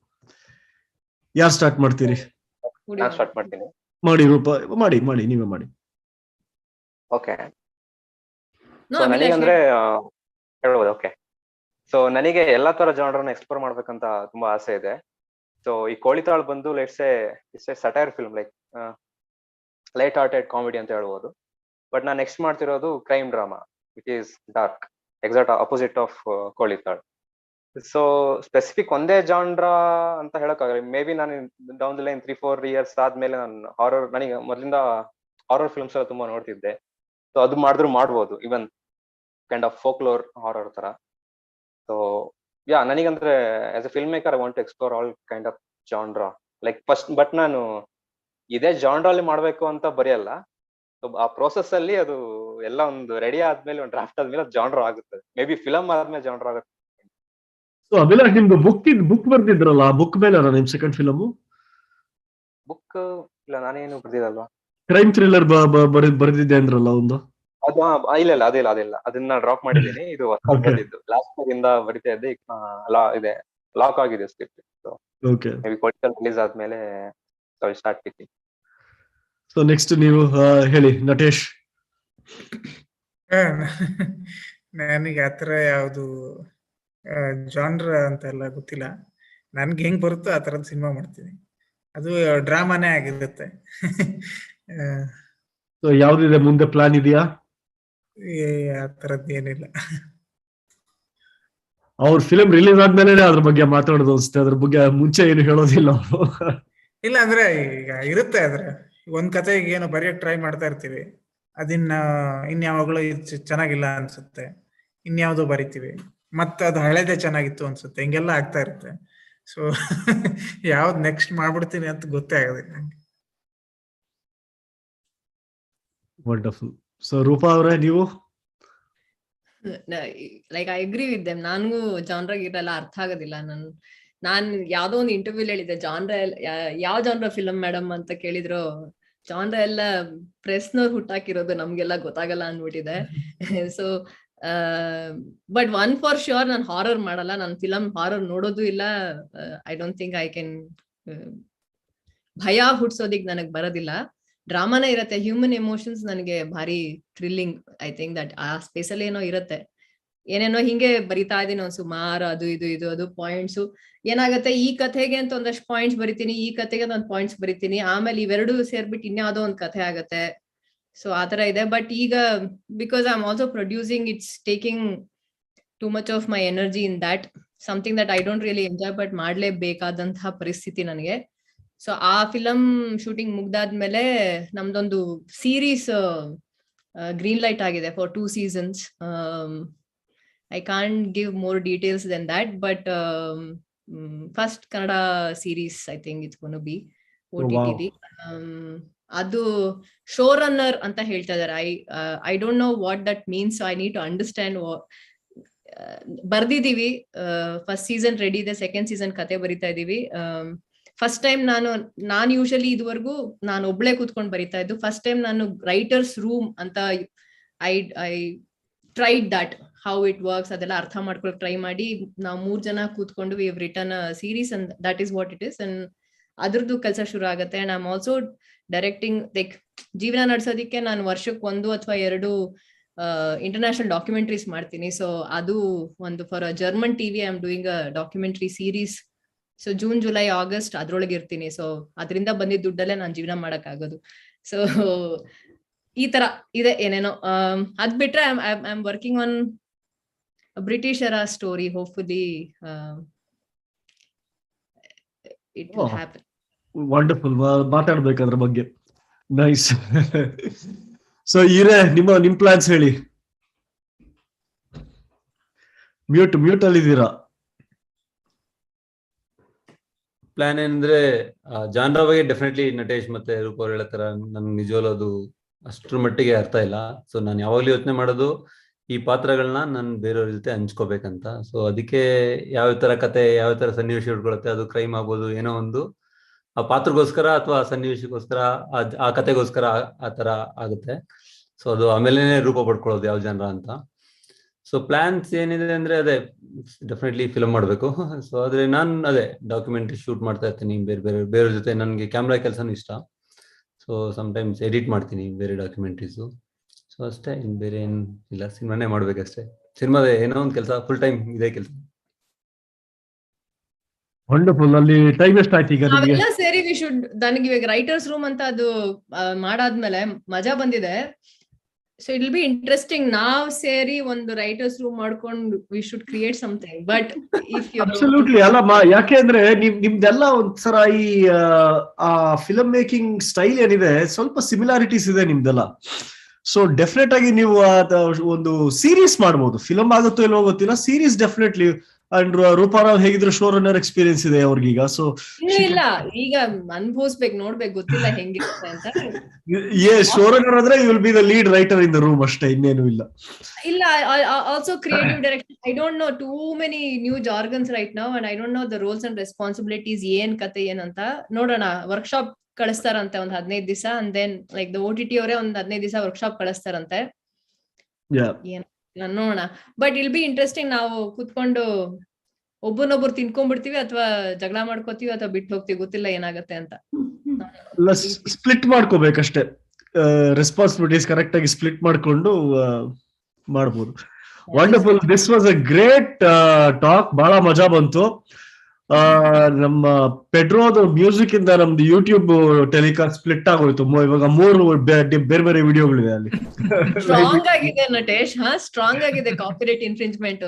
ಯಾರು ಸ್ಟಾರ್ಟ್ ಮಾಡ್ತೀರಿ? ಸ್ಟಾರ್ಟ್ ಮಾಡ್ತೀನಿ. ಮಾಡಿ ರೂಪ, ಮಾಡಿ ನೀವೇ ಮಾಡಿ. ಓಕೆ, ನನಗಂದ್ರೆ ಹೇಳ್ಬೋದು. ಓಕೆ, ಸೊ ನನಗೆ ಎಲ್ಲಾ ತರ ಜಾನರ್ನ ಎಕ್ಸ್ಪ್ಲೋರ್ ಮಾಡ್ಬೇಕಂತ ತುಂಬಾ ಆಸೆ ಇದೆ. ಸೊ ಈ ಕೋಳಿತಾಳ್ ಬಂದು let's a satire film, like light hearted comedy ಅಂತ ಹೇಳ್ಬೋದು. ಬಟ್ ನಾನು ನೆಕ್ಸ್ಟ್ ಮಾಡ್ತಿರೋದು crime drama, which is dark, exact opposite of Kolitaal. So specific ಒಂದೇ ಜಾನ್ರಾ ಅಂತ ಹೇಳಕ್ಕಾಗಲ್ಲ. ಮೇ ಬಿ ನಾನು ಡೌನ್ ದ ಲೈನ್ 3-4 ಇಯರ್ಸ್ ಆದ್ಮೇಲೆ ನಾನು ಹಾರರ್, ನನಗೆ ಮೊದಲಿಂದ ಹಾರರ್ ಫಿಲ್ಮ್ಸ್ ಎಲ್ಲ ತುಂಬಾ ನೋಡ್ತಿದ್ದೆ. ಸೊ ಅದು ಮಾಡಿದ್ರು ಮಾಡ್ಬೋದು, even kind of folklore horror ತರ. ಸೊ ಯಾ, ನನಗಂದ್ರೆ as a film maker I want to explore all kind of genre, like first. But ನಾನು ಇದೇ ಜಾನ್ರಾ ಅಲ್ಲಿ ಮಾಡ್ಬೇಕು ಅಂತ ಬರೆಯಲ್ಲ, ಸೊ ಆ ಪ್ರೋಸೆಸ್ ಅಲ್ಲಿ ಅದು ಎಲ್ಲ ಒಂದು ರೆಡಿ ಆದ್ಮೇಲೆ ಒಂದು ಡ್ರಾಫ್ಟ್ ಆದ್ಮೇಲೆ ಜಾನ್ರ್ ಆಗುತ್ತೆ. ಮೇ ಬಿ ಫಿಲಮ್ ಆದ್ಮೇಲೆ ಜಾನ್ರ್ ಆಗುತ್ತೆ. ಸೊ ಅಭಿಲಾಷ್, ನಿಮ್ದು ಬುಕ್ ಬರ್ದಿದ್ರಲ್ಲ, ಆ ಬುಕ್ ಮೇಲೆ ನಿಮ್ ಸೆಕೆಂಡ್ ಫಿಲಮ್? ಬುಕ್ ಇಲ್ಲ, ನಾನೇನು ಬರ್ದಿರಲ್ವಾ. ಕ್ರೈಮ್ ಥ್ರಿಲ್ಲರ್ ಬರೆದಿದ್ದೆ ಅಂದ್ರಲ್ಲ ಒಂದು. ಅದು ಇಲ್ಲ ಅದಿಲ್ಲ, ಅದನ್ನ ಡ್ರಾಪ್ ಮಾಡಿದ್ದೀನಿ. ಇದು ಹೊಸ ಬಂದಿದ್ದು, ಲಾಸ್ಟ್ ಇಯರ್ ಇಂದ ಬರಿತಾ ಇದ್ದೆ. ಇದೆ, ಲಾಕ್ ಆಗಿದೆ script. Okay, may be political release ಆದ್ಮೇಲೆ ಸ್ಟಾರ್ಟ್ ಮಾಡ್ತೀನಿ. ಸೊ ನೆಕ್ಸ್ಟ್ ನೀವು ಹೇಳಿ ನಟೇಶ್. ನನಗೆ ಆತರ ಯಾವ್ದು ಜಾನ್ರ ಅಂತೆಲ್ಲ ಗೊತ್ತಿಲ್ಲ. ನನ್ಗೆ ಹೆಂಗ್ ಬರುತ್ತೋ ಆ ತರದ ಸಿನಿಮಾ ಮಾಡ್ತೀನಿ. ಅದು ಡ್ರಾಮಾನೇ ಆಗಿರುತ್ತೆ. ಯಾವ್ದಿದೆ ಮುಂದೆ ಪ್ಲಾನ್ ಇದೆಯಾ? ಆ ತರದ್ ಏನಿಲ್ಲ. ಅವ್ರ ಫಿಲಂ ರಿಲೀಸ್ ಆದ್ಮೇಲೆ ಅದ್ರ ಬಗ್ಗೆ ಮಾತಾಡೋದು ಅನ್ಸುತ್ತೆ, ಅದ್ರ ಬಗ್ಗೆ ಮುಂಚೆ ಏನು ಹೇಳೋದಿಲ್ಲ ಅವರು. ಇಲ್ಲ ಅಂದ್ರೆ ಈಗ ಇರುತ್ತೆ, ಆದ್ರೆ ಒಂದ್ ಕತೆಗೆ ಏನೋ ಬರೆಯಕ್ ಟ್ರೈ ಮಾಡ್ತಾ ಇರ್ತೀವಿ, ಅದನ್ನ ಇನ್ಯಾವಾಗ್ಲೂ ಚೆನ್ನಾಗಿಲ್ಲ ಅನ್ಸುತ್ತೆ, ಇನ್ಯಾವುದೋ ಬರಿತೀವಿ, ಮತ್ತ ಅದು ಹಳೇದೇ ಚೆನ್ನಾಗಿತ್ತು ಅನ್ಸುತ್ತೆ, ಹಿಂಗೆಲ್ಲ ಆಗ್ತಾ ಇರುತ್ತೆ. ಸೊ ಯಾವ್ದು ನೆಕ್ಸ್ಟ್ ಮಾಡ್ಬಿಡ್ತೀನಿ ಅಂತ ಗೊತ್ತೇ ಆಗೋದಿಲ್ಲ ನಂಗೆ. ವಂಡರ್ಫುಲ್. ಸೊ ರೂಪಾ ಅವರೇ, ನೀವು? Like I agree with them. ನನ್ಗೂ ಜಾನ್ರ ಇರಲ್ಲ, ಅರ್ಥ ಆಗೋದಿಲ್ಲ. ನಾನ್ ಯಾವ್ದೋ ಒಂದು ಇಂಟರ್ವ್ಯೂ ಹೇಳಿದೆ, ಜಾನ್ರ ಯಾವ ಜಾನ್ರ ಫಿಲಂ ಮೇಡಮ್ ಅಂತ ಕೇಳಿದ್ರು, ಜಾನ್ರ ಎಲ್ಲ ಪ್ರೆಸ್ನವ್ರು ಹುಟ್ಟಾಕಿರೋದು, ನಮ್ಗೆಲ್ಲ ಗೊತ್ತಾಗಲ್ಲ ಅಂದ್ಬಿಟ್ಟಿದೆ. So but one for sure, ನಾನು ಹಾರರ್ ಮಾಡಲ್ಲ, ನಾನು ಫಿಲಂ ಹಾರರ್ ನೋಡೋದು ಇಲ್ಲ. I don't think I can. ಭಯ ಹುಟ್ಸೋದಿಕ್ ನನಗ್ ಬರೋದಿಲ್ಲ. ಡ್ರಾಮಾನೇ ಇರತ್ತೆ, ಹ್ಯೂಮನ್ ಎಮೋಷನ್ಸ್ ನನಗೆ ಭಾರಿ ಥ್ರಿಲ್ಲಿಂಗ್. ಐ ಥಿಂಕ್ ದಟ್ ಆ ಸ್ಪೇಸ್ ಅಲ್ಲಿ ಏನೋ ಇರತ್ತೆ, ಏನೇನೋ ಹಿಂಗೆ ಬರಿತಾ ಇದೀನಿ ಒಂದ್ ಸುಮಾರು, ಅದು ಪಾಯಿಂಟ್ಸ್ ಏನಾಗತ್ತೆ, ಈ ಕಥೆಗೆ ಅಂತ ಒಂದಷ್ಟು ಪಾಯಿಂಟ್ಸ್ ಬರಿತೀನಿ, ಈ ಕಥೆಗೆ ಒಂದ್ ಪಾಯಿಂಟ್ಸ್ ಬರಿತೀನಿ, ಆಮೇಲೆ ಇವೆರಡು ಸೇರ್ಬಿಟ್ಟು ಇನ್ಯಾವುದೋ ಒಂದ್ ಕಥೆ ಆಗತ್ತೆ. ಸೊ ಆತರ ಇದೆ. ಬಟ್ ಈಗ because I am also producing, it's taking too much of my energy in that, something that I don't really enjoy, but ಮಾಡ್ಲೇಬೇಕಾದಂತಹ ಪರಿಸ್ಥಿತಿ ನನಗೆ. ಸೊ ಆ ಫಿಲಂ ಶೂಟಿಂಗ್ ಮುಗ್ದಾದ್ಮೇಲೆ ನಮ್ದೊಂದು ಸೀರೀಸ್ ಗ್ರೀನ್ ಲೈಟ್ ಆಗಿದೆ for 2 seasons. I can't give more details than that, but first Kannada series, I think it's going to be OTT. ಅದು show runner ಅಂತ ಹೇಳ್ತಾ ಇದಾರೆ. I don't know what that means, so I need to understand what. ಬರ್ದಿದೀವಿ, first season ready ಇದೆ, second season ಕತೆ ಬರಿತಾ ಇದೀವಿ. First time ನಾನು ಯೂಶಲಿ ಇದುವರೆಗೂ ನಾನು ಒಬ್ಳೆ ಕೂತ್ಕೊಂಡು ಬರಿತಾ ಇದ್ದು. ಫಸ್ಟ್ ಟೈಮ್ ನಾನು ರೈಟರ್ಸ್ ರೂಮ್ ಅಂತ I tried that, how it works ಅದೆಲ್ಲ ಅರ್ಥ ಮಾಡ್ಕೊಳಕ್ ಟ್ರೈ ಮಾಡಿ, ನಾವು 3 ಜನ ಕೂತ್ಕೊಂಡು we have written a series and that is what it is. And ಅದ್ರದ್ದು ಕೆಲಸ ಶುರು ಆಗುತ್ತೆ. And I am also directing. Like ಜೀವನ ನಡ್ಸೋದಿಕ್ಕೆ ನಾನು ವರ್ಷಕ್ಕೆ 1 ಅಥವಾ 2 ಇಂಟರ್ನ್ಯಾಷನಲ್ ಡಾಕ್ಯುಮೆಂಟ್ರೀಸ್ ಮಾಡ್ತೀನಿ. ಸೊ ಅದು ಒಂದು for German TV I am doing a documentary series. So June, July, August ಅದ್ರೊಳಗೆ ಇರ್ತೀನಿ. ಸೊ ಅದರಿಂದ ಬಂದಿದ್ದ ದುಡ್ಡಲ್ಲೇ ನಾನು ಜೀವನ ಮಾಡಕ್ ಆಗೋದು. ಸೊ ಈ ತರ ಇದೆ ಏನೇನೋ. ಅದ್ ಬಿಟ್ರೆ ಐ ಆಮ್ ವರ್ಕಿಂಗ್ ಆನ್ ಬ್ರಿಟಿಷರ story. Hopefully it will happen. Wonderful. ಮಾತಾಡ್ಬೇಕಾದ್ರ ಬಗ್ಗೆ. ನೈಸ್. ಸೊ ನಿಮ್ ಪ್ಲಾನ್ಸ್ ಹೇಳಿ. ಮ್ಯೂಟ್ ಅಲ್ಲಿ ಇದ್ದೀರಾ? ಪ್ಲಾನ್ ಏನಂದ್ರೆ ಜಾನ್ರ ಬಗ್ಗೆ ಡೆಫಿನೆಟ್ಲಿ ನಟೇಶ್ ಮತ್ತೆ ರೂಪ ಅವ್ರು ಹೇಳತ್ತಾರ, ನನ್ಗೆ ನಿಜವಲ್ಲೂ ಅದು ಅಷ್ಟ್ರ ಮಟ್ಟಿಗೆ ಅರ್ಥ ಇಲ್ಲ. ಸೊ ನಾನು ಯಾವಾಗ್ಲೂ ಯೋಚನೆ ಮಾಡೋದು ಈ ಪಾತ್ರಗಳನ್ನ ನಾನು ಬೇರೆಯವ್ರ ಜೊತೆ ಹಂಚ್ಕೋಬೇಕಂತ. ಸೊ ಅದಕ್ಕೆ ಯಾವ ತರ ಕತೆ, ಯಾವ ತರ ಸನ್ನಿವೇಶ ಇಟ್ಕೊಳತ್ತೆ, ಅದು ಕ್ರೈಮ್ ಆಗ್ಬೋದು, ಏನೋ ಒಂದು ಆ ಪಾತ್ರಗೋಸ್ಕರ ಅಥವಾ ಸನ್ನಿವೇಶಕ್ಕೋಸ್ಕರ, ಆ ಕತೆಗೋಸ್ಕರ ಆ ತರ ಆಗುತ್ತೆ. ಸೊ ಅದು ಆಮೇಲೆ ರೂಪ ಪಡ್ಕೊಳ್ಳೋದು ಯಾವ ಜನರ ಅಂತ. ಸೊ ಪ್ಲಾನ್ಸ್ ಏನಿದೆ ಅಂದ್ರೆ ಅದೇ ಡೆಫಿನೆಟ್ಲಿ ಫಿಲಮ್ ಮಾಡಬೇಕು. ಸೊ ಆದ್ರೆ ನಾನು ಅದೇ ಡಾಕ್ಯುಮೆಂಟ್ರಿ ಶೂಟ್ ಮಾಡ್ತಾ ಇರ್ತೀನಿ ಬೇರೆಯವ್ರ ಜೊತೆ. ನನಗೆ ಕ್ಯಾಮ್ರಾ ಕೆಲಸನೂ ಇಷ್ಟ. ಸೊ ಸಮ್ಟೈಮ್ಸ್ ಎಡಿಟ್ ಮಾಡ್ತೀನಿ ಬೇರೆ ಡಾಕ್ಯುಮೆಂಟ್ರೀಸು. ಸೊ ಅಷ್ಟೇ, ಬೇರೆ ಏನ್ ಇಲ್ಲ, ಸಿನಿಮಾನೇ ಮಾಡ್ಬೇಕಷ್ಟೇ. ಸಿನಿಮಾದ ಏನೋ ಒಂದು ಕೆಲಸ, ಫುಲ್ ಟೈಮ್ ಇದೇ ಕೆಲಸ. ವಂಡರ್ಫುಲ್. ಅಲ್ಲಿ ಟೈಮ್ ಎಷ್ಟಾಯ್ತು ಈಗ ನಿಮಗೆ? ನಾವೆಲ್ಲ ಸೇರಿ ವಿ ಶುಡ್, ನನಗೆ ಇವಾಗ ರೈಟರ್ಸ್ ರೂಮ್ ಅಂತ ಅದು ಮಾಡಾದ್ಮೇಲೆ ಮಜಾ ಬಂದಿದೆ. So it will be interesting. ನಾವ್ ಸೇರಿ ಒಂದು ರೈಟರ್ಸ್ ರೂಮ್ ಮಾಡ್ಕೊಂಡು we should create something. But if you absolutely ಅಲ್ಲಮ್ಮ, ಯಾಕೆಂದ್ರೆ ನಿಮ್ದೆಲ್ಲ ಒಂಥರ ಈ ಆ ಫಿಲಮ್ ಮೇಕಿಂಗ್ ಸ್ಟೈಲ್ ಏನಿದೆ, ಸ್ವಲ್ಪ ಸಿಮಿಲಾರಿಟೀಸ್ ಇದೆ ನಿಮ್ದೆಲ್ಲ. ಸೊ ಡೆಫಿನೆಟ್ ಆಗಿ ನೀವು ಒಂದು ಸೀರೀಸ್ ಮಾಡ್ಬೋದು. ಫಿಲಮ್ ಆಗುತ್ತೋ ಇಲ್ವೋ ಗೊತ್ತಿಲ್ಲ, ಸೀರೀಸ್ ಡೆಫಿನೆಟ್ಲಿ ಅಂಡ್ ರೂಪಾರಾವ್ ಹೇಗಿದ್ರು ಶೋ ರನ್ನರ್ ಎಕ್ಸ್ಪೀರಿಯನ್ಸ್ ಇದೆ ಅವ್ರಿಗೀಗ. ಸೊ ಇನ್ನೂ ಇಲ್ಲ, ಈಗ ಅನ್ಭವಿಸ್ಬೇಕು, ನೋಡ್ಬೇಕು, ಗೊತ್ತಿಲ್ಲ ಹೆಂಗಿರುತ್ತೆ ಅಂತ. ಶೋ ರನ್ನರ್ ಅಂದ್ರೆ you will be the lead writer in the room ಅಷ್ಟೇ, ಇನ್ನೇನು ಇಲ್ಲ. ಇಲ್ಲ, also creative direction. I don't know too many new jargons right now and I don't know the roles and responsibilities ಏನ್ ಕತೆ ಏನಂತ. ನೋಡೋಣ, workshop ಕಳಿಸ್ತಾರಂತೆ ಒಂದ್ 15 ದಿವಸ, and then like the OTT ಅವರೇ ಒಂದ್ 15 ದಿವಸ ವರ್ಕ್ಶಾಪ್ ಕಳಿಸ್ತಾರಂತೆ. ನೋಡೋಣ. ಬಟ್ ಇಲ್ ಬಿ ಇಂಟ್ರೆಸ್ಟಿಂಗ್. ನಾವು ಕುತ್ಕೊಂಡು ಒಬ್ಬನೊಬ್ರು ತಿನ್ಕೊಂಡ್ಬಿಡ್ತೀವಿ, ಅಥವಾ ಜಗಳ ಮಾಡ್ಕೋತೀವಿ, ಅಥವಾ ಬಿಟ್ಟು ಹೋಗ್ತೀವಿ, ಗೊತ್ತಿಲ್ಲ ಏನಾಗತ್ತೆ ಅಂತ. ಸ್ಪ್ಲಿಟ್ ಮಾಡ್ಕೋಬೇಕಷ್ಟೇ, ರೆಸ್ಪಾನ್ಸಿಬಿಲಿಟೀಸ್ ಕರೆಕ್ಟ್ ಆಗಿ ಸ್ಪ್ಲಿಟ್ ಮಾಡ್ಕೊಂಡು ಮಾಡ್ಬೋದು. Wonderful, this was a great talk, ಬಹಳ ಮಜಾ ಬಂತು. ನಮ್ಮ ಪೆಡ್ರೋದು ಮ್ಯೂಸಿಕ್ ಇಂದ ನಮ್ದು ಯೂಟ್ಯೂಬ್ ಟೆಲಿಕಾಸ್ಟ್ ಸ್ಪ್ಲಿಟ್ ಆಗೋಯ್ತು. ಇವಾಗ 3 ಬೇರೆ ಬೇರೆ ವಿಡಿಯೋಗಳಿದೆ ಅಲ್ಲಿ. ಸ್ಟ್ರಾಂಗ್ ಆಗಿದೆ ನಟೇಶ್, ಸ್ಟ್ರಾಂಗ್ ಆಗಿದೆ ಕಾಪಿರೈಟ್ ಇನ್ಫ್ರಿಂಜ್ಮೆಂಟ್.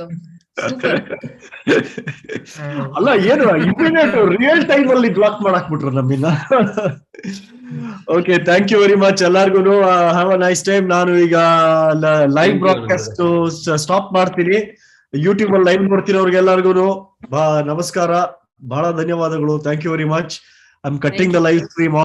ಅಲ್ಲ, ಏನು ಇಮಿಡಿಯೇಟ್ ರಿಯಲ್ ಟೈಮ್ ಅಲ್ಲಿ ಬ್ಲಾಕ್ ಮಾಡಾಕ್ಬಿಟ್ರು ನಮ್ಮಿಂದ. Okay, thank you very much ಎಲ್ಲಾರ್ಗು. Have a nice time. ನಾನು ಈಗ ಲೈವ್ ಬ್ರಾಡ್ಕಾಸ್ಟ್ ಸ್ಟಾಪ್ ಮಾಡ್ತೀನಿ. ಯೂಟ್ಯೂಬ್ ಅಲ್ಲಿ ಲೈವ್ ನೋಡ್ತಿರೋರ್ಗೆಲ್ಲರಿಗೂ ನಮಸ್ಕಾರ, ಬಹಳ ಧನ್ಯವಾದಗಳು. Thank you very much. I am cutting the live stream.